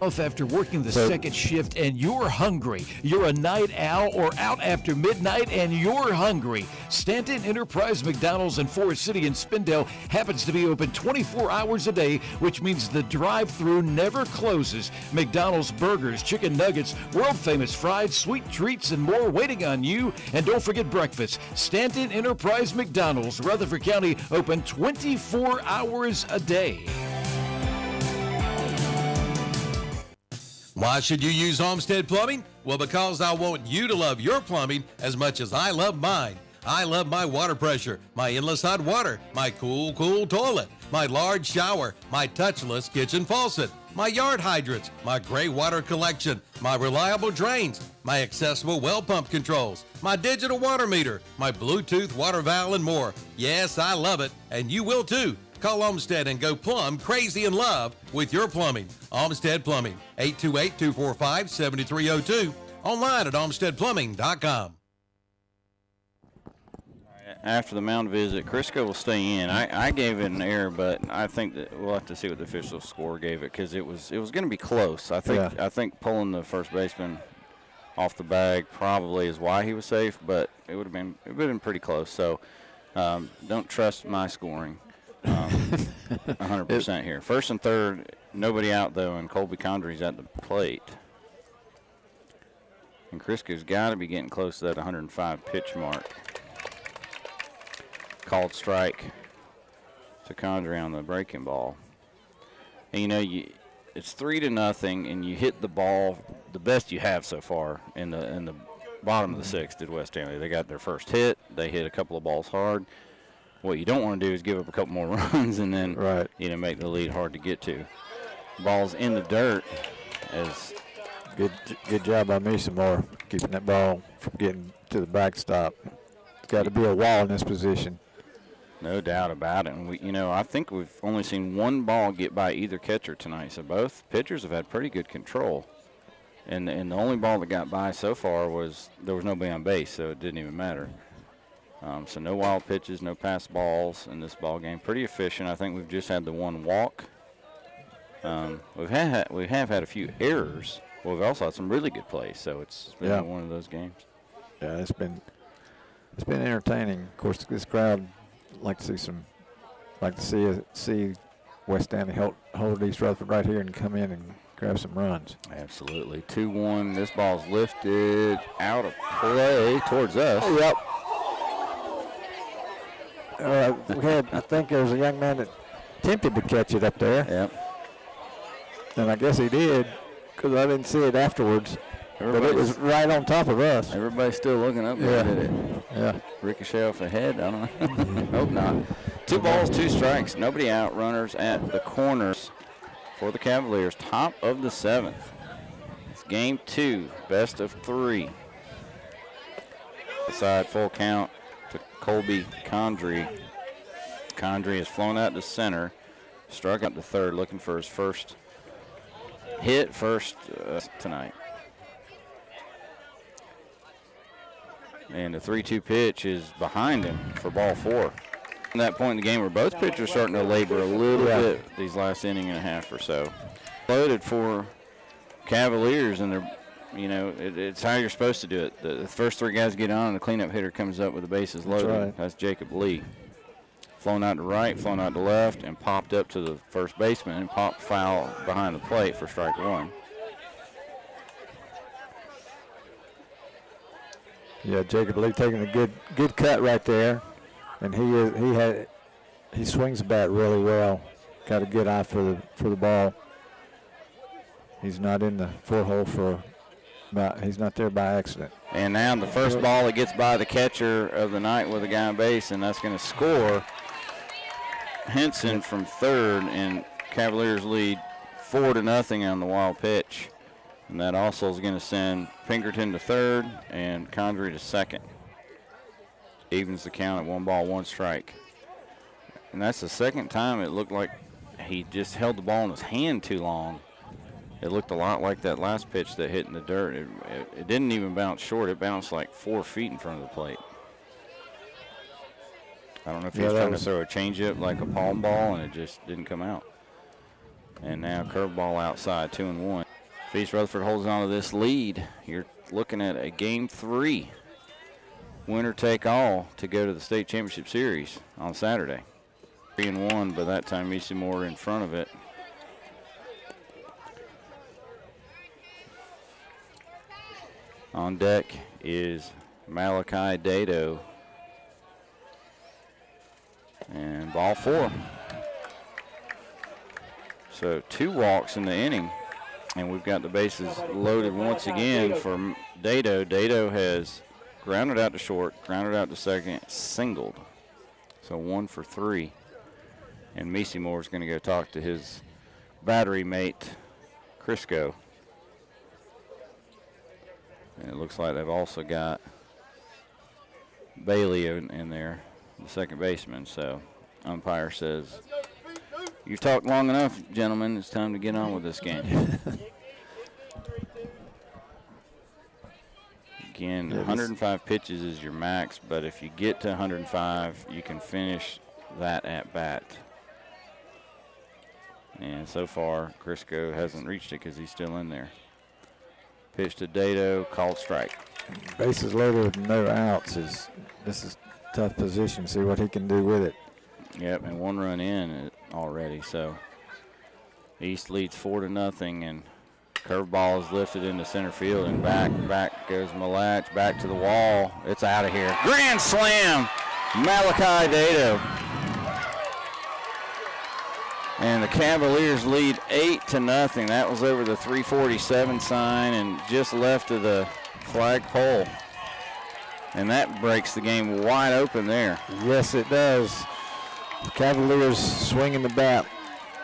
After working the second shift and you're hungry, you're a night owl or out after midnight and you're hungry, Stanton Enterprise McDonald's in Forest City and Spindale happens to be open 24 hours a day, which means the drive-thru never closes. McDonald's burgers, chicken nuggets, world-famous fried, sweet treats, and more waiting on you. And don't forget breakfast. Stanton Enterprise McDonald's, Rutherford County, open 24 hours a day. Why should you use Homestead Plumbing? Well, because I want you to love your plumbing as much as I love mine. I love my water pressure, my endless hot water, my cool toilet, my large shower, my touchless kitchen faucet, my yard hydrants, my gray water collection, my reliable drains, my accessible well pump controls, my digital water meter, my Bluetooth water valve, and more. Yes, I love it, and you will too. Call Olmsted and go plumb crazy in love with your plumbing. Olmsted Plumbing, 828-245-7302. Online at olmstedplumbing.com. After the mound visit, Crisco will stay in. I gave it an error, but I think that we'll have to see what the official score gave it because it was going to be close. I think pulling the first baseman off the bag probably is why he was safe, but it would have been pretty close. So don't trust my scoring. 100% here. First and third, nobody out though, and Colby Condry's at the plate. And Crisco's got to be getting close to that 105 pitch mark. Called strike to Condry on the breaking ball. And it's 3-0, and you hit the ball the best you have so far in the bottom of the sixth at West Stanley. They got their first hit. They hit a couple of balls hard. What you don't want to do is give up a couple more runs and then make the lead hard to get to. Ball's in the dirt. As good job by Meesamore keeping that ball from getting to the backstop. It's got to be a wall in this position. No doubt about it. And I think we've only seen one ball get by either catcher tonight. So both pitchers have had pretty good control. And the only ball that got by so far there was nobody on base, so it didn't even matter. So no wild pitches, no pass balls in this ball game. Pretty efficient. I think we've just had the one walk. We have had a few errors. Well, we've also had some really good plays. So it's been one of those games. Yeah, it's been entertaining. Of course, this crowd like to see West Stanley hold East Rutherford right here and come in and grab some runs. Absolutely. 2-1. This ball's lifted out of play towards us. Oh, yep. I think there was a young man that attempted to catch it up there. Yep. And I guess he did because I didn't see it afterwards. But it was right on top of us. Everybody's still looking up there, did it? Yeah. Ricochet off the head? I don't know. Hope not. 2 balls, 2 strikes. Nobody out. Runners at the corners for the Cavaliers. Top of the 7th. It's game 2, best of 3. Side full count to Colby Condry. Condry has flown out to center, struck out to third, looking for his first hit tonight. And the 3-2 pitch is behind him for ball 4. At that point in the game where both pitchers are starting to labor a little bit these last inning and a half or so. Loaded for Cavaliers, and they're it's how you're supposed to do it. The first 3 guys get on, and the cleanup hitter comes up with the bases loaded. That's Jacob Lee. Flown out to right, flown out to left, and popped up to the first baseman and popped foul behind the plate for strike 1. Yeah, Jacob Lee taking a good cut right there, and he swings the bat really well. Got a good eye for the ball. He's not in the 4-hole he's not there by accident. And now the first ball that gets by the catcher of the night with a guy on base, and that's going to score Henson from third, and Cavaliers lead 4-0 on the wild pitch. And that also is going to send Pinkerton to third and Condrey to second. Evens the count at 1 ball, 1 strike. And that's the second time it looked like he just held the ball in his hand too long. It looked a lot like that last pitch that hit in the dirt. It didn't even bounce short. It bounced like 4 feet in front of the plate. I don't know if he was trying to throw a changeup like a palm ball, and it just didn't come out. And now curveball outside, 2-1. If East Rutherford holds on to this lead, you're looking at a Game 3, winner take all, to go to the state championship series on Saturday. 3-1, but that time Missy Moore in front of it. On deck is Malachi Dado. And ball 4. So 2 walks in the inning. And we've got the bases loaded once again for Dado. Dado has grounded out to short, grounded out to second, singled. So 1 for 3. And Missy Moore is going to go talk to his battery mate, Crisco. And it looks like they've also got Bailey in there, the second baseman. So umpire says, "You've talked long enough, gentlemen. It's time to get on with this game." Again, 105 pitches is your max, but if you get to 105, you can finish that at bat. And so far, Crisco hasn't reached it because he's still in there. Pitch to Dado, called strike. Bases loaded with no outs. This is a tough position. See what he can do with it. Yep, and 1 run in already. So East leads 4-0, and curveball is lifted into center field, and back goes Malach, back to the wall. It's out of here. Grand slam, Malachi Dado. And the Cavaliers lead 8-0. That was over the 347 sign and just left of the flagpole. And that breaks the game wide open there. Yes, it does. The Cavaliers swinging the bat,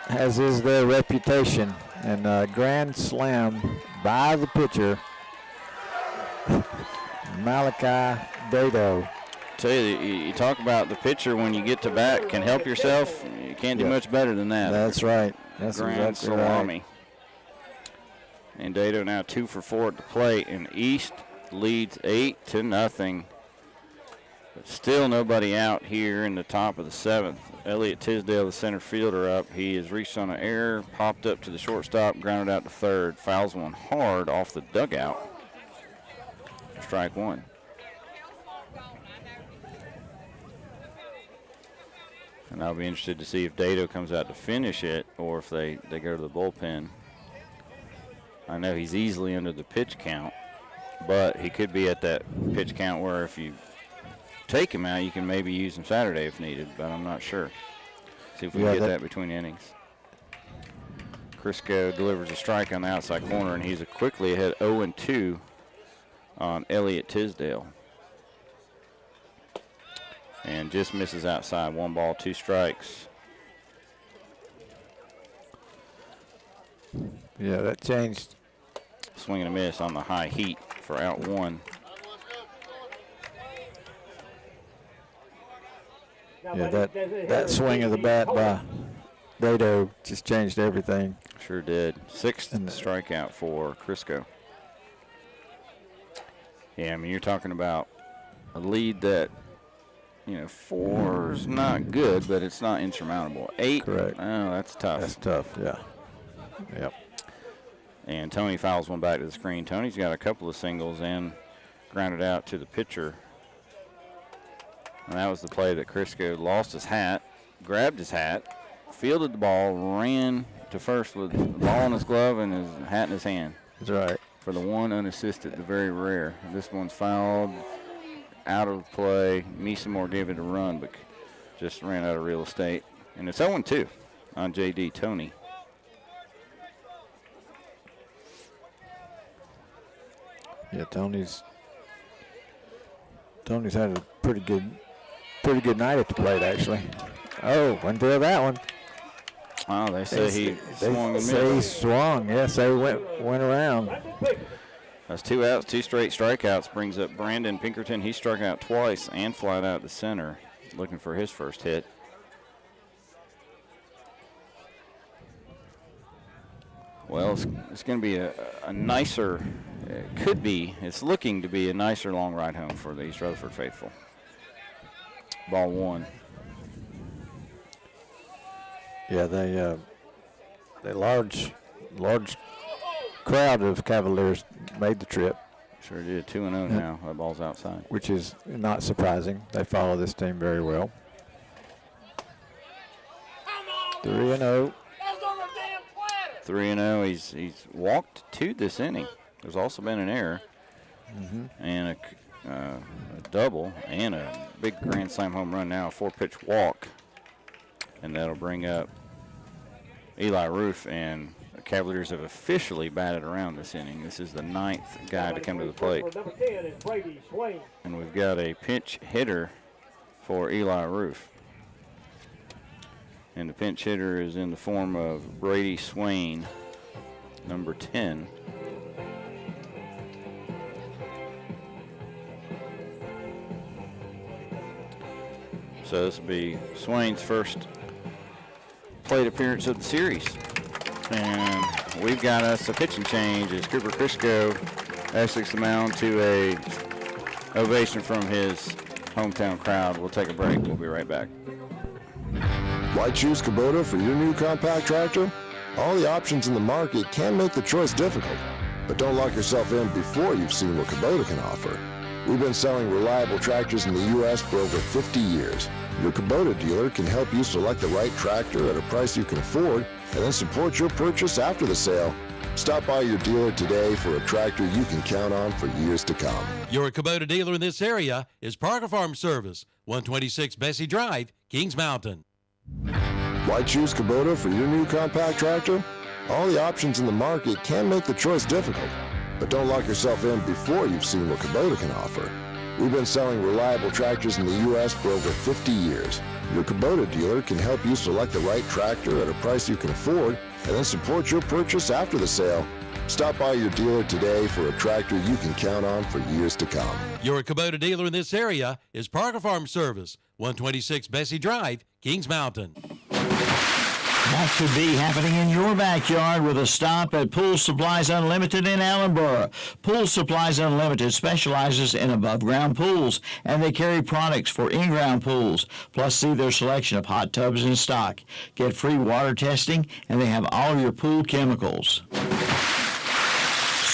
as is their reputation. And a grand slam by the pitcher, Malachi Dado. Tell you, you talk about the pitcher when you get to bat can help yourself. You can't do much better than that. That's right. That's grand exactly salami. right. And Dado now 2 for 4 at the plate, and East leads 8-0. But still nobody out here in the top of the 7th. Elliott Tisdale, the center fielder, up. He has reached on an error, popped up to the shortstop, grounded out to third, fouls one hard off the dugout. Strike 1. And I'll be interested to see if Dado comes out to finish it or if they go to the bullpen. I know he's easily under the pitch count, but he could be at that pitch count where if you take him out, you can maybe use him Saturday if needed, but I'm not sure. See if we can get that between innings. Crisco delivers a strike on the outside corner, and he's quickly ahead 0-2 on Elliott Tisdale. And just misses outside. 1 ball, 2 strikes. Yeah, that changed. Swing and a miss on the high heat for out 1. Yeah, that swing of the bat by Dado just changed everything. Sure did. 6th strikeout for Crisco. Yeah, I mean, you're talking about a lead that, 4's not good, but it's not insurmountable. 8, correct. Oh, that's tough. That's tough, yeah. Yep. And Tony fouls one back to the screen. Tony's got a couple of singles and grounded out to the pitcher. And that was the play that Crisco lost his hat, grabbed his hat, fielded the ball, ran to first with the ball in his glove and his hat in his hand. That's right. For the one unassisted, the very rare. This one's fouled, out of play. Meesamore gave it a run, but just ran out of real estate. And it's 0-2 on J.D. Tony. Yeah, Tony's had a pretty good night at the plate, actually. Oh, went through that one. Oh, they say he swung They and say he missed. swung. Yes, they went around. That's 2 outs, 2 straight strikeouts. Brings up Brandon Pinkerton. He struck out twice and flied out to center, looking for his first hit. Well, it's going to be a nicer, it's looking to be a nicer long ride home for the East Rutherford faithful. Ball 1. Yeah, the large crowd of Cavaliers made the trip. Sure did. 2-0 now. That ball's outside. Which is not surprising. They follow this team very well. 3-0. 3-0. He's walked 2 this inning. There's also been an error and a double and a big grand slam home run now, a 4-pitch walk. And that'll bring up Eli Roof, and the Cavaliers have officially batted around this inning. This is the 9th guy to come to the plate. And we've got a pinch hitter for Eli Roof. And the pinch hitter is in the form of Brady Swain, number 10. So this will be Swain's first plate appearance of the series. And we've got us a pitching change as Cooper Crisco exits the mound to a ovation from his hometown crowd. We'll take a break. We'll be right back. Why choose Kubota for your new compact tractor? All the options in the market can make the choice difficult, but don't lock yourself in before you've seen what Kubota can offer. We've been selling reliable tractors in the U.S. for over 50 years. Your Kubota dealer can help you select the right tractor at a price you can afford and then support your purchase after the sale. Stop by your dealer today for a tractor you can count on for years to come. Your Kubota dealer in this area is Parker Farm Service, 126 Bessie Drive, Kings Mountain. Why choose Kubota for your new compact tractor? All the options in the market can make the choice difficult, but don't lock yourself in before you've seen what Kubota can offer. We've been selling reliable tractors in the U.S. for over 50 years. Your Kubota dealer can help you select the right tractor at a price you can afford and then support your purchase after the sale. Stop by your dealer today for a tractor you can count on for years to come. Your Kubota dealer in this area is Parker Farm Service, 126 Bessie Drive, Kings Mountain. That could be happening in your backyard with a stop at Pool Supplies Unlimited in Allenboro. Pool Supplies Unlimited specializes in above-ground pools, and they carry products for in-ground pools. Plus, see their selection of hot tubs in stock. Get free water testing, and they have all your pool chemicals.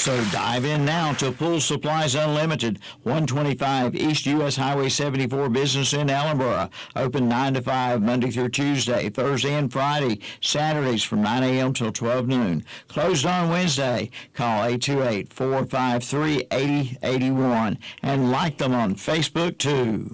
So dive in now to Pool Supplies Unlimited, 125 East U.S. Highway 74 Business in Allenboro. Open 9 to 5 Monday through Tuesday, Thursday and Friday, Saturdays from 9 a.m. till 12 noon. Closed on Wednesday. Call 828-453-8081 and like them on Facebook too.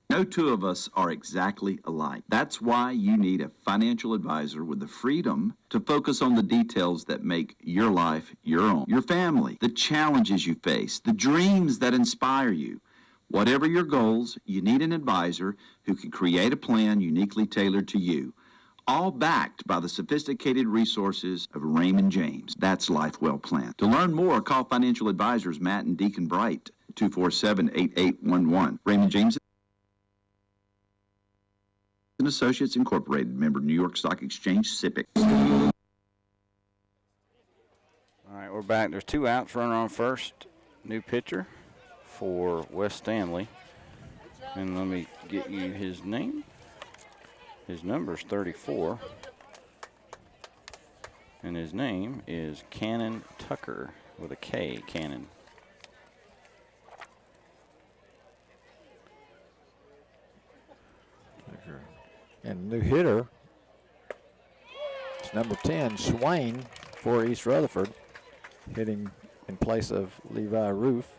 No two of us are exactly alike. That's why you need a financial advisor with the freedom to focus on the details that make your life your own, your family, the challenges you face, the dreams that inspire you. Whatever your goals, you need an advisor who can create a plan uniquely tailored to you, all backed by the sophisticated resources of Raymond James. That's life well planned. To learn more, call financial advisors Matt and Deacon Bright, 247-8811. Raymond James and Associates Incorporated, member New York Stock Exchange, SIPC. All right, we're back. There's 2 outs, runner on first. New pitcher for West Stanley. And let me get you his name. His number's 34. And his name is Cannon Tucker with a K, Cannon. And new hitter, it's number 10, Swain for East Rutherford, hitting in place of Levi Roof.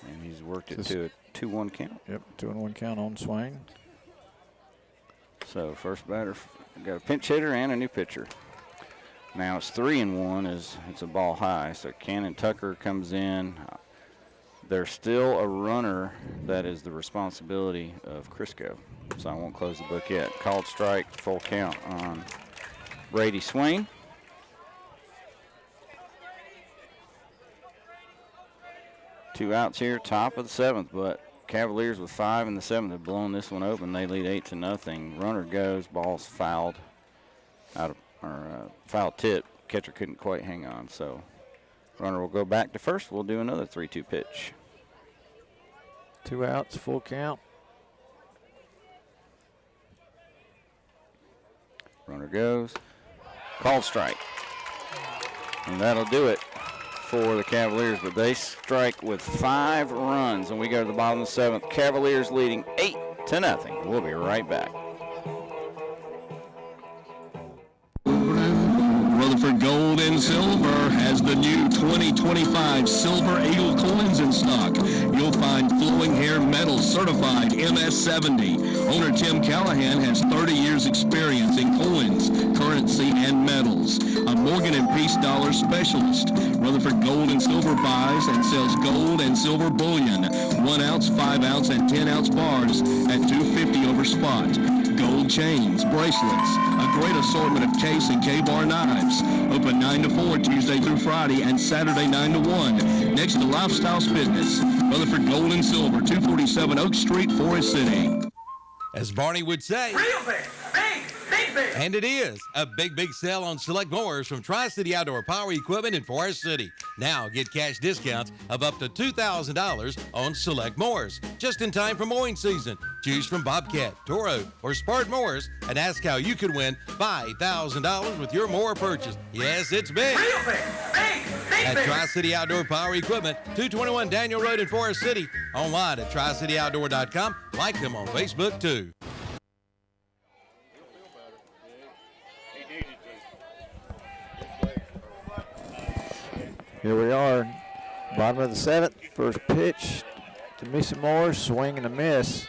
And he's worked it to a 2-1 count. Yep, 2-1 count on Swain. So first batter, got a pinch hitter and a new pitcher. Now it's 3-1 as it's a ball high. So Cannon Tucker comes in. There's still a runner that is the responsibility of Crisco. so I won't close the book yet. Called strike, full count on Brady Swain. Two outs here, top of the 7th, but Cavaliers with 5 in the 7th have blown this one open. They lead 8-0. Runner goes, ball's fouled foul tip. Catcher couldn't quite hang on, so runner will go back to first. We'll do another 3-2 pitch. 2 outs, full count. Runner goes, called strike, and that'll do it for the Cavaliers, but they strike with 5 runs, and we go to the bottom of the 7th. Cavaliers leading 8-0. We'll be right back. Rutherford Gold and Silver has the new 2025 Silver Eagle coins in stock. You'll find flowing hair metal certified MS70. Owner Tim Callahan has 30 years experience in coins, currency, and metals. A Morgan and Peace dollar specialist. Rutherford Gold and Silver buys and sells gold and silver bullion, 1 ounce, 5 ounce, and 10 ounce bars at $2.50 over spot. Gold chains, bracelets, a great assortment of case and K-bar knives. Open 9 to 4 Tuesday through Friday and Saturday 9 to 1. Next to Lifestyles Fitness. Rutherford Gold and Silver, 247 Oak Street, Forest City. As Barney would say, Real big, big, big. and it is a big sale on select mowers from Tri-City Outdoor Power Equipment in Forest City. Now get cash discounts of up to $2,000 on select mowers, just in time for mowing season. Choose from Bobcat, Toro, or Spartan mowers and ask how you could win $5,000 with your mower purchase. Yes, it's big. Real big, big, At big. Tri-City Outdoor Power Equipment, 221 Daniel Road in Forest City. Online at tricityoutdoor.com. Like them on Facebook, too. Here we are, bottom of the 7th. First pitch to Misa Moore, swing and a miss.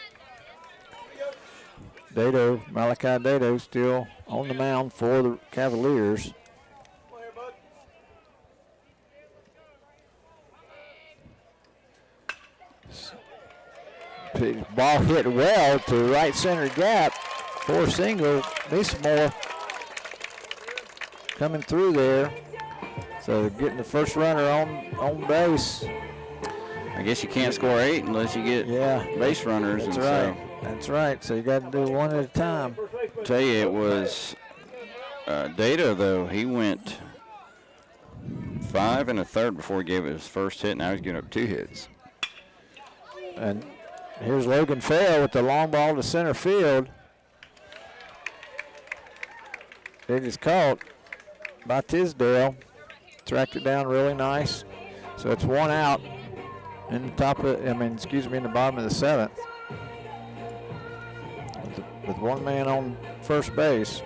Malachi Dado still on the mound for the Cavaliers. Ball hit well to right center gap for single. Misa Moore coming through there. So getting the first runner on base. I guess you can't score 8 unless you get base runners. That's right. That's right. So you got to do one at a time. Tell you, it was Data, though. He went 5 1/3 before he gave it his first hit. Now he's giving up 2 hits. And here's Logan Fair with the long ball to center field. It is caught by Tisdale. Tracked it down really nice. So it's 1 out in the in the bottom of the 7th. With 1 man on first base.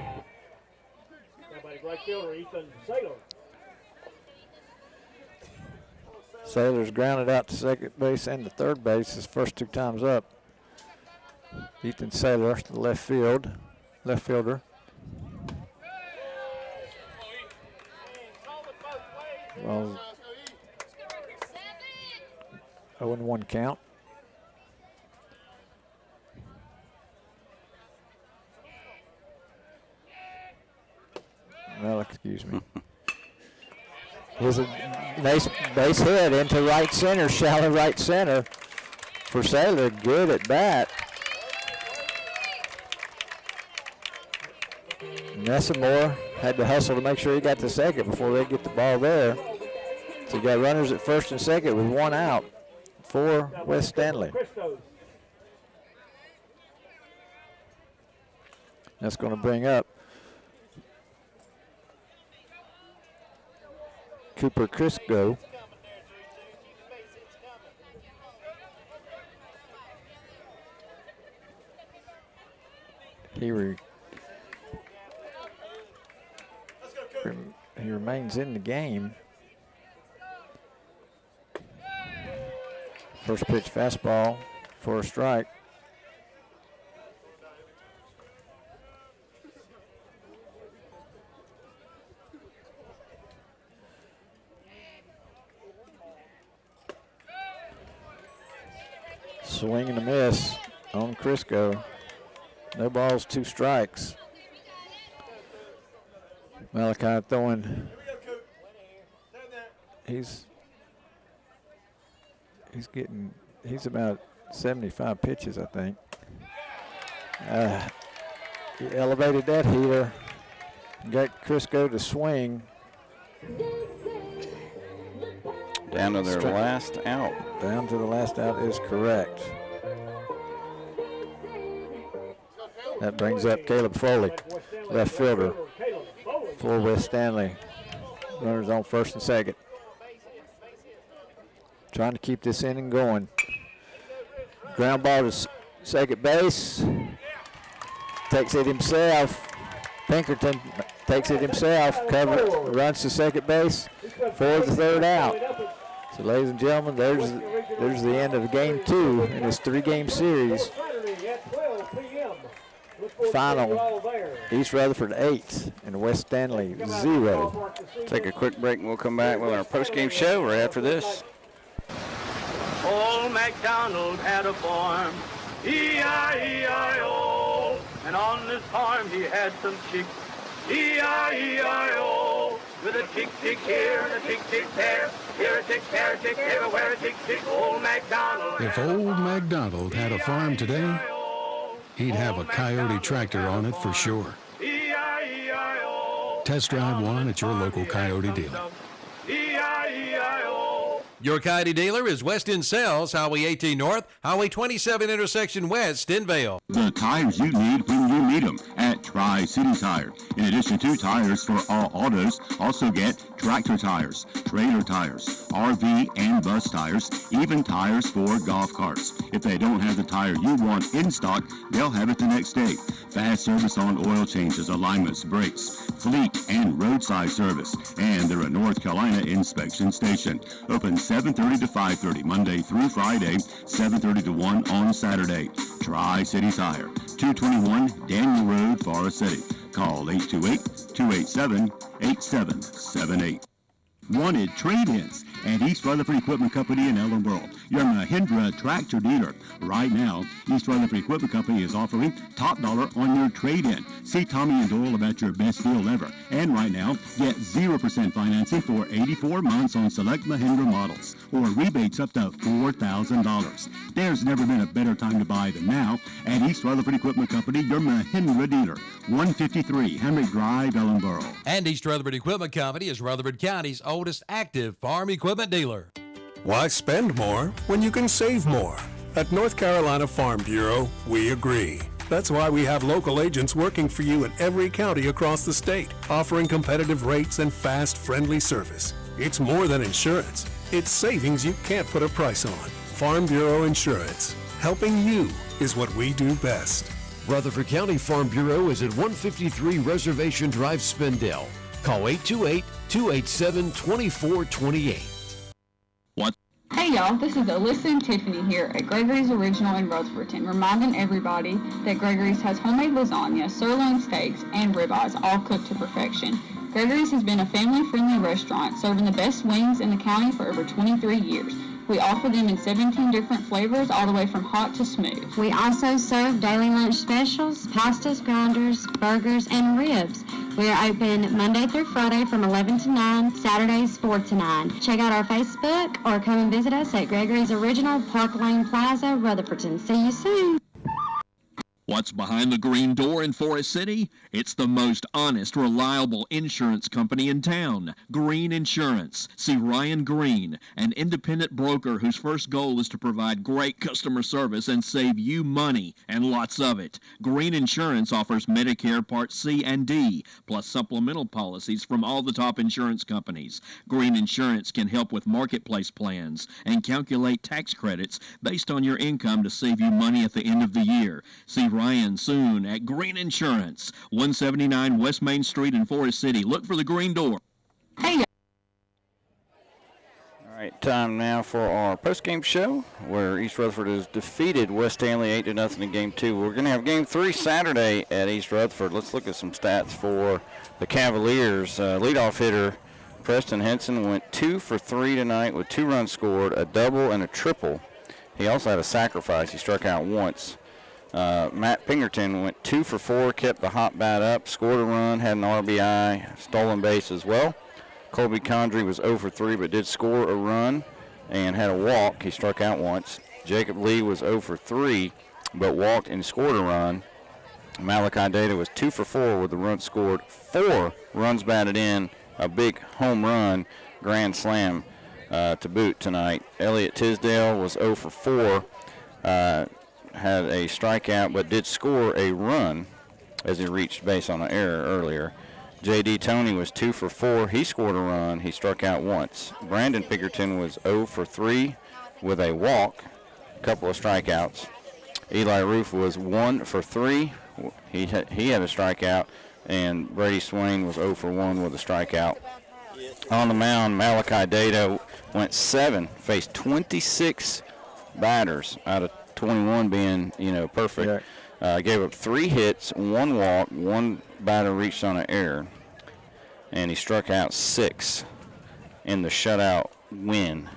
Right fielder, Ethan Saylor. Saylor's grounded out to second base and to third base his first 2 times up. Ethan Saylor, the left fielder. Well, 0-1 count. Well, excuse me. Here's a nice base hit into right center, shallow right center for Saylor. Good at bat. Nessamore had to hustle to make sure he got to second before they get the ball there. So you got runners at first and second with 1 out for West Stanley. That's going to bring up Cooper Crisco. He remains in the game. First pitch fastball for a strike. Swing and a miss on Crisco. No balls, 2 strikes. Malachi throwing. He's about 75 pitches, I think. He elevated that heater. Got Crisco to swing. Down to their last out. Down to the last out is correct. That brings up Caleb Foley, left fielder for West Stanley. Runners on first and second. Trying to keep this inning going. Ground ball to second base. Takes it himself. Pinkerton takes it himself. Runs to second base for the third out. So, ladies and gentlemen, there's the end of game 2 in this 3-game series. Final, East Rutherford 8 and West Stanley 0. Take a quick break and we'll come back with our post-game show right after this. Old MacDonald had a farm, E-I-E-I-O, and on this farm he had some chicks, E-I-E-I-O, with a tick-tick here and a tick-tick there, here a tick, there a tick, everywhere a tick-tick, old MacDonald. If old MacDonald had a farm today, he'd have a Coyote tractor on it for sure. Test drive one at your local Coyote dealer. Your Coyote dealer is West End Sales, Highway 18 North, Highway 27 intersection West, Denvale. The tires you need when you need them at Tri-City Tire. In addition to tires for all autos, also get tractor tires, trailer tires, RV and bus tires, even tires for golf carts. If they don't have the tire you want in stock, they'll have it the next day. Fast service on oil changes, alignments, brakes, fleet and roadside service. And they're a North Carolina inspection station. Open 7:30 to 5:30 Monday through Friday, 7:30 to 1 on Saturday. Tri-City Tire, 221 Daniel Road, Forest City. Call 828-287-8778. Wanted trade-ins at East Rutherford Equipment Company in Ellenboro, your Mahindra tractor dealer. Right now, East Rutherford Equipment Company is offering top dollar on your trade-in. See Tommy and Doyle about your best deal ever. And right now, get 0% financing for 84 months on select Mahindra models, or rebates up to $4,000. There's never been a better time to buy than now at East Rutherford Equipment Company, your Mahindra dealer. 153 Henry Drive, Ellenboro. And East Rutherford Equipment Company is Rutherford County's oldest active farm equipment dealer. Why spend more when you can save more? At North Carolina Farm Bureau, we agree. That's why we have local agents working for you in every county across the state, offering competitive rates and fast, friendly service. It's more than insurance. It's savings you can't put a price on. Farm Bureau Insurance. Helping you is what we do best. Rutherford County Farm Bureau is at 153 Reservation Drive, Spindale. Call 828-287-2428. What? Hey y'all, this is Alyssa and Tiffany here at Gregory's Original in Rutherfordton, reminding everybody that Gregory's has homemade lasagna, sirloin steaks, and ribeyes, all cooked to perfection. Gregory's has been a family-friendly restaurant serving the best wings in the county for over 23 years. We offer them in 17 different flavors, all the way from hot to smooth. We also serve daily lunch specials, pastas, pounders, burgers, and ribs. We are open Monday through Friday from 11 to 9, Saturdays 4 to 9. Check out our Facebook or come and visit us at Gregory's Original, Park Lane Plaza, Rutherfordton. See you soon. What's behind the green door in Forest City? It's the most honest, reliable insurance company in town, Green Insurance. See Ryan Green, an independent broker whose first goal is to provide great customer service and save you money, and lots of it. Green Insurance offers Medicare Part C and D, plus supplemental policies from all the top insurance companies. Green Insurance can help with marketplace plans and calculate tax credits based on your income to save you money at the end of the year. See Ryan soon at Green Insurance, 179 West Main Street in Forest City. Look for the green door. Hey. All right, time now for our post-game show, where East Rutherford has defeated West Stanley 8-0 in Game 2. We're going to have Game 3 Saturday at East Rutherford. Let's look at some stats for the Cavaliers. Leadoff hitter Preston Henson went 2 for 3 tonight with 2 runs scored, a double and a triple. He also had a sacrifice. He struck out once. Matt Pinkerton went 2 for 4, kept the hot bat up, scored a run, had an RBI, stolen base as well. Colby Condrey was 0 for 3, but did score a run and had a walk. He struck out once. Jacob Lee was 0 for 3, but walked and scored a run. Malachi Data was 2 for 4 with the run scored, 4 runs batted in, a big home run, grand slam to boot tonight. Elliott Tisdale was 0 for 4, had a strikeout, but did score a run as he reached base on an error earlier. J.D. Toney was 2 for 4. He scored a run. He struck out once. Brandon Pinkerton was 0 for 3 with a walk, a couple of strikeouts. Eli Roof was 1 for 3. He had a strikeout, and Brady Swain was 0 for 1 with a strikeout. On the mound, Malachi Dado went 7, faced 26 batters out of 21 being, perfect. Gave up 3 hits, 1 walk, 1 batter reached on an error, and he struck out 6 in the shutout win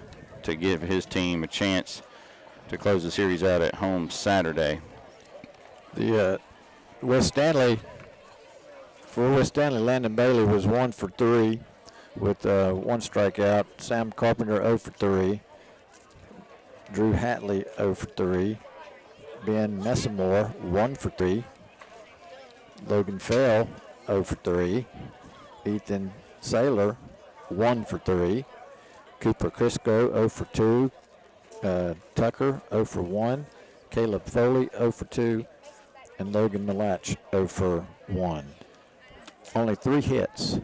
to give his team a chance to close the series out at home Saturday. The West Stanley, Landon Bailey was 1 for 3 with 1 strikeout. Sam Carpenter 0 for 3. Drew Hatley 0 for 3. Ben Messamore 1 for 3. Logan Fell 0 for 3. Ethan Saylor 1 for 3. Cooper Crisco 0 for 2. Tucker 0 for 1. Caleb Foley 0 for 2. And Logan Malach 0 for 1. Only 3 hits.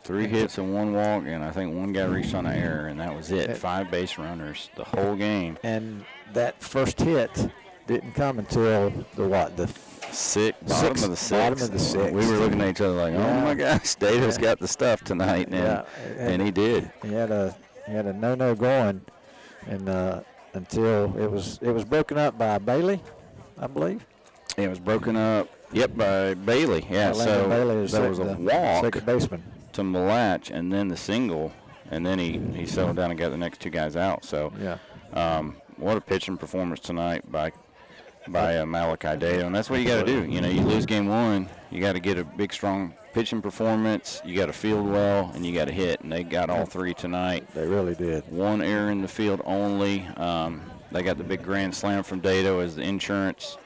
3 hits and 1 walk, and I think 1 guy reached on an error, and that was it. 5 base runners the whole game. And that first hit didn't come until the bottom of the 6th. We were looking at each other like, oh my gosh, Data's got the stuff tonight, and he did. He had a no going, and until it was broken up by Bailey, I believe. It was broken up, by Bailey. Yeah, so Bailey there was a walk, second baseman, to Malach, and then the single, and then he settled down and got the next 2 guys out. So, what a pitching performance tonight by Malachi Dado, and that's what you got to do. You lose game 1, you got to get a big, strong pitching performance. You got to field well, and you got to hit, and they got all 3 tonight. They really did. 1 error in the field only. They got the big grand slam from Dado as the insurance.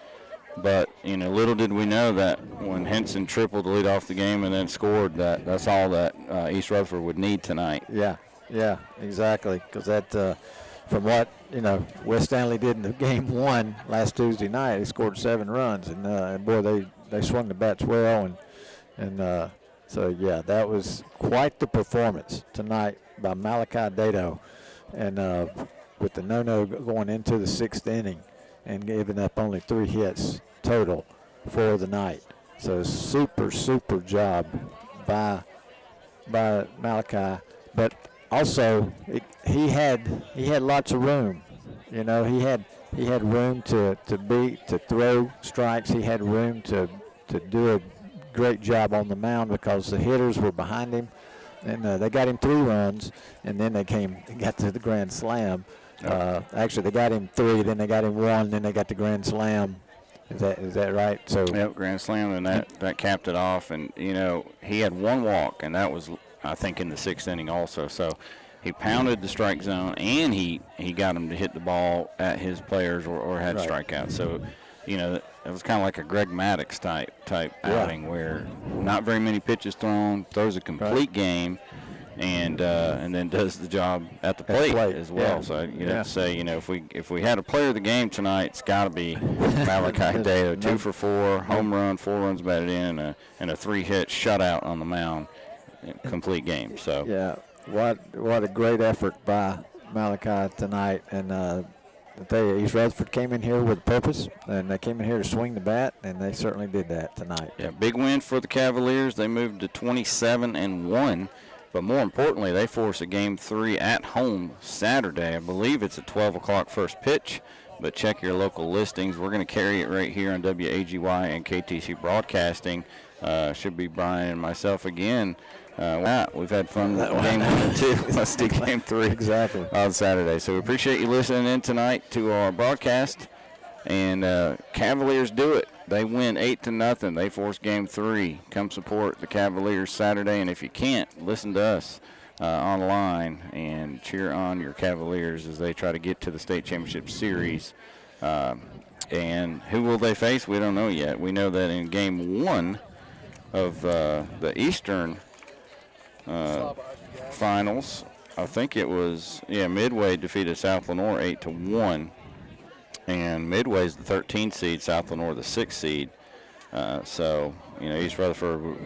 But, little did we know that when Henson tripled to lead off the game and then scored, that's all that East Rutherford would need tonight. Yeah, exactly. Because that, from what, West Stanley did in game 1 last Tuesday night, he scored 7 runs. And boy, they swung the bats well. And so, that was quite the performance tonight by Malachi Dado. And with the no-no going into the 6th inning, and giving up only 3 hits total for the night. So super job by Malachi. But also he had lots of room. He had room to throw strikes. He had room to do a great job on the mound because the hitters were behind him, and they got him 3 runs, and then they got to the grand slam. Actually, they got him 3, then they got him 1, then they got the grand slam. Is that right? So grand slam, and that capped it off. And he had 1 walk, and that was, I think, in the 6th inning also. So he pounded the strike zone, and he got him to hit the ball at his players or had strikeouts. So it was kind of like a Greg Maddux type outing where not very many pitches thrown, throws a complete game. And then does the job at the plate as well. So you have to say, if we had a player of the game tonight, it's got to be Malachi Dado. 2 for 4, home run, 4 runs batted in, and a 3-hit shutout on the mound, complete game. So what a great effort by Malachi tonight. And I tell you, East Rutherford came in here with a purpose, and they came in here to swing the bat, and they certainly did that tonight. Yeah, big win for the Cavaliers. They moved to 27-1. But more importantly, they force a Game 3 at home Saturday. I believe it's a 12 o'clock first pitch, but check your local listings. We're going to carry it right here on WAGY and KTC Broadcasting. Should be Brian and myself again. We've had fun with Game 1 and 2. Let's do Game 3 exactly on Saturday. So we appreciate you listening in tonight to our broadcast. And Cavaliers do it. They win 8-0. They force Game 3. Come support the Cavaliers Saturday, and if you can't, listen to us online and cheer on your Cavaliers as they try to get to the state championship series. And who will they face? We don't know yet. We know that in Game 1 of the Eastern finals, I think it was, Midway defeated South Lenoir 8-1. And Midway's the 13th seed, South Lenoir the 6th seed. So, East Rutherford,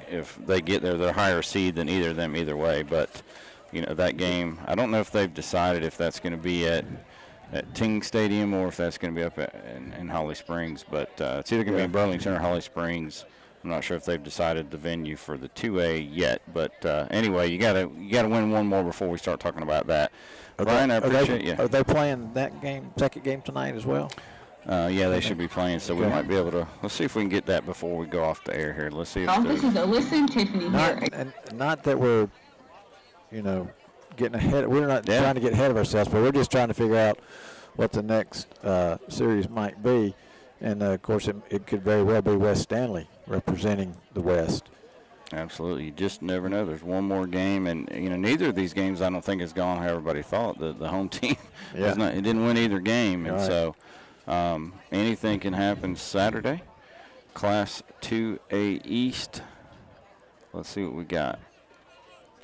if they get there, they're a higher seed than either of them either way. But, that game, I don't know if they've decided if that's going to be at Ting Stadium or if that's going to be up in Holly Springs. But it's either going to be in Burlington or Holly Springs. I'm not sure if they've decided the venue for the 2A yet. But anyway, you gotta win one more before we start talking about that. Brian, I appreciate you. Are they playing that game, second game tonight as well? Yeah, they should be playing, so we might be able to. Let's see if we can get that before we go off the air here. Let's see if this is Alyssa Tiffany here. Not that we're, getting ahead. We're not trying to get ahead of ourselves, but we're just trying to figure out what the next series might be. And, of course, it could very well be West Stanley representing the West. Absolutely. You just never know. There's one more game, and, neither of these games I don't think has gone how everybody thought. The home team, it didn't win either game. And so anything can happen Saturday. Class 2A East. Let's see what we got.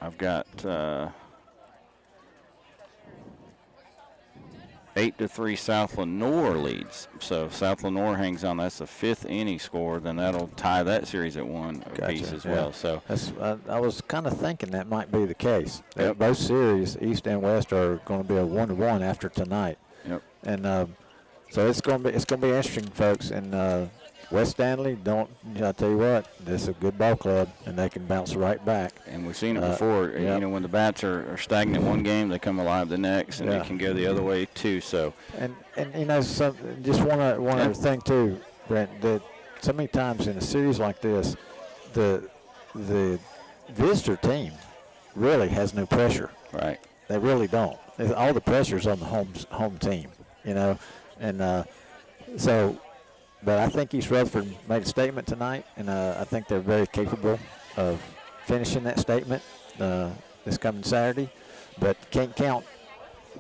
I've got 8-3 South Lenoir leads. So South Lenoir hangs on. That's the 5th inning score. Then that'll tie that series at one apiece as well. So I was kind of thinking that might be the case. Yep. Both series, East and West, are going to be a 1-1 after tonight. Yep. And so it's going to be interesting, folks. And West Stanley, I tell you what, this is a good ball club, and they can bounce right back. And we've seen it before. When the bats are stagnant one game, they come alive the next, and it can go the other way too. So and just one other thing too, Brent, that so many times in a series like this, the visitor team really has no pressure. Right. They really don't. All the pressure's on the home team, and so. But I think East Rutherford made a statement tonight, and I think they're very capable of finishing that statement this coming Saturday. But can't count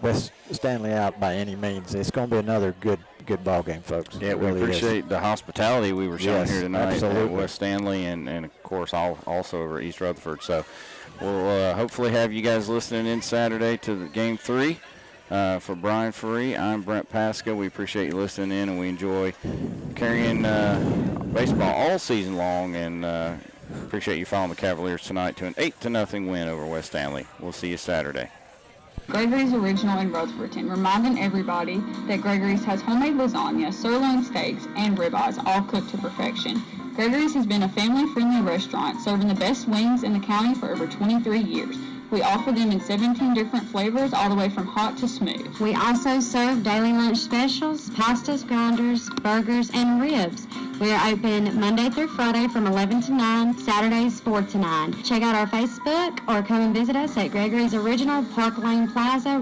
West Stanley out by any means. It's going to be another good ball game, folks. Yeah, we really appreciate the hospitality we were showing here tonight at West Stanley and of course, also over East Rutherford. So we'll hopefully have you guys listening in Saturday to the Game 3. For Brian Ferree, I'm Brent Pasco. We appreciate you listening in, and we enjoy carrying baseball all season long, and appreciate you following the Cavaliers tonight to an 8-0 win over West Stanley. We'll see you Saturday. Gregory's Original in Rutherford, reminding everybody that Gregory's has homemade lasagna, sirloin steaks, and ribeyes, all cooked to perfection. Gregory's has been a family-friendly restaurant serving the best wings in the county for over 23 years. We offer them in 17 different flavors, all the way from hot to smooth. We also serve daily lunch specials, pastas, grinders, burgers, and ribs. We are open Monday through Friday from 11 to 9, Saturdays 4 to 9. Check out our Facebook or come and visit us at Gregory's Original, Park Lane Plaza,